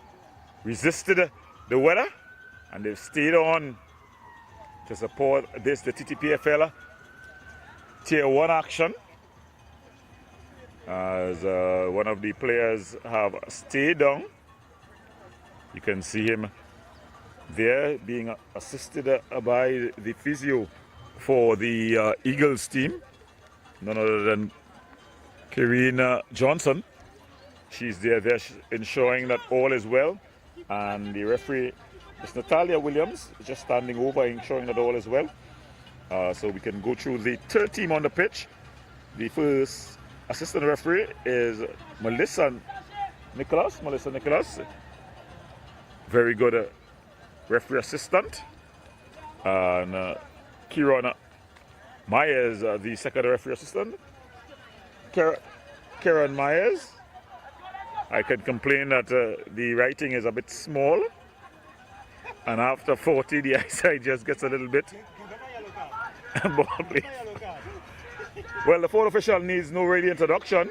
resisted the weather and they've stayed on to support the Ttpfl Tier 1 action. As one of the players have stayed down. You can see him there being assisted by the physio for the Eagles team, none other than Karina Johnson. She's there ensuring that all is well, and the referee is Natalia Williams, just standing over ensuring that all is well. So we can go through the third team on the pitch. The first assistant referee is Melissa Nicholas. Very good referee assistant. And Kieran Myers, the second referee assistant. Kieran Myers. I can complain that the writing is a bit small. And after 40, the eyesight just gets a little bit. Well, the fourth official needs no real introduction.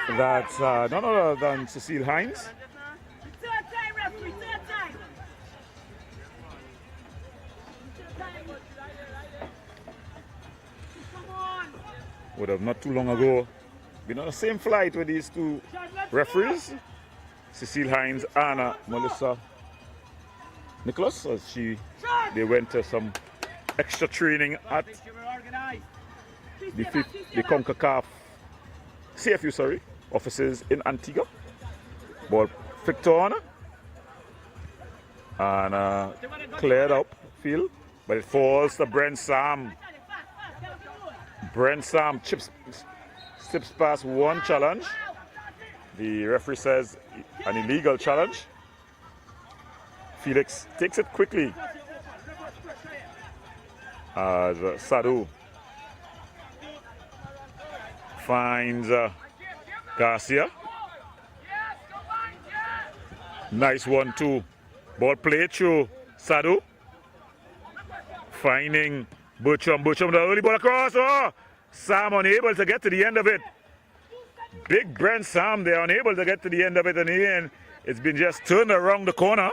That's none other than Cecile Hines. Would have not too long ago been on the same flight with these two referees, Cecile Hines and Melissa Nicholas, as they went to some extra training at the CONCACAF CFU offices in Antigua. Ball flicked on and cleared up field, but it falls to Brent Sam. Brent Sam steps past one challenge. The referee says an illegal challenge. Felix takes it quickly as Sadhu finds Garcia. Nice 1-2. Ball played through Sadhu. Finding Bertram, the early ball across. Oh, Sam unable to get to the end of it. Big Brent Sam, they're unable to get to the end of it, and in the end, it's been just turned around the corner.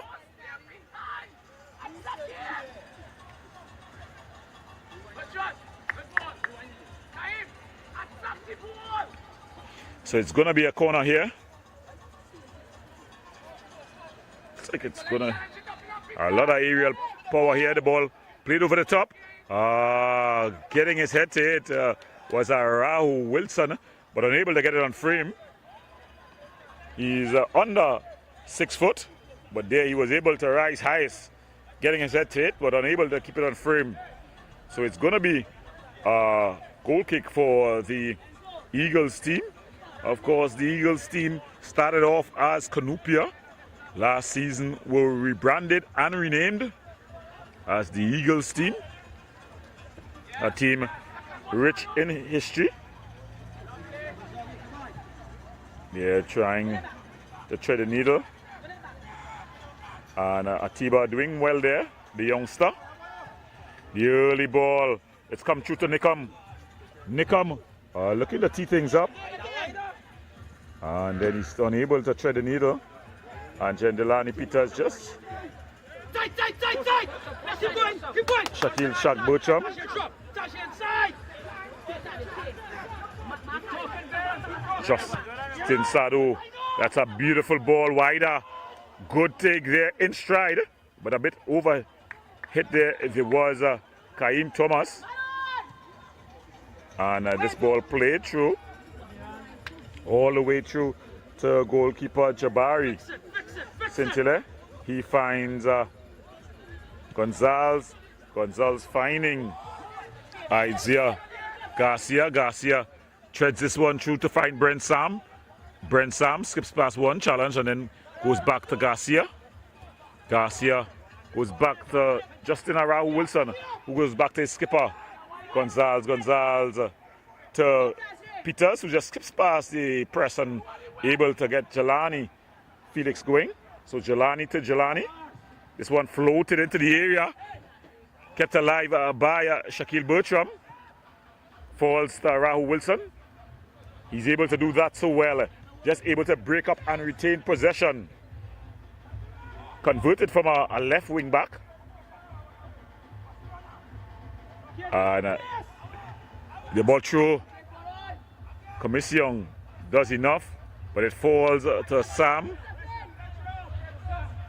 So it's going to be a corner here. Looks like it's going to... A lot of aerial power here. The ball played over the top. Getting his head to it was Rahul Wilson, but unable to get it on frame. He's under 6 foot, but there he was able to rise highest, getting his head to it, but unable to keep it on frame. So it's going to be a goal kick for the Eagles team. Of course, the Eagles team started off as Canupia. Last season were rebranded and renamed as the Eagles team. A team rich in history. They're trying to thread the needle. And Atiba doing well there, the youngster. The early ball, it's come through to Nickham. Nickham looking to tee things up. And then he's unable to thread the needle. And Jendelani Peters just... Tight! Keep going! Shaquille Shaq Bertram. Justin Sadhu. That's a beautiful ball wider. Good take there in stride, but a bit over hit there. There was Kaim Thomas. And this ball played through, all the way through to goalkeeper Jabari Sintile. He finds Gonzalez. Gonzalez finding Isaiah Garcia. Garcia treads this one through to find Brent Sam. Brent Sam skips past one challenge and then goes back to Garcia. Garcia goes back to Justin Arau Wilson, who goes back to his skipper. Gonzalez to Peters, who just skips past the press and able to get Jelani Felix going. So Jelani to Jelani. This one floated into the area. Kept alive by Shaquille Bertram. Falls to Rahul Wilson. He's able to do that so well. Just able to break up and retain possession. Converted from a left wing back. And the ball through. Commission does enough, but it falls to Sam.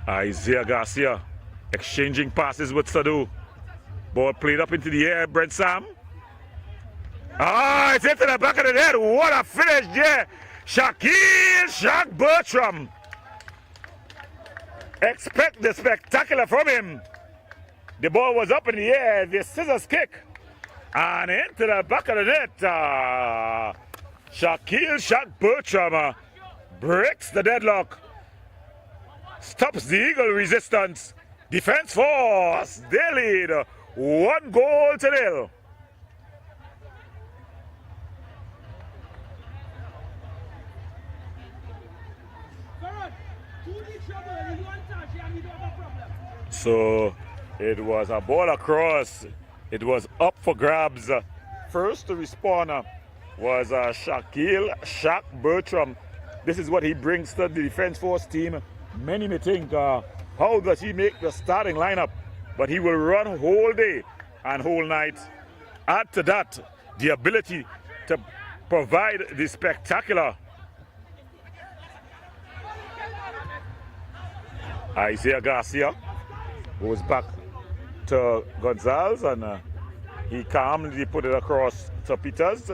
Isaiah Garcia exchanging passes with Sadu. Ball played up into the air. Brent Sam. It's into the back of the net. What a finish there. Shaq Bertram. Expect the spectacular from him. The ball was up in the air. The scissors kick. And into the back of the net. Shaq Bertram breaks the deadlock. Stops the Eagle resistance. Defense force. They lead 1-0. So it was a ball across. It was up for grabs. First to respond was Shaq Bertram. This is what he brings to the defense force team. Many may think, how does he make the starting lineup? But he will run whole day and whole night. Add to that the ability to provide the spectacular. Isaiah Garcia goes back to Gonzalez, and he calmly put it across to Peters.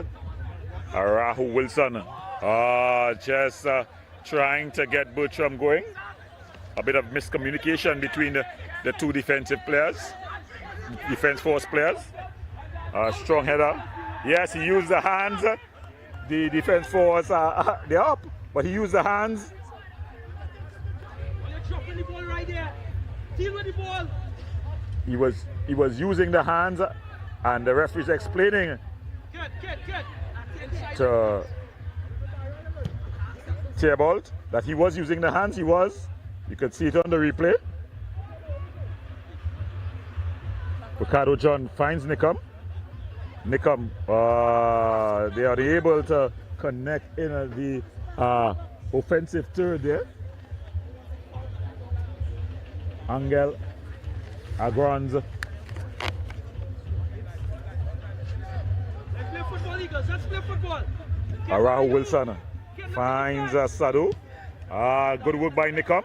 Rahul Wilson just trying to get Bertram going. A bit of miscommunication between the two defense force players. Strong header. Yes, he used the hands. The defense force, they're up, but he used the hands. You're dropping the ball right there. Deal with the ball. He was using the hands, and the referee's explaining to Theobald that he was using the hands. He was. You could see it on the replay. Ricardo John finds Nickham. Nickham, they are able to connect in the offensive third there. Angel Agrons. Let's play football, Eagles. Let's play football. Rahul Wilson finds Sadu. Good work by Nickham.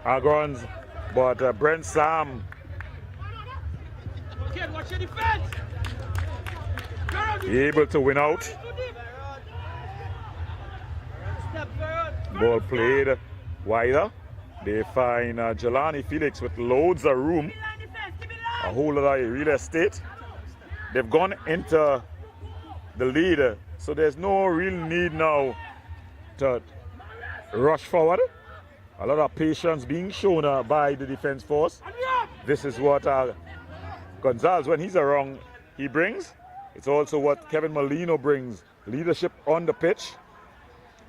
Agrons, but Brent Sam. Okay, watch your defense. Able to win out. Ball played wider. They find Jelani Felix with loads of room. A whole lot of real estate. They've gone into the lead, so there's no real need now to rush forward. A lot of patience being shown by the defense force. This is what Gonzalez, when he's around, he brings. It's also what Kevin Molino brings. Leadership on the pitch.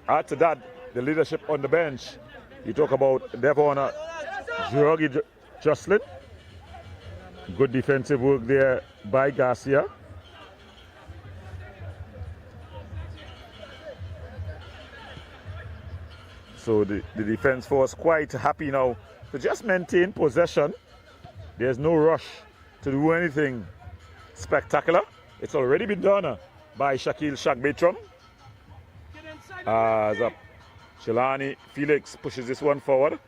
Add to that, the leadership on the bench. You talk about Devon Jurgi Jocelyn. Good defensive work there by Garcia. So the defense force quite happy now to just maintain possession. There's no rush to do anything spectacular. It's already been done by Shaq Bertram. As Jelani Felix pushes this one forward.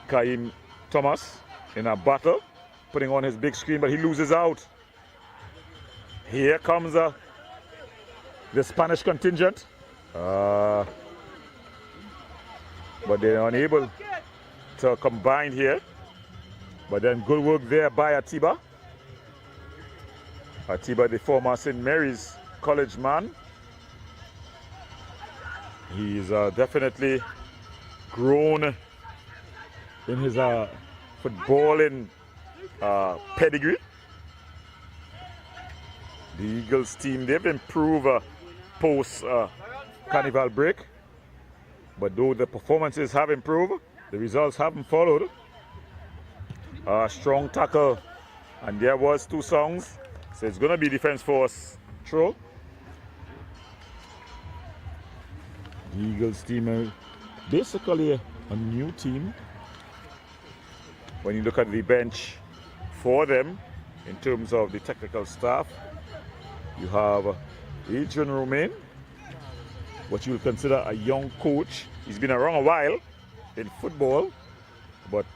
Kaim Thomas in a battle, putting on his big screen, but he loses out. Here comes the Spanish contingent. But they're unable to combine here. But then good work there by Atiba. Atiba, the former St. Mary's College man. He's definitely grown in his footballing pedigree. The Eagles team, they've improved post Carnival break. But though the performances have improved, the results haven't followed. Strong tackle, and there was 2 songs. So it's going to be defense force throw. The Eagles team are basically a new team. When you look at the bench for them, in terms of the technical staff, you have Adrian Romain, what you would consider a young coach. He's been around a while in football, but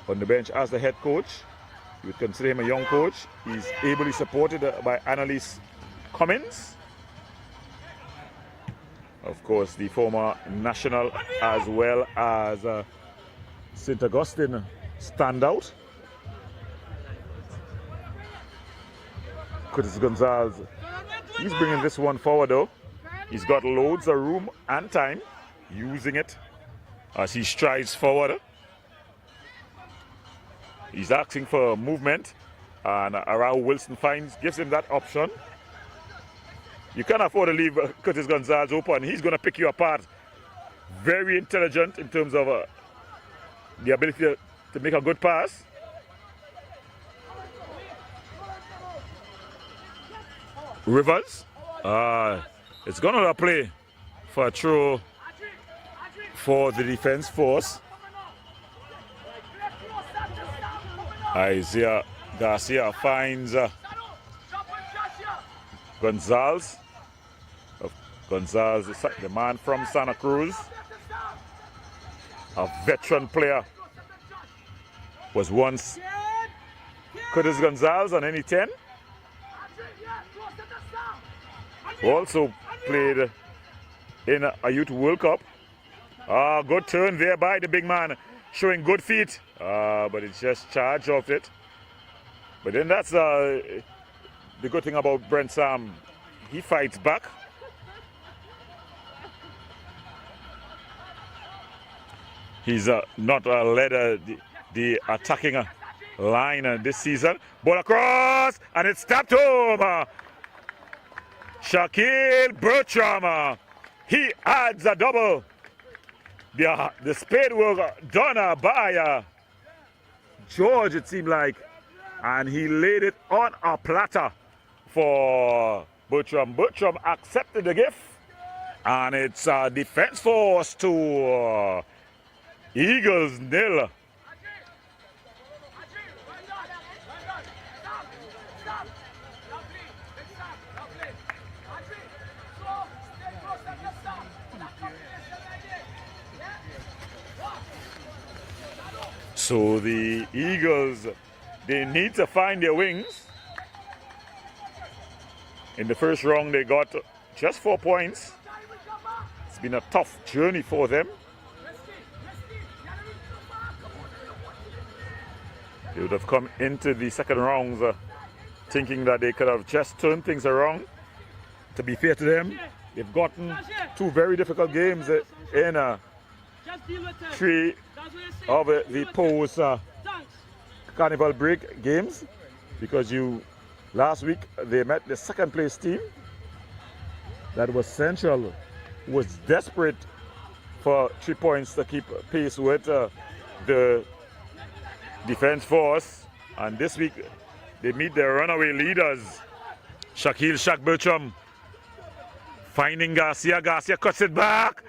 on the bench as the head coach, you would consider him a young coach. He's ably supported by Annalise Cummins. Of course, the former national as well as St. Augustine standout. Curtis Gonzalez, he's bringing this one forward though. He's got loads of room and time, using it as he strides forward. He's asking for movement, and Arau Wilson gives him that option. You can't afford to leave Curtis Gonzalez open. He's going to pick you apart. Very intelligent in terms of the ability to make a good pass. Rivers, it's going to play for a throw for the defense force. Isaiah Garcia finds Gonzalez. Gonzalez, the man from Santa Cruz, a veteran player, was once Curtis Gonzalez on any 10. Also played in a Youth World Cup. Good turn there by the big man, showing good feet, but it's just charged off it. But then that's the good thing about Brent Sam. He fights back. He's not led the attacking line this season. Ball across, and it's tapped home. Shaquille Bertram, he adds a double. The spade work done by George, it seemed like, and he laid it on a platter for Bertram. Bertram accepted the gift, and it's defense force to Eagles 0. So the Eagles, they need to find their wings. In the first round, they got just 4 points. It's been a tough journey for them. They would have come into the second rounds thinking that they could have just turned things around. To be fair to them, they've gotten 2 very difficult games in 3 of the post Carnival break games, because last week they met the second place team. That was Central, who was desperate for 3 points to keep pace with the defense force, and this week they meet their runaway leaders. Shaq Bertram finding Garcia. Garcia cuts it back.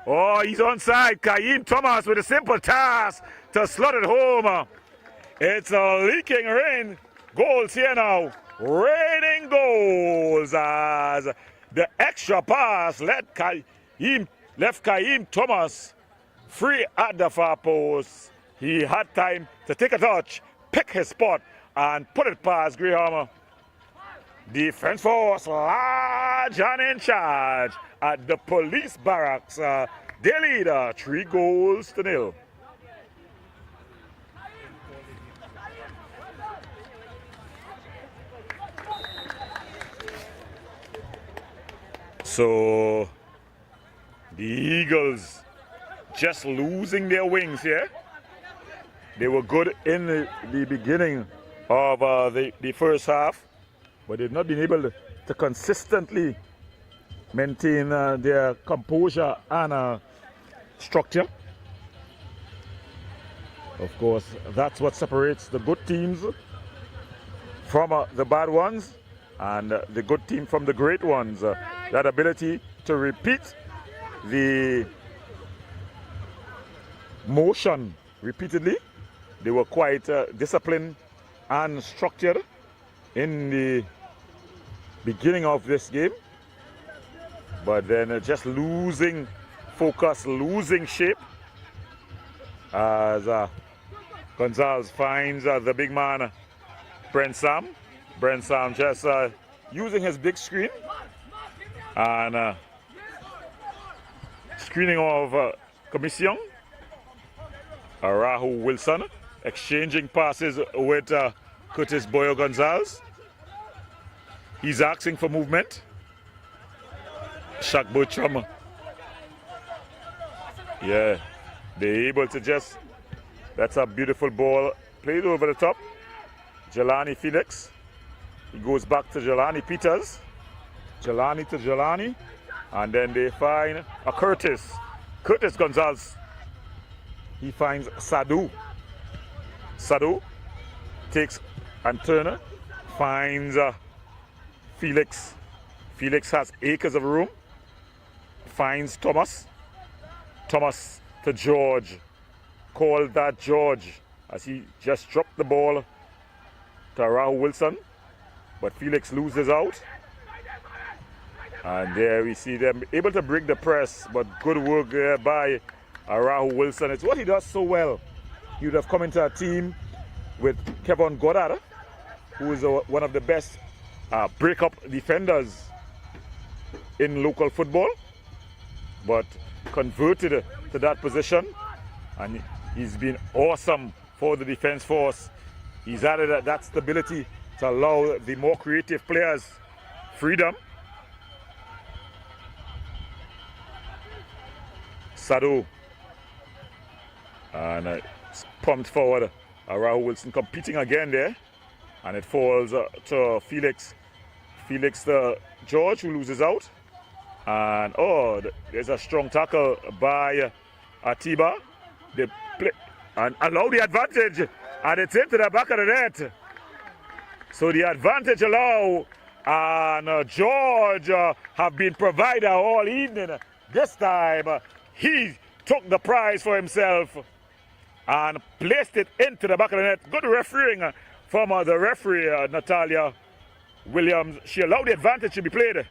Oh, he's onside. Kaim Thomas with a simple task to slot it home. It's a leaking rain. Goals here now. Raining goals as the extra pass left Kaim Thomas free at the far post. He had time to take a touch, pick his spot, and put it past Graham. Defense force large and in charge at the police barracks. They lead 3-0. So the Eagles just losing their wings here. They were good in the beginning of the first half, but they've not been able to to consistently maintain their composure and structure. Of course, that's what separates the good teams from the bad ones, and the good team from the great ones. That ability to repeat the motion repeatedly. They were quite disciplined and structured in the beginning of this game, but then just losing focus, losing shape as Gonzalez finds the big man Brent Sam. Brent Sam just using his big screen and screening of Commission. Rahul Wilson exchanging passes with Curtis Boyo Gonzalez. He's asking for movement. Shaq Bertram. Yeah, they're able to just, that's a beautiful ball played over the top. Jelani Felix. He goes back to Jelani Peters. Jelani to Jelani. And then they find a Curtis. Curtis Gonzalez. He finds Sadu. Sadu takes and Turner finds Felix. Felix has acres of room. Finds Thomas. Thomas to George. Called that George as he just dropped the ball to Rahul Wilson. But Felix loses out. And there we see them able to break the press, but good work there by Rahul Wilson. It's what he does so well. He would have come into a team with Kevin Goddard, who is one of the best break-up defenders in local football, but converted to that position, and he's been awesome for the defense force. He's added that stability to allow the more creative players freedom. Sadu and it's pumped forward. Rahul Wilson competing again there, and it falls to Felix. Felix to George, who loses out, and there's a strong tackle by Atiba. They play and allow the advantage, and it's into the back of the net. So the advantage allow, and George have been provider all evening. This time he took the prize for himself and placed it into the back of the net. Good refereeing from the referee, Natalia Williams. She allowed the advantage to be played.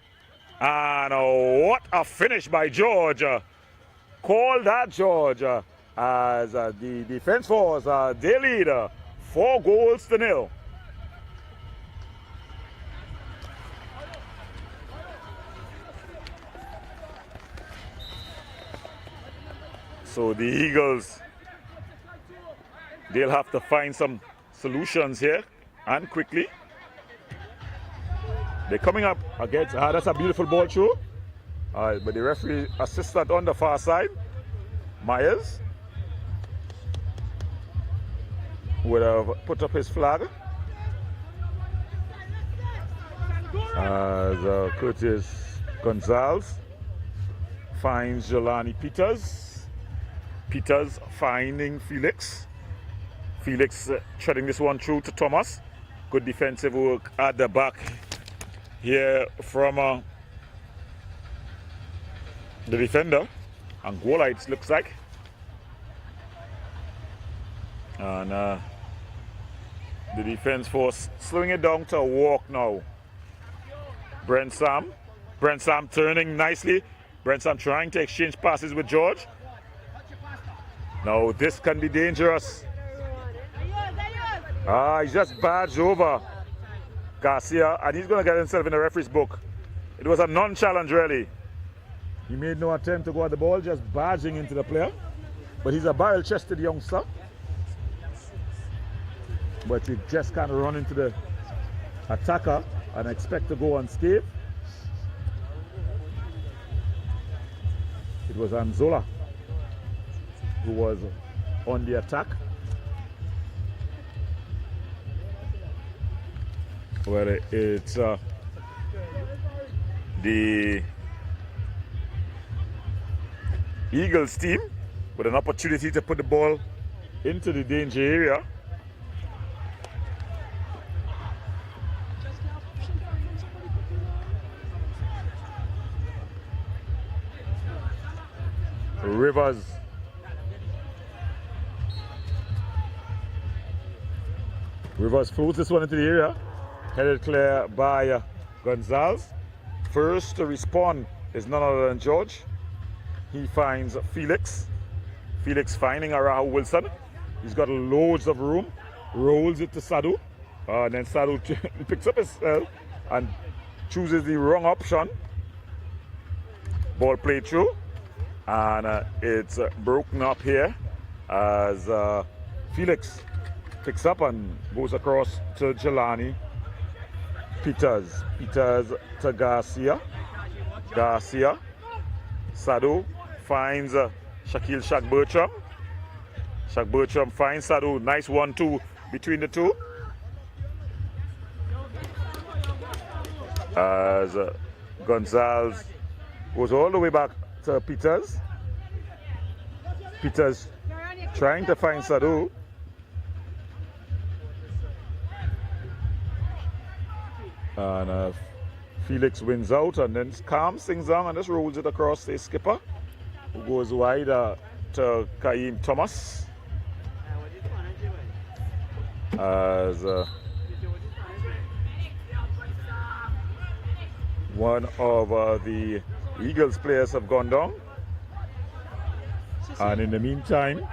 And what a finish by George. Call that George as the defense force, they lead 4-0. So the Eagles, they'll have to find some solutions here, and quickly. They're coming up against, that's a beautiful ball through. But the referee assistant on the far side, Myers, would have put up his flag. As Curtis Gonzalez finds Jelani Peters. Peters finding Felix. Felix treading this one through to Thomas. Good defensive work at the back here from the defender. Angola, it looks like. And the defense force slowing it down to a walk now. Brent Sam turning nicely. Brent Sam trying to exchange passes with George. Now this can be dangerous. He's just badged over Garcia, and he's going to get himself in the referee's book. It was a non-challenge, really. He made no attempt to go at the ball, just barging into the player. But he's a barrel-chested youngster. But you just can't run into the attacker and expect to go unscathed. It was Anzola who was on the attack. Well, it's the Eagles team with an opportunity to put the ball into the danger area. Rivers floats this one into the area, headed clear by Gonzalez. First to respond is none other than George. He finds Felix. Felix finding Rahul Wilson. He's got loads of room. Rolls it to Sadu. And then Sadu picks up himself and chooses the wrong option. Ball played through. And it's broken up here as Felix picks up and goes across to Jelani. Peters to Garcia. Sadu finds Shaquille Shaq Bertram. Shaq Bertram finds Sadu. Nice 1-2 between the two. As Gonzalez goes all the way back to Peters. Peters trying to find Sadu. And Felix wins out and then calms things down and just rolls it across the skipper, who goes wide to Kaim Thomas. As one of the Eagles players have gone down. And in the meantime,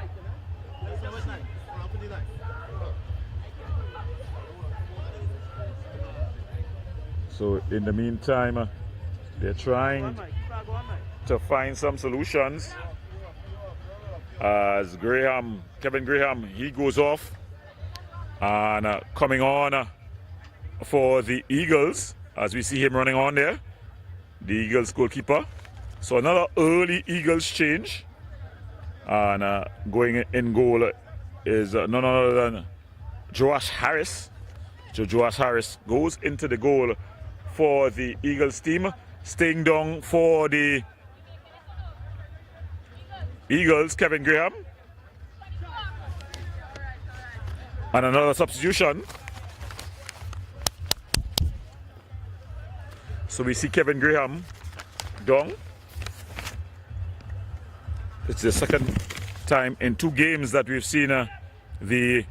they're trying to find some solutions. As Kevin Graham, he goes off and coming on for the Eagles, as we see him running on there, the Eagles goalkeeper. So another early Eagles change, and going in goal is none other than Joash Harris. So Joash Harris goes into the goal for the Eagles team. Staying down for the Eagles, Kevin Graham. And another substitution. So we see Kevin Graham down. It's the second time in 2 games that we've seen the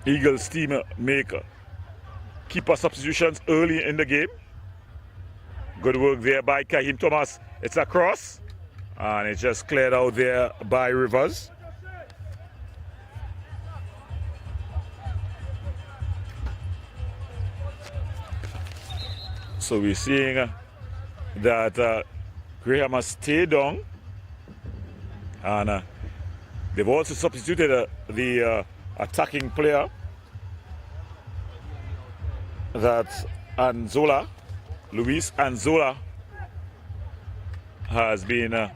Eagles team make keeper substitutions early in the game. Good work there by Kaim Thomas. It's a cross and it's just cleared out there by Rivers. So we're seeing that Graham has stayed down, and they've also substituted the attacking player, that's Anzola. Luis Anzola has been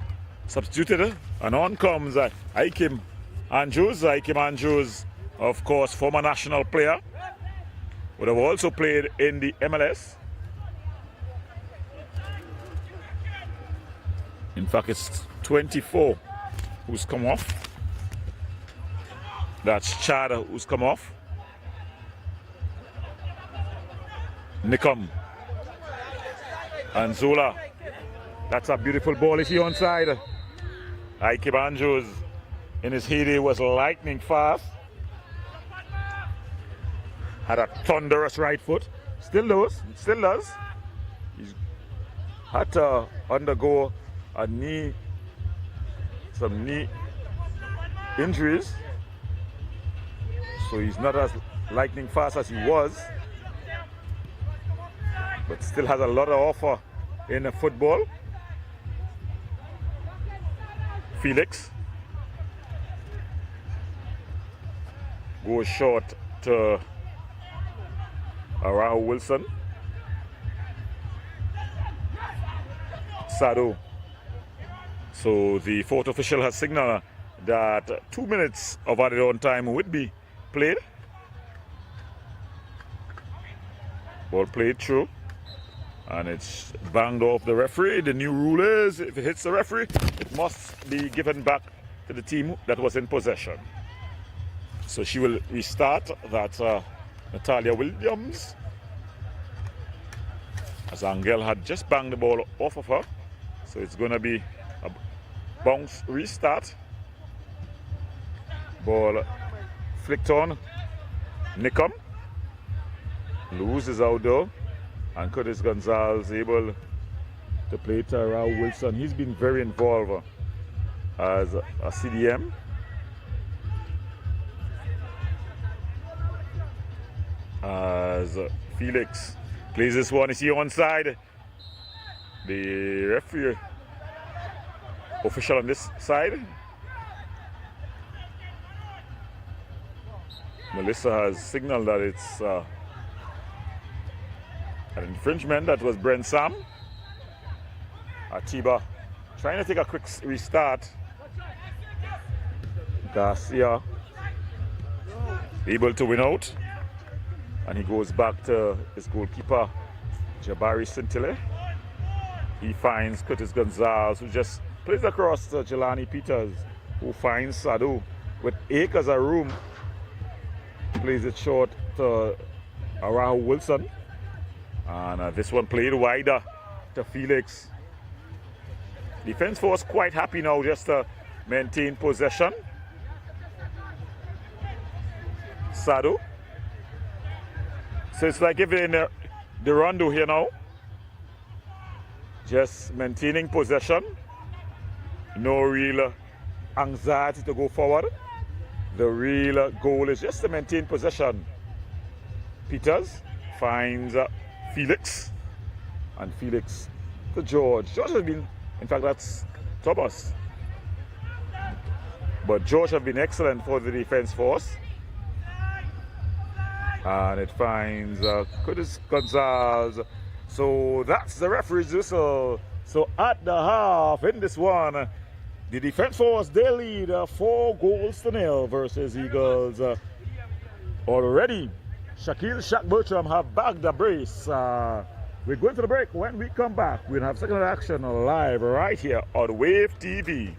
substituted, and on comes Aikim Andrews. Aikim Andrews, of course, former national player, would have also played in the MLS. In fact, it's 24 who's come off. That's Chad who's come off. Nikom. Anzola. That's a beautiful ball. Is he onside? Aikim Andrews in his heyday was lightning fast. Had a thunderous right foot. Still does. He's had to undergo some knee injuries. So he's not as lightning fast as he was, but still has a lot of offer in the football. Felix goes short to Rahul Wilson. Sadu. So the fourth official has signaled that 2 minutes of added on time would be played. Ball played through. And it's banged off the referee. The new rule is if it hits the referee, it must be given back to the team that was in possession. So she will restart that Natalia Williams, as Angel had just banged the ball off of her. So it's going to be a bounce restart. Ball flicked on. Nickham loses out though. And Curtis Gonzalez able to play to Raul Wilson. He's been very involved as a CDM. As Felix plays this one, is he onside? The referee official on this side. Melissa has signaled that it's an infringement. That was Brent Sam. Atiba trying to take a quick restart. Garcia able to win out. And he goes back to his goalkeeper, Jabari Sintile. He finds Curtis Gonzalez, who just plays across to Jelani Peters, who finds Sadu with acres of room. Plays it short to Rahul Wilson. And this one played wider to Felix. Defense force quite happy now just to maintain possession. Sadu. So it's like giving the rondo here now. Just maintaining possession. No real anxiety to go forward. The real goal is just to maintain possession. Peters finds Felix. And Felix to George. George has been, in fact that's Thomas. But George has been excellent for the defense force. And it finds Curtis Gonzalez. So that's the referee's whistle. So at the half in this one, the defense force, they lead 4-0 versus Eagles. Already, Shaquille Shaq Bertram have bagged the brace. We're going to the break. When we come back, we'll have second action live right here on Wave TV.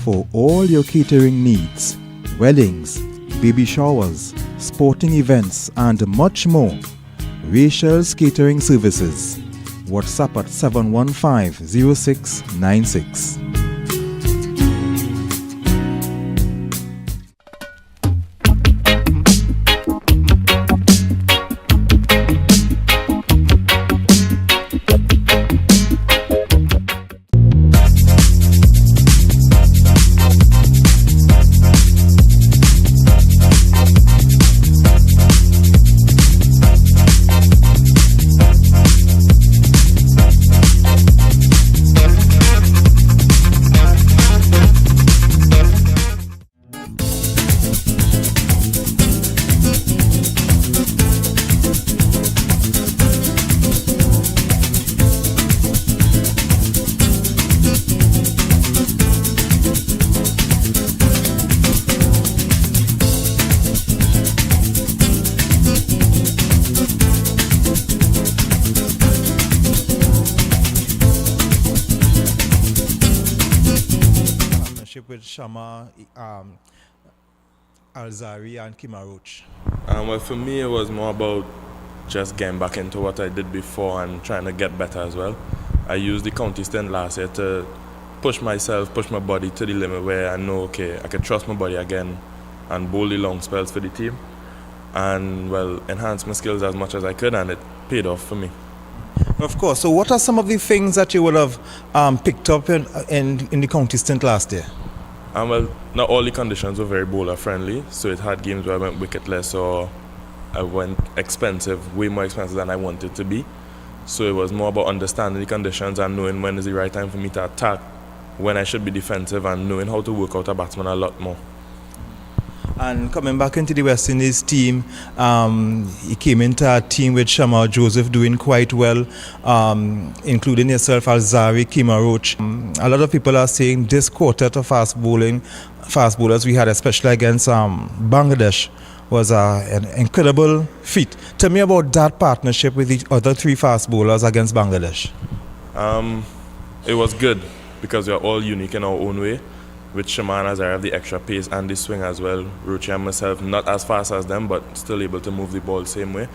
For all your catering needs, weddings, baby showers, sporting events and much more, Rachel's Catering Services. WhatsApp at 715-0696. partnership with Shama, Alzari and Kimaroch? Well, for me, it was more about just getting back into what I did before and trying to get better as well. I used the county stint last year to push myself, push my body to the limit where I know, okay, I can trust my body again and bowl the long spells for the team. And, well, enhance my skills as much as I could, and it paid off for me. Of course. So what are some of the things that you would have picked up in the county stint last year? Well, not all the conditions were very bowler friendly, so it had games where I went wicketless or I went expensive, way more expensive than I wanted to be. So it was more about understanding the conditions and knowing when is the right time for me to attack, when I should be defensive, and knowing how to work out a batsman a lot more. And coming back into the West Indies team, he came into a team with Shamar Joseph doing quite well, including yourself, Alzari, Kimaroch. A lot of people are saying this quartet of fast bowlers we had, especially against Bangladesh, was an incredible feat. Tell me about that partnership with the other three fast bowlers against Bangladesh. It was good because we are all unique in our own way. With Shaman, as I have the extra pace and the swing as well. Ruchi and myself, not as fast as them, but still able to move the ball the same way.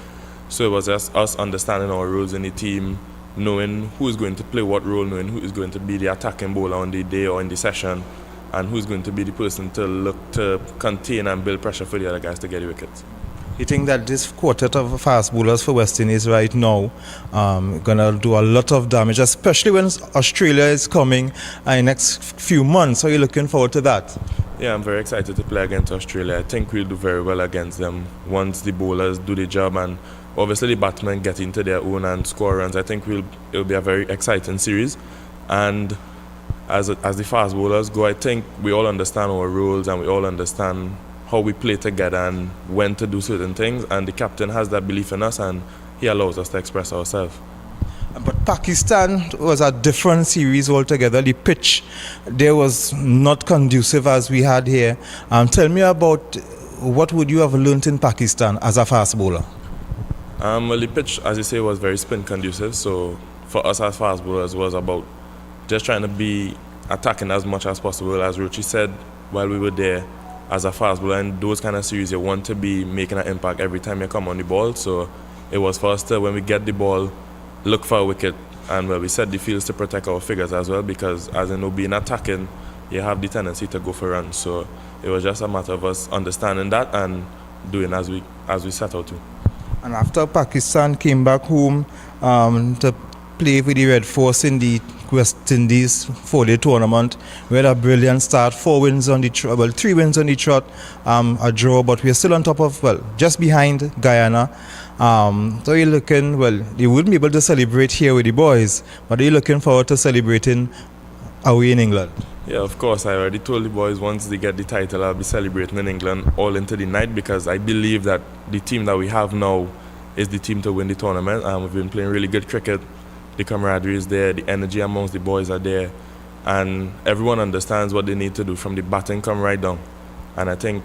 So it was just us understanding our roles in the team, knowing who is going to play what role, knowing who is going to be the attacking bowler on the day or in the session, and who's going to be the person to look to contain and build pressure for the other guys to get the wickets. You think that this quartet of fast bowlers for West Indies right now going to do a lot of damage, especially when Australia is coming in the next few months? Are you looking forward to that? Yeah, I'm very excited to play against Australia. I think we'll do very well against them once the bowlers do the job and obviously the batsmen get into their own and score runs. I think it'll be a very exciting series. And as the fast bowlers go, I think we all understand our roles and we all understand how we play together and when to do certain things, and the captain has that belief in us and he allows us to express ourselves. But Pakistan was a different series altogether. The pitch there was not conducive as we had here. Tell me about what would you have learnt in Pakistan as a fast bowler? Well, the pitch, as you say, was very spin conducive, so for us as fast bowlers was about just trying to be attacking as much as possible. As Ruchi said while we were there, as a fast bowler in those kind of series, you want to be making an impact every time you come on the ball. So it was for us to, when we get the ball, look for a wicket, and we set the fields to protect our figures as well, because as you know, being attacking, you have the tendency to go for runs. So it was just a matter of us understanding that and doing as we set out to. And after Pakistan came back home to play with the Red Force in the West Indies 4-day tournament, we had a brilliant start, 3 wins on the trot, a draw, but we're still on top of, just behind Guyana. So you're looking, you wouldn't be able to celebrate here with the boys, but are you looking forward to celebrating away in England? Yeah, of course. I already told the boys once they get the title, I'll be celebrating in England all into the night, because I believe that the team that we have now is the team to win the tournament. We've been playing really good cricket. The camaraderie is there, the energy amongst the boys are there, and everyone understands what they need to do from the batting come right down. And I think,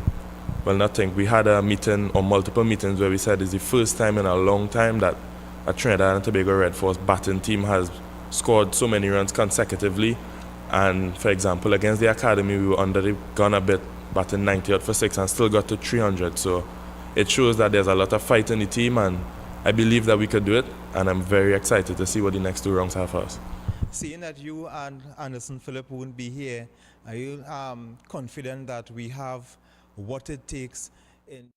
we had a meeting or multiple meetings where we said it's the first time in a long time that a Trinidad and Tobago Red Force batting team has scored so many runs consecutively. And for example, against the Academy, we were under the gun a bit, batting 90 out for 6 and still got to 300. So it shows that there's a lot of fight in the team, and I believe that we could do it, and I'm very excited to see what the next 2 rounds have for us. Seeing that you and Anderson Phillip won't be here, are you confident that we have what it takes in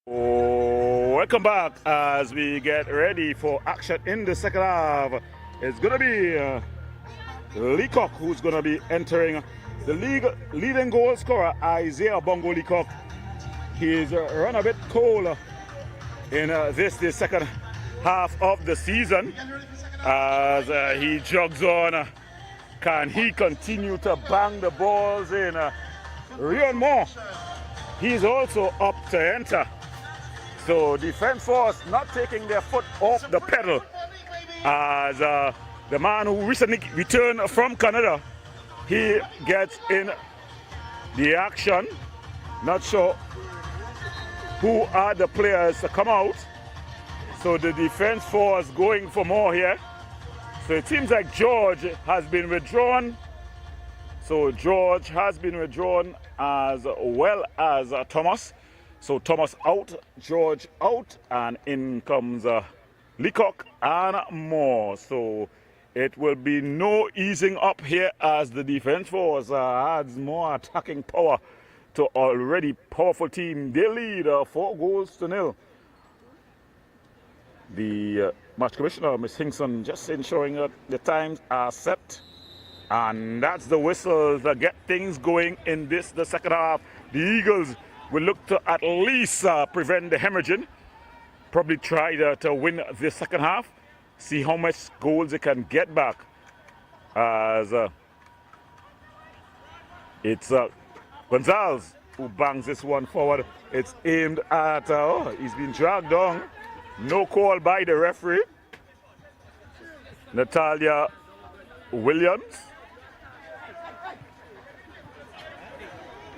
Welcome back as we get ready for action in the second half. It's going to be Leacock who's going to be entering. The league leading goal scorer, Isaiah Bongo Leacock. He's run a bit cold in the second half of the season as he jogs on. Can he continue to bang the balls in? Rion Moore, he's also up to enter. So defense force not taking their foot off the pedal as the man who recently returned from Canada, he gets in the action. Not sure who are the players to come out. So the defense force going for more here. So it seems like George has been withdrawn. So George has been withdrawn as well as Thomas. So Thomas out, George out, and in comes Leacock and more. So it will be no easing up here as the defense force adds more attacking power to already powerful team. They lead 4-0. The match commissioner, Ms. Hinkson, just ensuring that the times are set. And that's the whistle to get things going in the second half. The Eagles will look to at least prevent the hemorrhaging. Probably try to win the second half. See how much goals they can get back. As it's Gonzalez who bangs this one forward. It's aimed at, he's been dragged down. No call by the referee. Natalia Williams.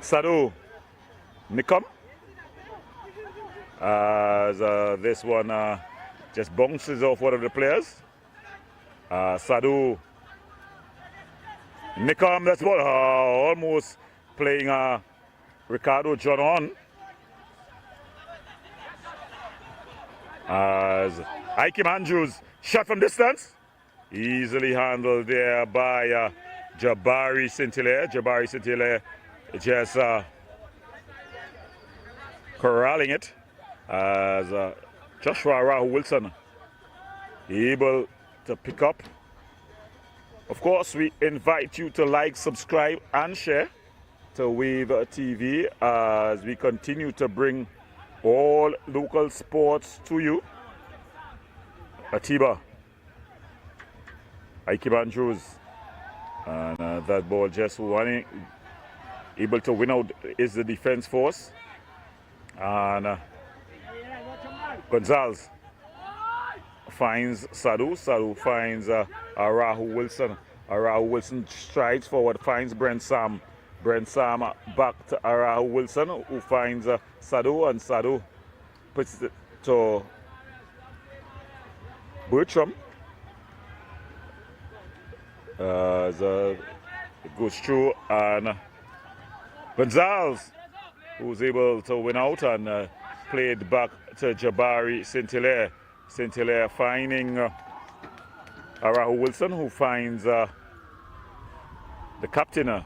Sadu Nikom. As this one just bounces off one of the players. Sadu Nikom, that's what almost playing Ricardo John on. As Aikim Andrews shot from distance. Easily handled there by Jabari Saint-Hilaire. Jabari Saint-Hilaire just corralling it as Joshua Rahul Wilson able to pick up. Of course, we invite you to like, subscribe, and share to Wave TV as we continue to bring all local sports to you. Atiba, Aikim Andrews, and that ball just running. Able to win out is the defense force. And Gonzalez finds Sadu. Sadu finds Rahul Wilson. Rahul Wilson strides forward, finds Brent Sam. Brent Sam back to Rahul Wilson, who finds Sadu, and Sadu puts it to Bertram. As it goes through, and Gonzalez, who's able to win out and played back to Jabari Saint-Hilaire. Saint-Hilaire finding Rahul Wilson, who finds the captain.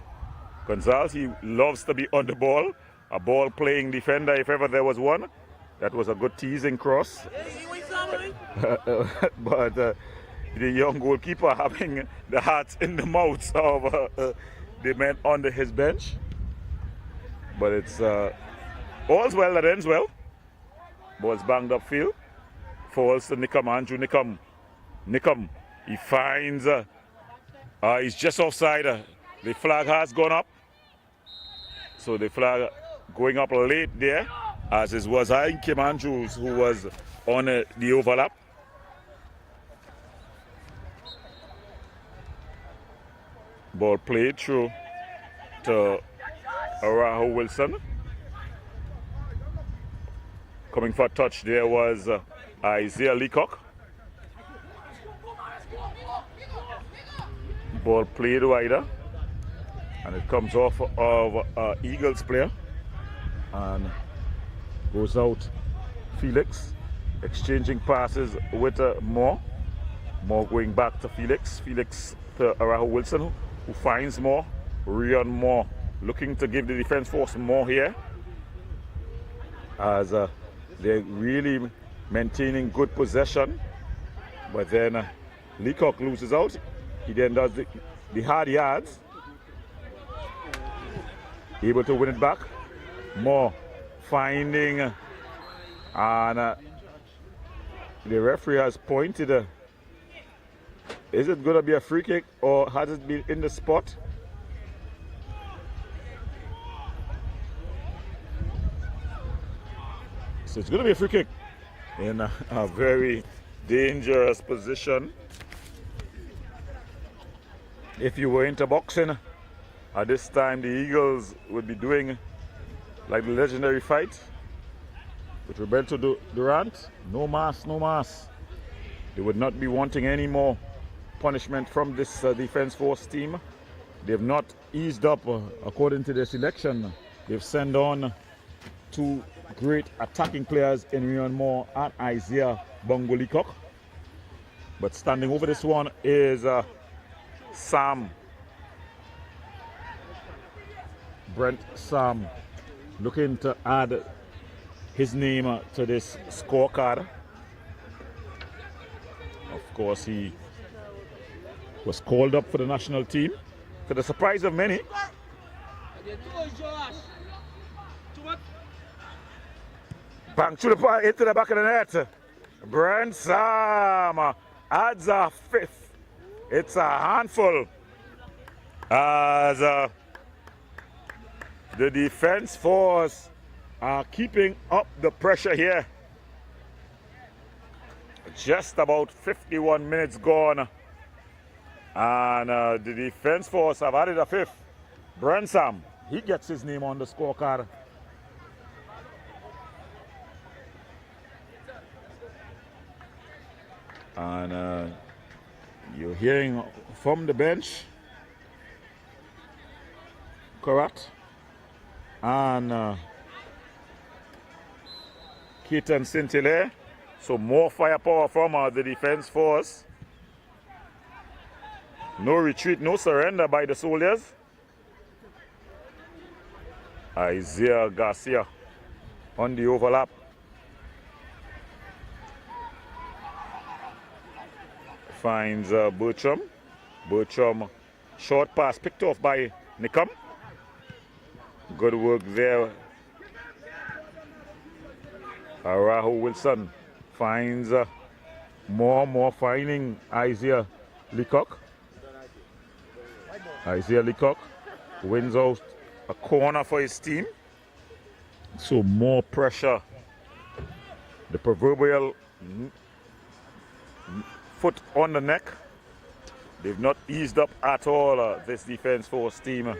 Gonzalez, he loves to be on the ball. A ball-playing defender, if ever there was one. That was a good teasing cross. But the young goalkeeper having the hearts in the mouths of the men under his bench. But it's all's well that ends well. Ball's banged upfield. Falls to Nikom, Andrew Nikom. Nikom, he finds, he's just offside. The flag has gone up. So the flag going up late there, as it was Aikim Andrews who was on the overlap. Ball played through to Rahul Wilson. Coming for a touch there was Isaiah Leacock. Ball played wider, and it comes off of Eagles player and goes out. Felix exchanging passes with Moore. Moore going back to Felix. Felix to Rahul Wilson, who finds Moore. Rion Moore looking to give the defense force more here as They're really maintaining good possession. But then Leacock loses out. He then does the hard yards. Able to win it back. More finding. And the referee has pointed. Is it going to be a free kick or has it been in the spot? So it's going to be a free kick in a very dangerous position. If you were into boxing, at this time the Eagles would be doing like the legendary fight with Roberto Durant. No mass, no mass. They would not be wanting any more punishment from this defense force team. They've not eased up according to their selection. They've sent on two great attacking players in Rion Moore and Isaiah Bongo Leacock. But standing over this one is Sam. Brent Sam, looking to add his name to this scorecard. Of course, he was called up for the national team, to the surprise of many. Bang through into the back of the net. Brent Sam adds a fifth. It's a handful as the defense force are keeping up the pressure here. Just about 51 minutes gone. And the defense force have added a fifth. Brent Sam, he gets his name on the scorecard. And you're hearing from the bench, Karat and Keaton Saint-Hilaire. So more firepower from the defense force. No retreat, no surrender by the soldiers. Isaiah Garcia on the overlap. Finds Bertram. Bertram, short pass picked off by Nickham. Good work there. Rahul Wilson finds more finding Isaiah Leacock. Isaiah Leacock wins out a corner for his team. So more pressure. The proverbial foot on the neck. They've not eased up at all, this defense force team.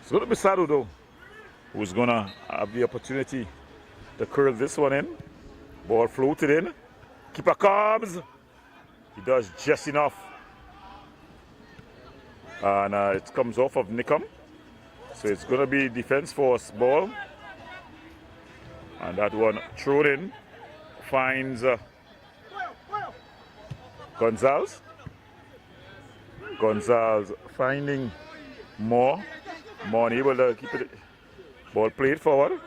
It's going to be Sadu though, who's going to have the opportunity to curl this one in. Ball floated in. Keeper comes. He does just enough. And it comes off of Nickham. So it's going to be defense force ball. And that one thrown in. Finds Gonzalez. Gonzalez finding more unable to keep it. Ball played forward.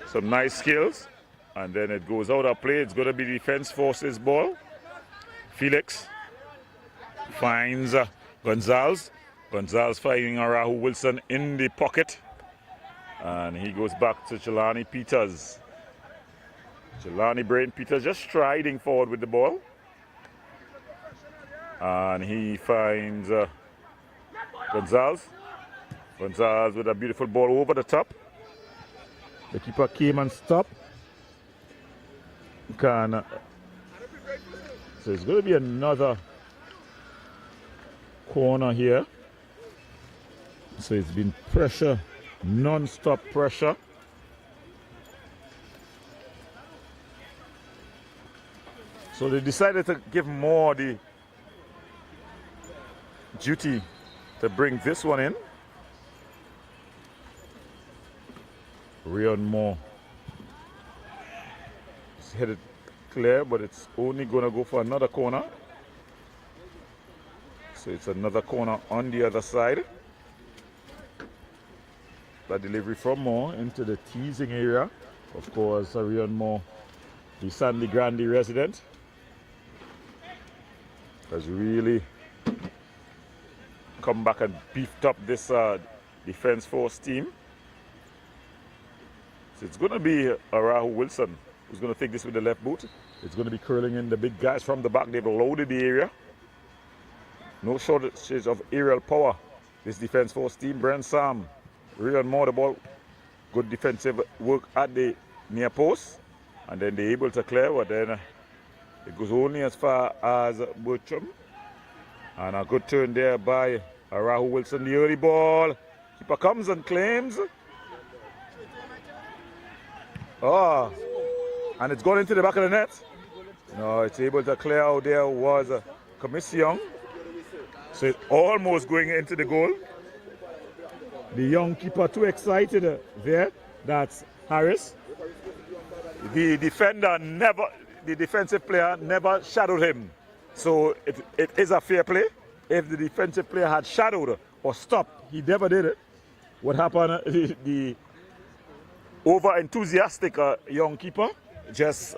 Some nice skills. And then it goes out of play. It's going to be defense forces ball. Felix finds Gonzalez. Gonzalez finding Rahul Wilson in the pocket. And he goes back to Jelani Peters. Jelani Brain Peters just striding forward with the ball. And he finds Gonzalez. Gonzalez with a beautiful ball over the top. The keeper came and stopped. So it's going to be another corner here. So it's been pressure, non-stop pressure. So they decided to give more the duty to bring this one in. Rion Moore. It's headed clear, but it's only going to go for another corner. So it's another corner on the other side. That delivery from Moore into the teasing area. Of course, Arian Moore, the Sandy Grande resident, has really come back and beefed up this defense force team. So it's going to be Arahu Wilson who's going to take this with the left boot. It's going to be curling in the big guys from the back. They've loaded the area. No shortage of aerial power. This defense force team, Brent Sam, Rian Moore the ball. Good defensive work at the near post. And then they're able to clear, but then it goes only as far as Bertram. And a good turn there by Arahu Wilson. The early ball. Keeper comes and claims. Oh, and it's gone into the back of the net. No, it's able to clear out. There was Commission. So it's almost going into the goal. The young keeper too excited there. That's Harris. The defensive player never shadowed him. So it is a fair play. If the defensive player had shadowed or stopped, he never did it. What happened, the over-enthusiastic young keeper just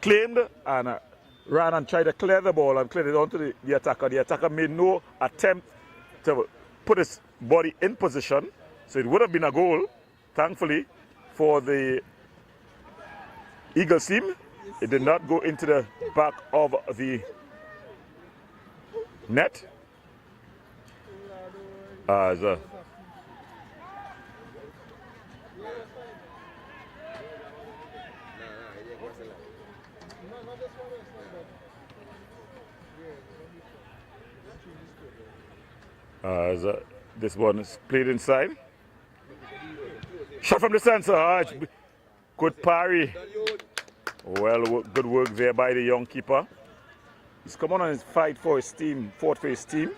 claimed and ran and tried to clear the ball and cleared it onto the attacker. The attacker made no attempt to put his body in position. So it would have been a goal, thankfully, for the Eagles team. It did not go into the back of the net. As this one is played inside. Shot from the center. Good parry. Well, good work there by the young keeper. He's come on his fight for his team, fought for his team.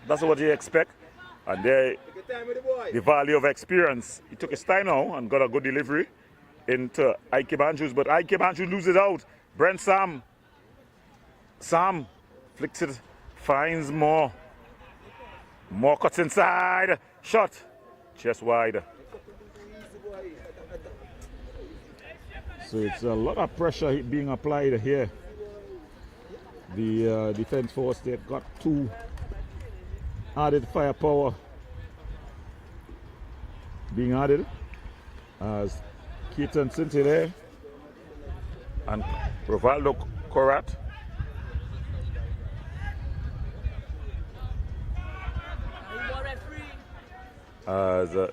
That's what you expect. And there, the value of experience. He took his time now and got a good delivery into Ike Banjus, but Ike Banjus loses out. Brent Sam flicks it, finds more cuts inside. Shot, chest wide. So it's a lot of pressure being applied here. The defense force, they've got two added firepower being added as Keaton Sintile and Rovaldo Korat. As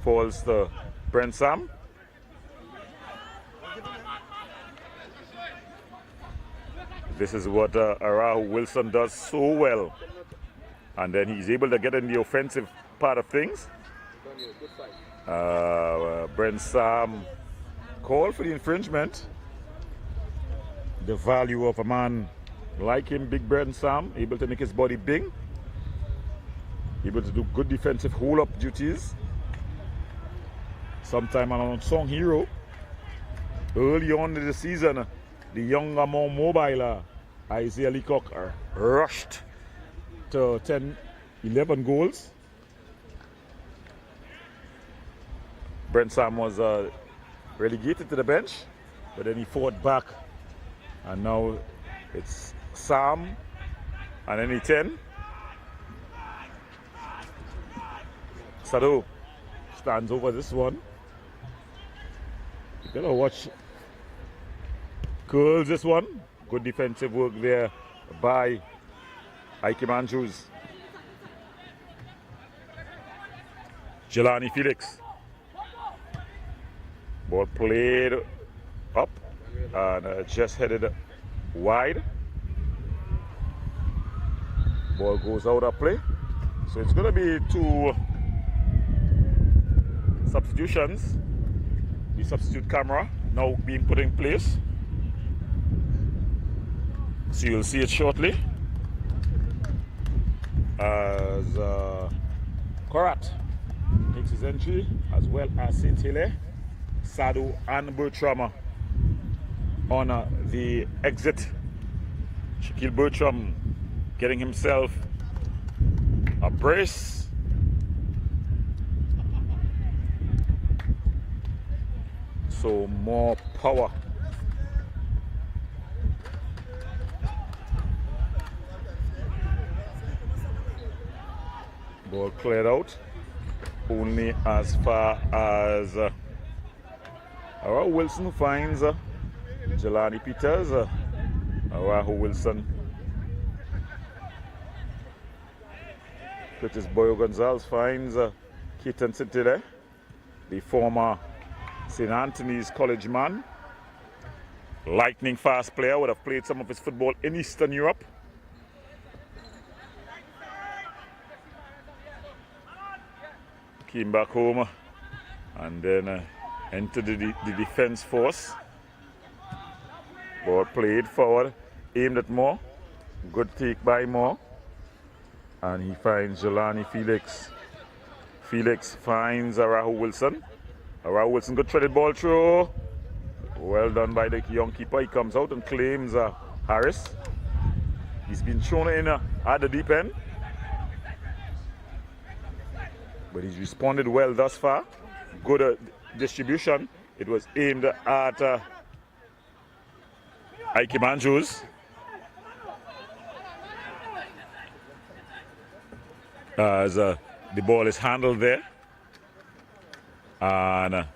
falls to Brent Sam. This is what Arahu Wilson does so well. And then he's able to get in the offensive part of things. Brent Sam called for the infringement. The value of a man like him, Big Brent Sam, able to make his body big. Able to do good defensive hold-up duties. Sometime an unsung hero. Early on in the season, the younger, more mobile Isaiah Leacock rushed to 10-11 goals. Brent Sam was relegated to the bench, but then he fought back. And now it's Sam and then 10. Sado stands over this one. You gotta watch. Curls this one. Good defensive work there by Ike Manjus. Jelani Felix. Ball played up and just headed wide. Ball goes out of play. So it's going to be two substitutions. The substitute camera now being put in place. So you'll see it shortly. As Korat makes his entry, as well as St. Hilaire, Sadu and Bertram on the exit. Shaquille Bertram getting himself a brace. So more power. Ball cleared out. Only as far as Wilson finds Jelani Peters. Arahu Wilson. Curtis Boyo Gonzalez finds Keaton Sintile, the former St. Anthony's College man. Lightning fast player, would have played some of his football in Eastern Europe. Came back home and then entered the defense force. Ball played forward, aimed at Moore. Good take by Moore. And he finds Jelani Felix. Felix finds Arahu Wilson. Arahu Wilson, good threaded ball through. Well done by the young keeper. He comes out and claims Harris. He's been thrown in at the deep end. But he's responded well thus far. Good distribution. It was aimed at Ike Manjus. As the ball is handled there. And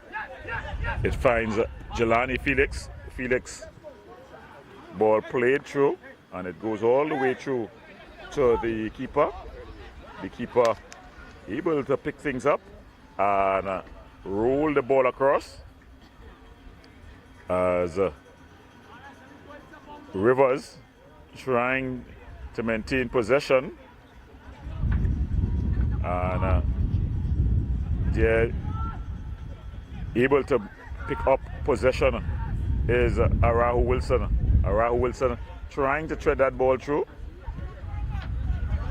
it finds Jelani Felix. Felix, ball played through. And it goes all the way through to the keeper. The keeper able to pick things up and roll the ball across. As Rivers trying to maintain possession. And they're able to pick up possession is Arahu Wilson. Arahu Wilson trying to thread that ball through.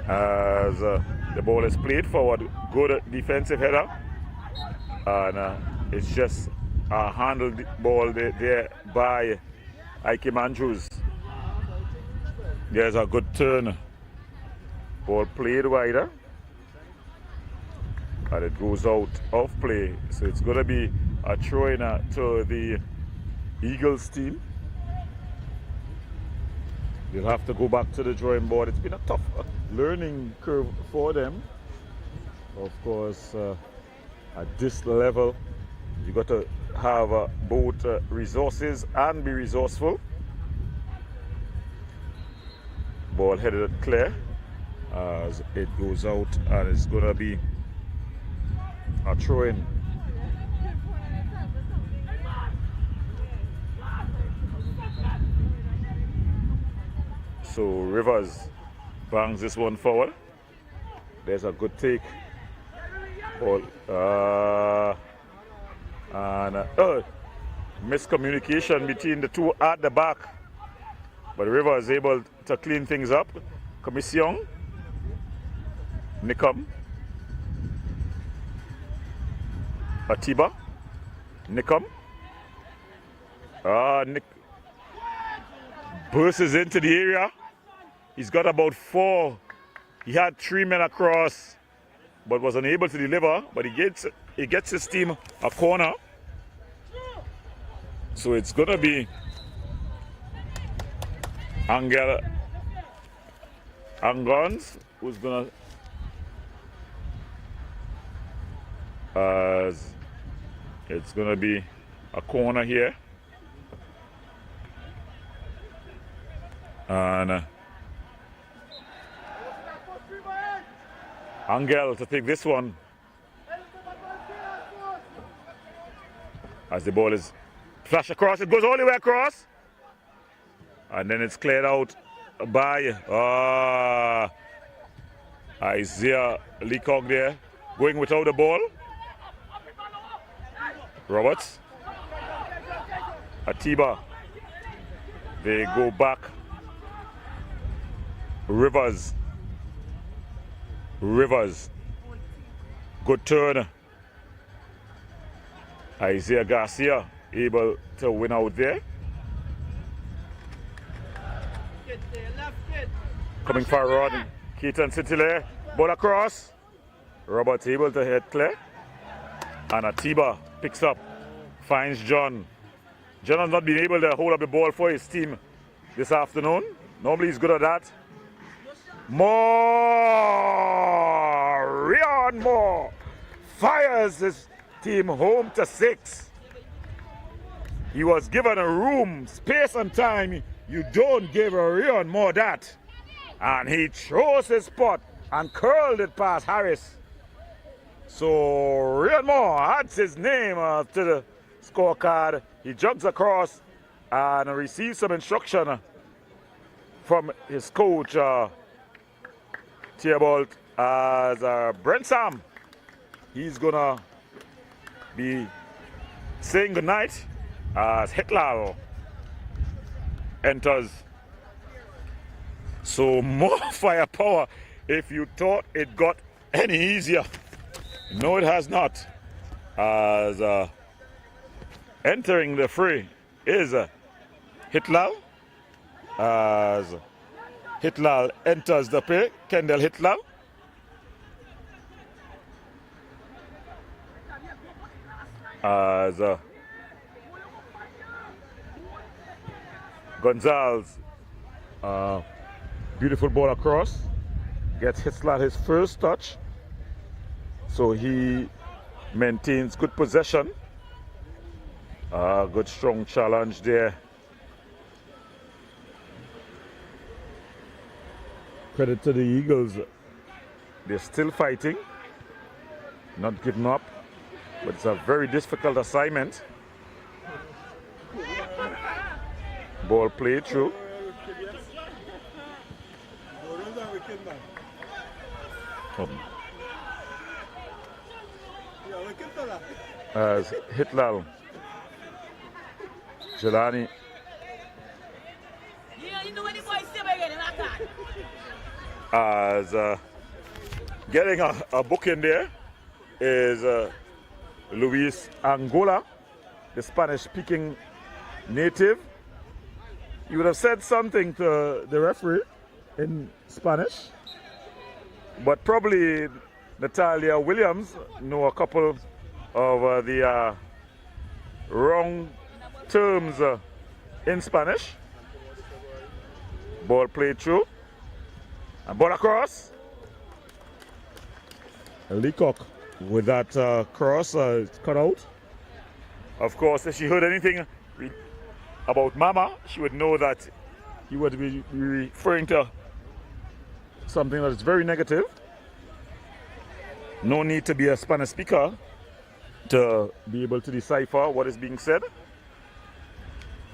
As the ball is played forward, good defensive header. And it's just a handled ball there by Ike Andrews. There's a good turn. Ball played wider. And it goes out of play. So it's going to be a throw-in to the Eagles team. They'll have to go back to the drawing board. It's been a tough learning curve for them. Of course, at this level, you got to have both resources and be resourceful. Ball headed clear as it goes out, and it's going to be a throw-in. So Rivers bangs this one forward. There's a good take. Ball and miscommunication between the two at the back. But Rivers is able to clean things up. Commission. Nikom. Atiba. Nikom. Nick bursts into the area. He's got about 4. He had 3 men across, but was unable to deliver. But he gets his team a corner. So it's gonna be Angel Angons who's gonna it's gonna be a corner here. And Angel to take this one as the ball is flashed across. It goes all the way across, and then it's cleared out by Isaiah Leacock there, going without the ball. Roberts, Atiba, they go back. Rivers, good turn. Isaiah Garcia able to win out there. Coming forward, Keaton Sintile, ball across. Roberts able to hit clear. And Atiba picks up finds John. John has not been able to hold up the ball for his team this afternoon. Normally he's good at that. Moore! Rion Moore fires his team home to 6. He was given a room, space and time. You don't give a Rion Moore that. And he chose his spot and curled it past Harris. So Rion Moore adds his name to the scorecard. He jogs across and receives some instruction from his coach, Ttpfl, as Brent Sam. He's gonna be saying goodnight as Hitlal enters. So more firepower if you thought it got any easier. No, it has not. As entering the fray is Hitlal. As Hitlal enters the play, Kendall Hitlal. As Gonzalez, beautiful ball across, gets Hitlal his first touch. So he maintains good possession. Good strong challenge there. Credit to the Eagles. They're still fighting, not giving up, but it's a very difficult assignment. Ball played through. As Hitlal, Jelani. As getting a book in there is Luis Angola, the Spanish-speaking native. He would have said something to the referee in Spanish, but probably Natalia Williams know a couple of the wrong terms in Spanish. Ball played through. And ball across. Leacock with that cross cut out. Of course, if she heard anything about Mama, she would know that he would be referring to something that is very negative. No need to be a Spanish speaker to be able to decipher what is being said.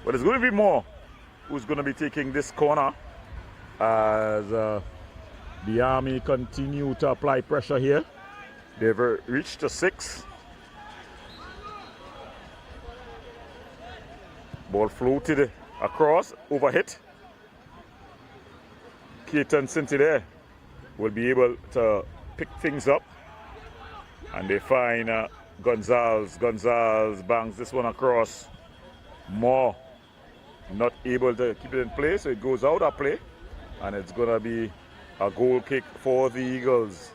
But there's going to be more who's going to be taking this corner as the Army continue to apply pressure here. They've reached to 6. Ball floated across, overhit. Keaton Cinti there will be able to pick things up. And they find Gonzalez. Gonzalez bangs this one across. Moore not able to keep it in play, so it goes out of play. And it's going to be a goal kick for the Eagles.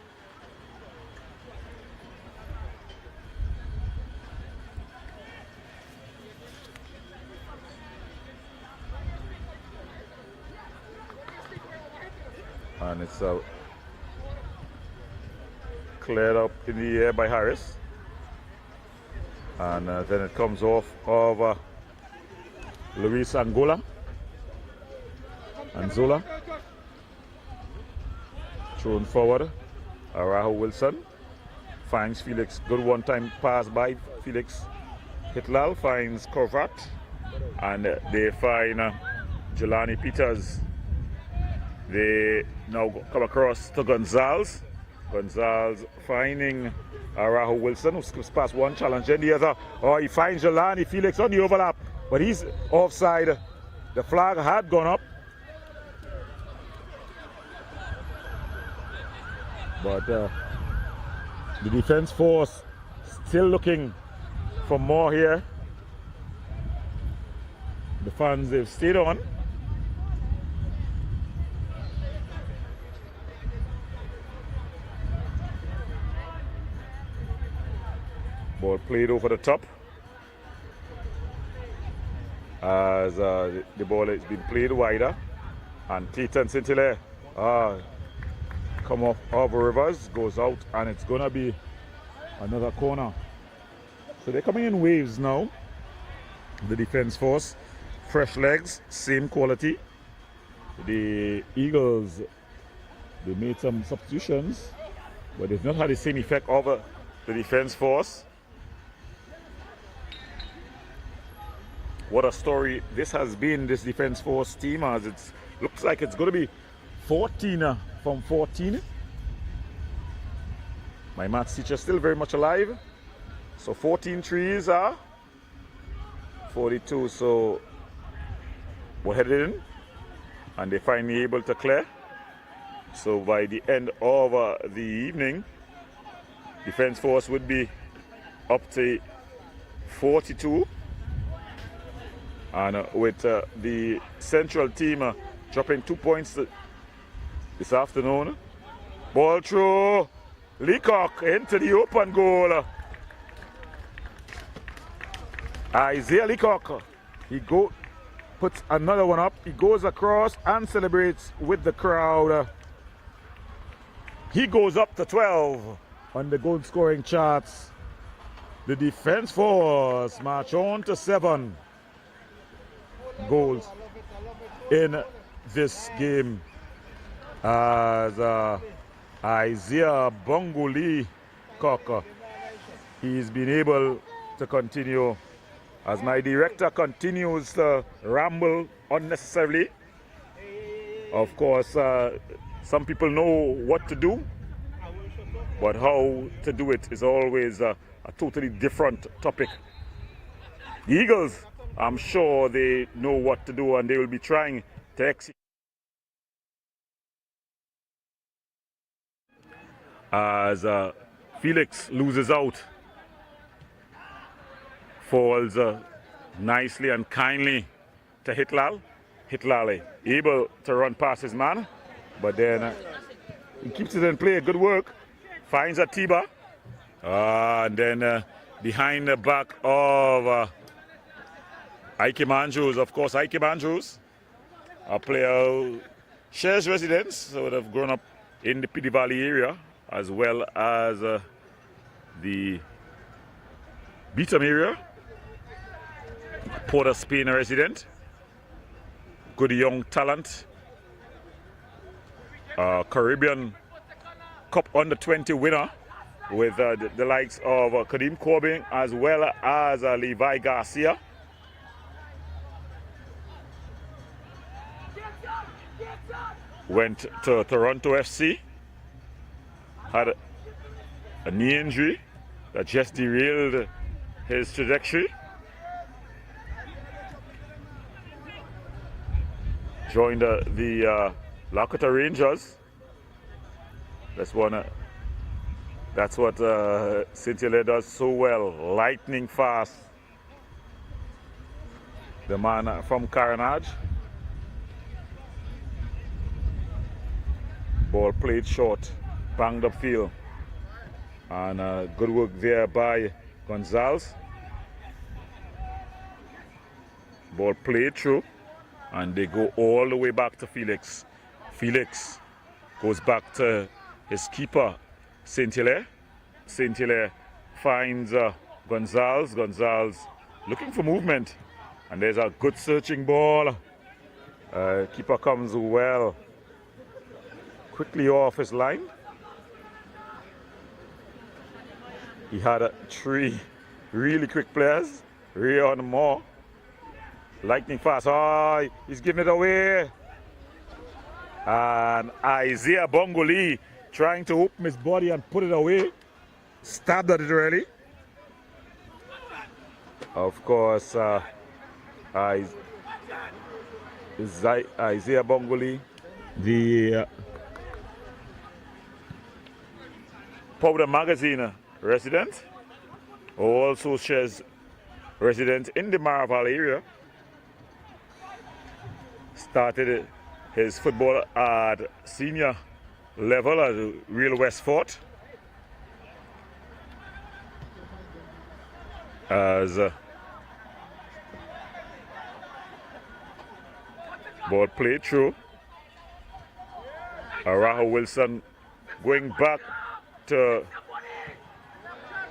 And it's cleared up in the air by Harris. And then it comes off of Luis Angola. Anzola. Thrown forward. Araho Wilson finds Felix. Good one-time pass by Felix. Hitlal finds Korvat. And they find Jelani Peters. They now come across to Gonzalez. Gonzalez finding Araho Wilson, who skips past one challenge, then the other. Oh, he finds Jelani Felix on the overlap, but he's offside. The flag had gone up. But the defense force still looking for more here. The fans, they've stayed on. Ball played over the top. as the ball is being played wider, and Clayton St. Hilaire come off Harbour Rivers, goes out, and it's gonna be another corner. So they're coming in waves now. The defense force, fresh legs, same quality. The Eagles, they made some substitutions, but they've not had the same effect over the defense force. What a story this has been, this defense force team, as it looks like it's going to be 14 from 14. My maths teacher still very much alive. So 14 trees are 42. So we're headed in, and they're finally able to clear. So by the end of the evening, defense force would be up to 42. And with the central team dropping 2 points this afternoon. Ball through, Leacock into the open goal. Isaiah Leacock, puts another one up. He goes across and celebrates with the crowd. He goes up to 12 on the goal scoring charts. The defense force march on to 7 goals in this game, as Isaiah Bongoli Cocker, he's been able to continue, as my director continues to ramble unnecessarily. Of course, some people know what to do, but how to do it is always a totally different topic. The Eagles, I'm sure they know what to do, and they will be trying to execute. As Felix loses out, falls nicely and kindly to Hitlal. Hitlal able to run past his man, but then he keeps it in play. Good work. Finds Atiba, and then behind the back of Ike Andrews. Of course, Ike Andrews, a player who shares residence, so would have grown up in the Pidi Valley area, as well as the Beetham area. Port of Spain resident. Good young talent. Caribbean Cup Under-20 winner with the likes of Kadeem Corbin, as well as Levi Garcia. Went to Toronto FC, had a knee injury that just derailed his trajectory. Joined the Lakota Rangers. That's what St. Hilaire does so well, lightning fast. The man from Carenage. Ball played short, banged up field, and good work there by Gonzalez. Ball played through, and they go all the way back to Felix. Felix goes back to his keeper, St. Hilaire. St. Hilaire finds Gonzalez. Gonzalez looking for movement, and there's a good searching ball. Keeper comes well quickly off his line. He had 3 really quick players. Rayon Moore, lightning fast. Oh, he's giving it away. And Isaiah Bongoli trying to open his body and put it away. Stabbed at it really. Of course, Isaiah Bongoli, the Powder Magazine resident, who also shares residence in the Maraval area. Started his football at senior level at Real Westfort. As Ball played through. Rahul Wilson going back to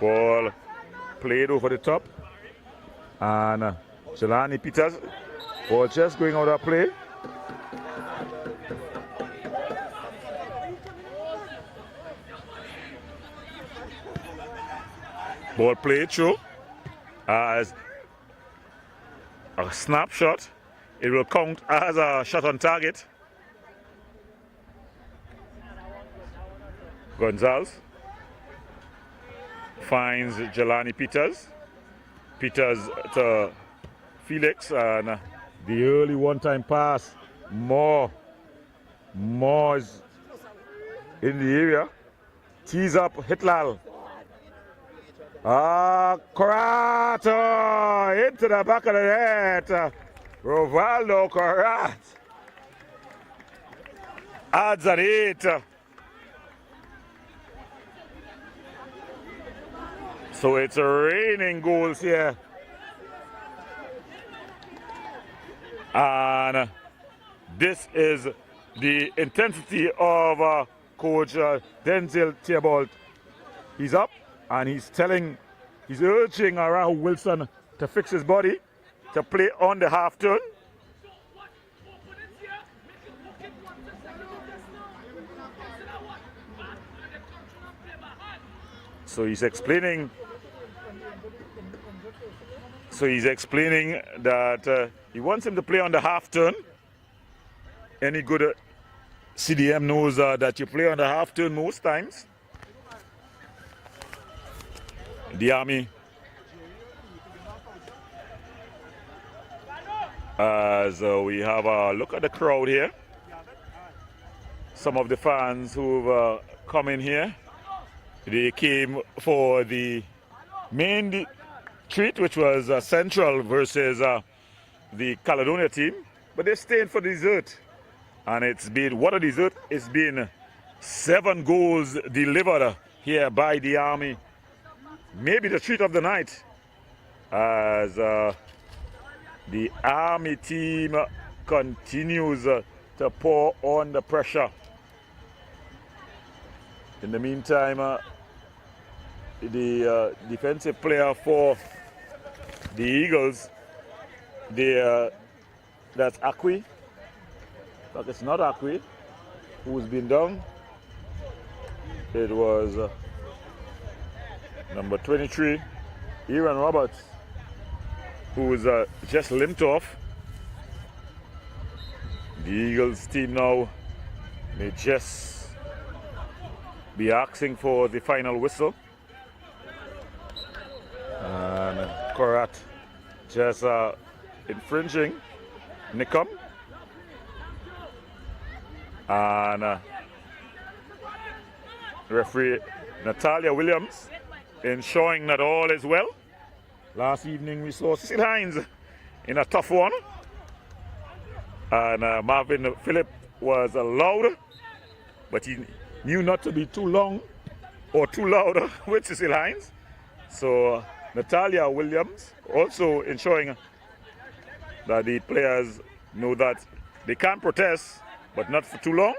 ball played over the top. And Jelani Peters, ball just going out of play. Ball played through as a snapshot. It will count as a shot on target. Gonzalez finds Jelani Peters. Peters to Felix, and the early one-time pass. More is in the area. Tees up Hitlal. Corrato into the back of the net. Rovaldo Corrat adds an 8. So it's raining goals here. And this is the intensity of Coach Denzel Theobald. He's up and he's urging Rahul Wilson to fix his body, to play on the half turn. So he's explaining that he wants him to play on the half turn. Any good CDM knows that you play on the half turn most times. The Army, as we have a look at the crowd here. Some of the fans who've come in here, they came for the main treat, which was Central versus the Caledonia team, but they stayed for dessert. And it's been, what a dessert, it's been 7 goals delivered here by the Army. Maybe the treat of the night, as the Army team continues to pour on the pressure. In the meantime, the defensive player for the Eagles, that's Akwi, but it's not Akwi who's been down. It was number 23, Aaron Roberts, who's just limped off. The Eagles team now may just be asking for the final whistle. And Korat just infringing Nikom. And referee Natalia Williams ensuring that all is well. Last evening we saw Cecil Hines in a tough one. And Marvin Phillip was loud, but he knew not to be too long or too loud with Cecil Hines. So Natalia Williams also ensuring that the players know that they can't protest, but not for too long,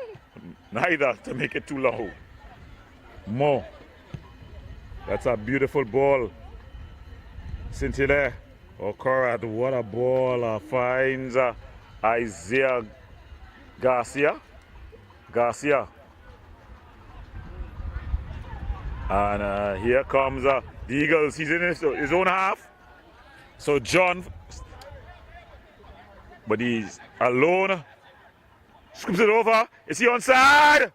neither to make it too loud. More. That's a beautiful ball. Cynthia Okorat, what a ball. Finds Isaiah Garcia. And here comes the Eagles. He's in his own half. So John, but he's alone. Scoops it over. Is he onside?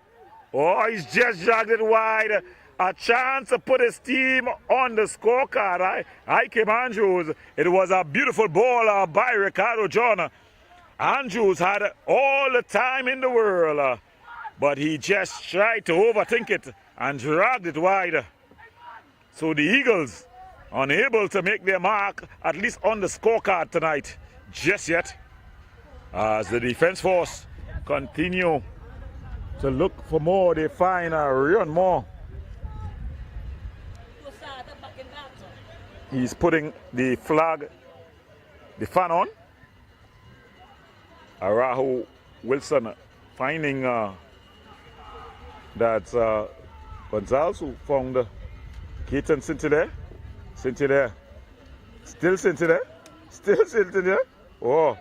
Oh, he's just dragged it wide. A chance to put his team on the scorecard. Ike Andrews. It was a beautiful ball by Ricardo John. Andrews had all the time in the world, but he just tried to overthink it and dragged it wide. So the Eagles unable to make their mark, at least on the scorecard tonight, just yet, as the defense force continue to look for more. They find Rion Moore. He's putting the flag, the fan on, Arahu Wilson finding that Gonzalez who found Keaton Cintillaire. Cintillaire. Still Cintillaire. Still Cintillaire. Oh.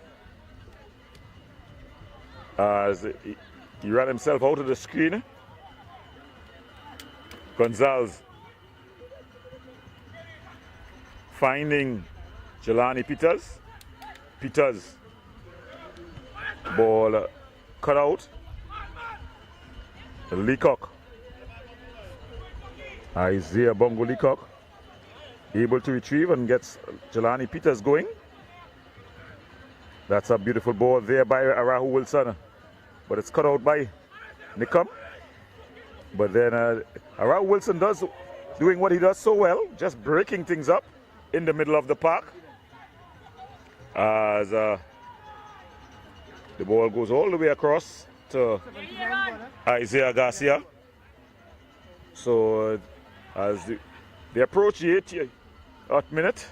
As he ran himself out of the screen. Gonzalez finding Jelani Peters. Peters. Ball cut out. Leacock. Isaiah Bongo Leacock able to retrieve and gets Jelani Peters going. That's a beautiful ball there by Arahu Wilson. But it's cut out by Nickum. But then Arahu Wilson doing what he does so well, just breaking things up in the middle of the park. As the ball goes all the way across to Isaiah Garcia. So as they approach the 8th minute,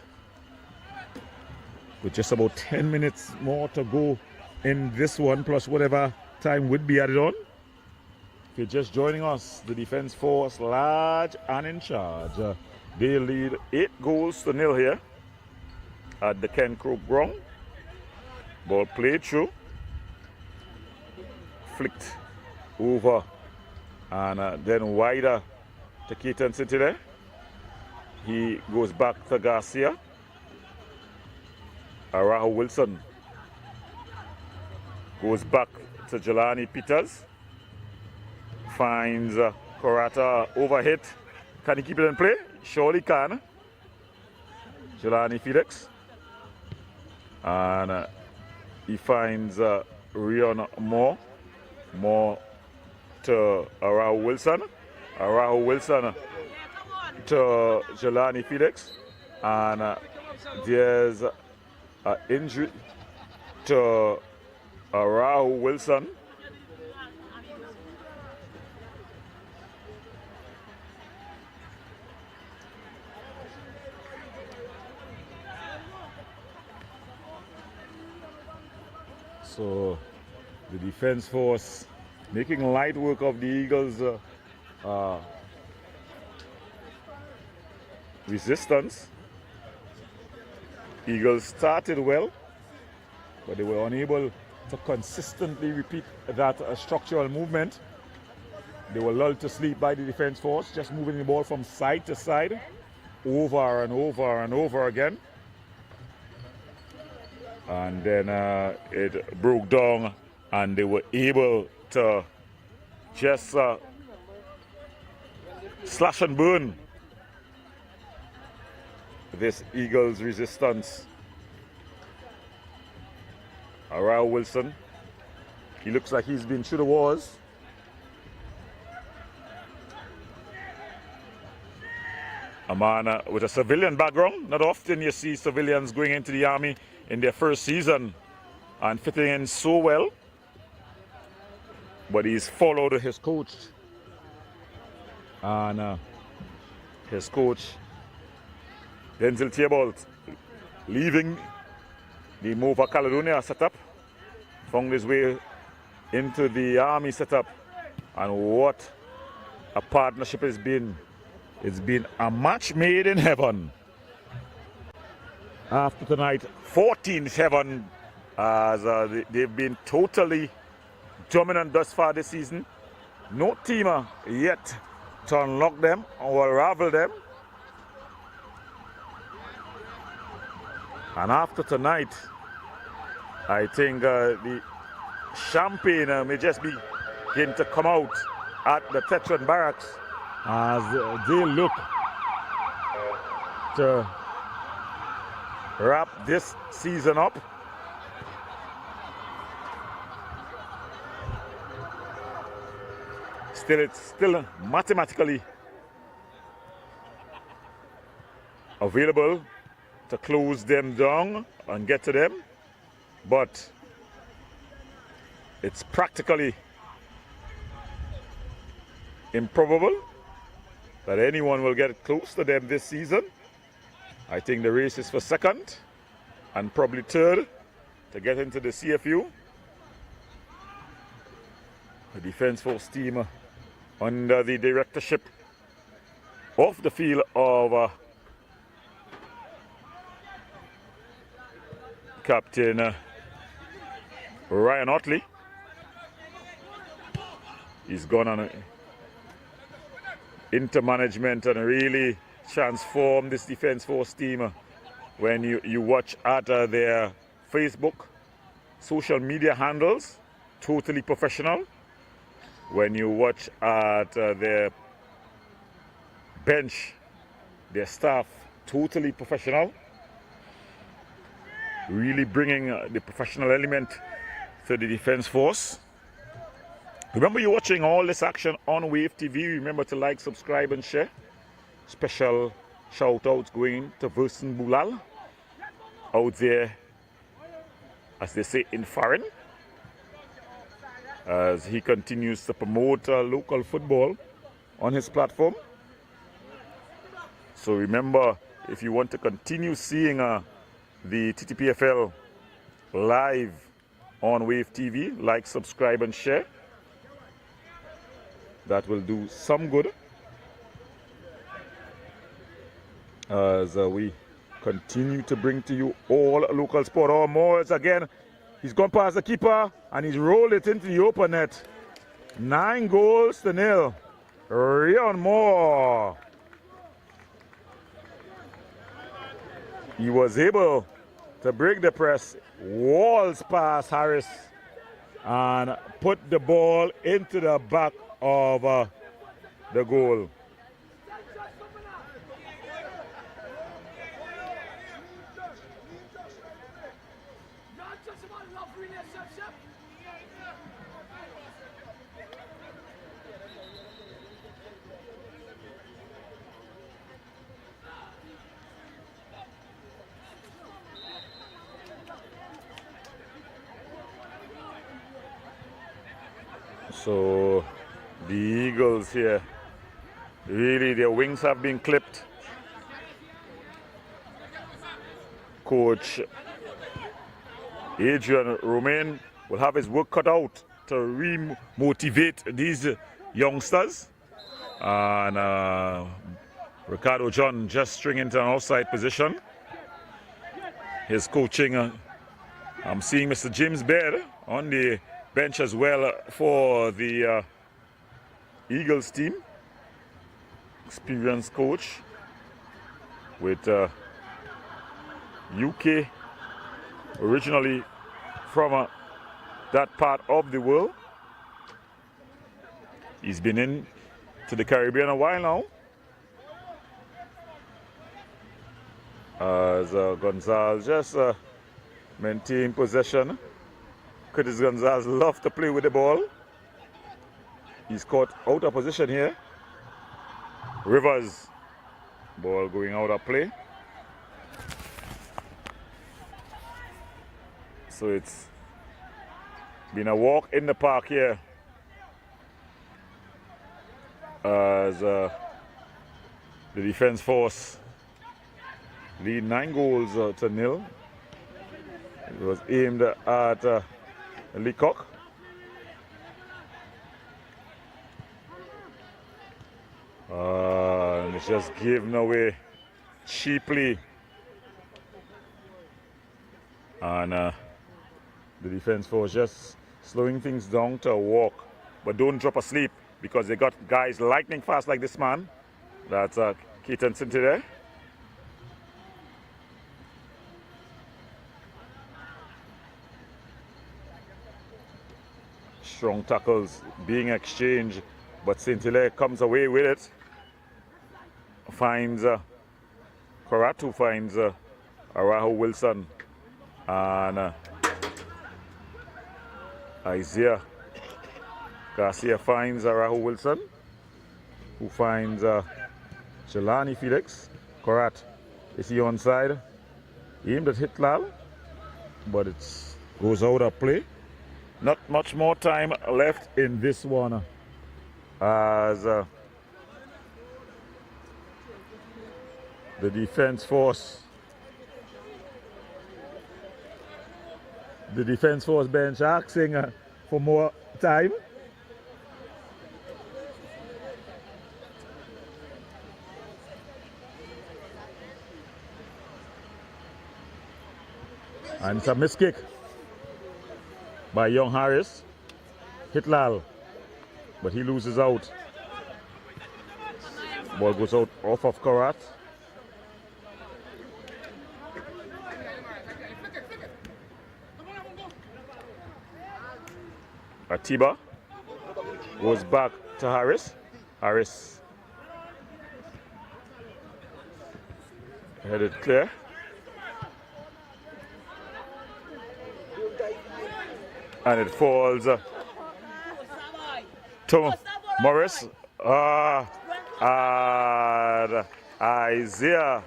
with just about 10 minutes more to go in this one, plus whatever time would be added on. If you're just joining us, the defense force large and in charge. They lead 8-0 here at the Ken Crook ground. Ball played through, flicked over, and then wider to Keaton Cintillaire. He goes back to Garcia. Arahu Wilson goes back to Jelani Peters. Finds Korata overhit. Can he keep it in play? Surely can. Jelani Felix. And he finds Rion Moore. Moore to Arahu Wilson. Arahu Wilson to Jelani Felix. And there's an injury to Arahu Wilson. So the defense force making light work of the Eagles' resistance. Eagles started well, but they were unable to consistently repeat that structural movement. They were lulled to sleep by the defense force, just moving the ball from side to side, over and over and over again. And then it broke down, and they were able to just slash and burn this Eagles resistance. Arahu Wilson, he looks like he's been through the wars. A man with a civilian background. Not often you see civilians going into the army in their first season and fitting in so well. But he's followed his coach. And his coach, Denzel Theobald, leaving the Mova Caledonia setup, found his way into the army setup. And what a partnership it's been. It's been a match made in heaven. After tonight, 14-7, as they've been totally dominant thus far this season. No teamer yet to unlock them or unravel them. And after tonight, I think the champagne may just begin to come out at the Ttpfl barracks as they look to wrap this season up. It's still mathematically available to close them down and get to them, but it's practically improbable that anyone will get close to them this season. I think the race is for second and probably third to get into the CFU. The defense force team under the directorship off the field of Captain Ryan Otley. He's gone on intermanagement and really transformed this defense force team. When you watch at their Facebook, social media handles, totally professional. When you watch at their bench, their staff, totally professional. Really bringing the professional element to the defense force. Remember, you're watching all this action on Wave TV. Remember to like, subscribe, and share. Special shout outs going to Versen Bulal out there, as they say in foreign, as he continues to promote local football on his platform. So remember, if you want to continue seeing the Ttpfl live on Wave TV, like, subscribe, and share. That will do some good as we continue to bring to you all local sport. Oh, Moores again. He's gone past the keeper and he's rolled it into the open net. 9-0. Rion Moore. He was able to break the press, walls past Harris, and put the ball into the back of the goal. So the Eagles here, really their wings have been clipped. Coach Adrian Romain will have his work cut out to re-motivate these youngsters. And Ricardo John just stringing into an outside position. His coaching, I'm seeing Mr. James Baird on the bench as well for the Eagles team. Experienced coach with UK, originally from that part of the world. He's been in to the Caribbean a while now. As Gonzalez just maintain possession. Curtis Gonzalez loves to play with the ball. He's caught out of position here. Rivers, ball going out of play. So it's been a walk in the park here as the defense force lead 9-0. It was aimed at Leacock. And it's just given away cheaply. And the defense force just slowing things down to a walk. But don't drop asleep, because they got guys lightning fast like this man. That's Keaton Sinti there. Strong tackles being exchanged, but St. Hilaire comes away with it. Finds Karatu finds Arahu Wilson, and Isaiah Garcia finds Arahu Wilson, who finds Jelani Felix. Karat, is he onside? Aimed at Hitlal, but it goes out of play. Not much more time left in this one, as the defense force bench asking for more time. And it's a missed kick by Young Harris. Hit Lal, but he loses out. Ball goes out off of Karat. Atiba goes back to Harris. Harris headed clear. And it falls to Morris. And Isaiah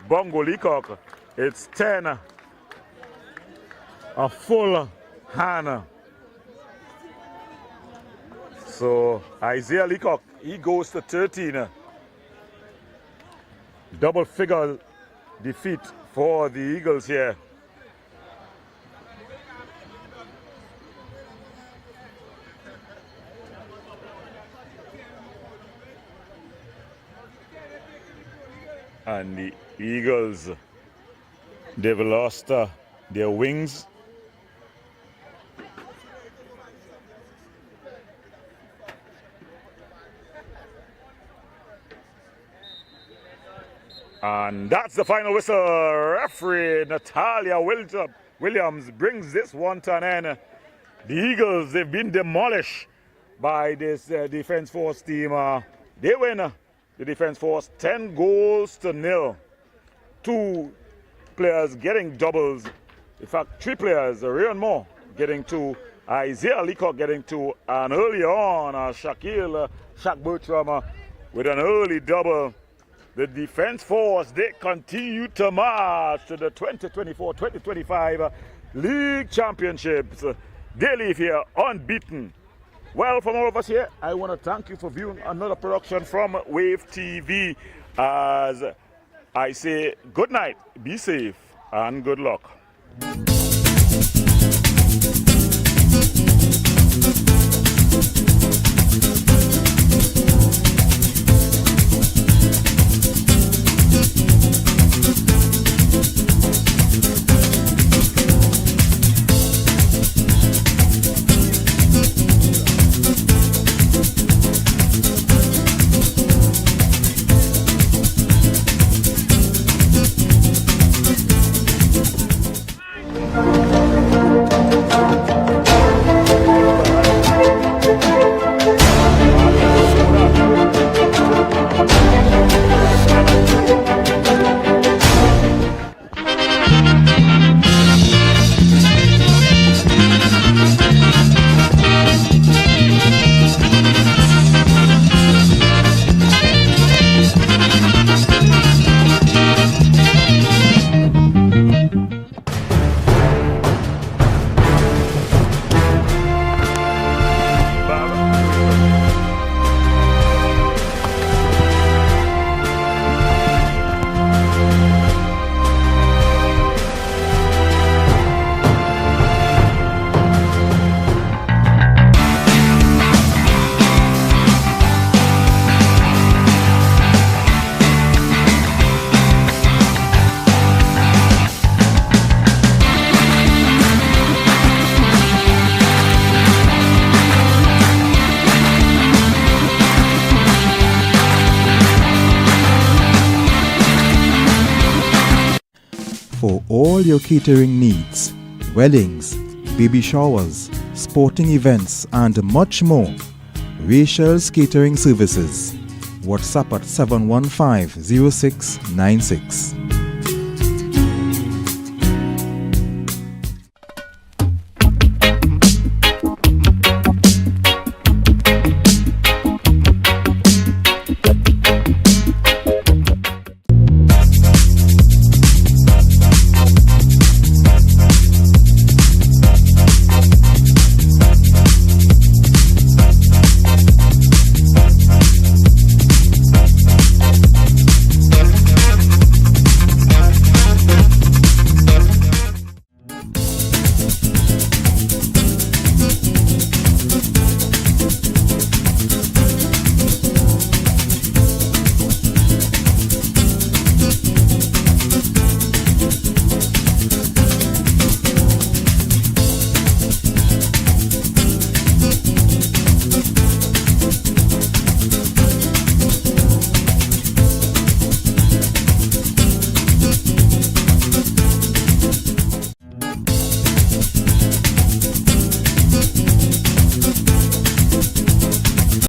Bongo Leacock. It's 10. A full hand. So Isaiah Leacock, he goes to 13. Double figure defeat for the Eagles here. And the Eagles, they've lost their wings. And that's the final whistle. Referee Natalia Williams brings this one to an end. The Eagles, they've been demolished by this Defense Force team. They win. The Defense Force 10-0. 2 players getting doubles. In fact, 3 players, Rayon Moore getting 2, Isaiah Leacock getting 2, and early on, Shaq Bertram with an early double. The Defense Force, they continue to march to the 2024-2025 League Championships. They leave here unbeaten. Well, from all of us here, I want to thank you for viewing another production from Wave TV. As I say good night, be safe, and good luck. For all your catering needs, weddings, baby showers, sporting events and much more, Rachel's Catering Services. WhatsApp at 715-0696.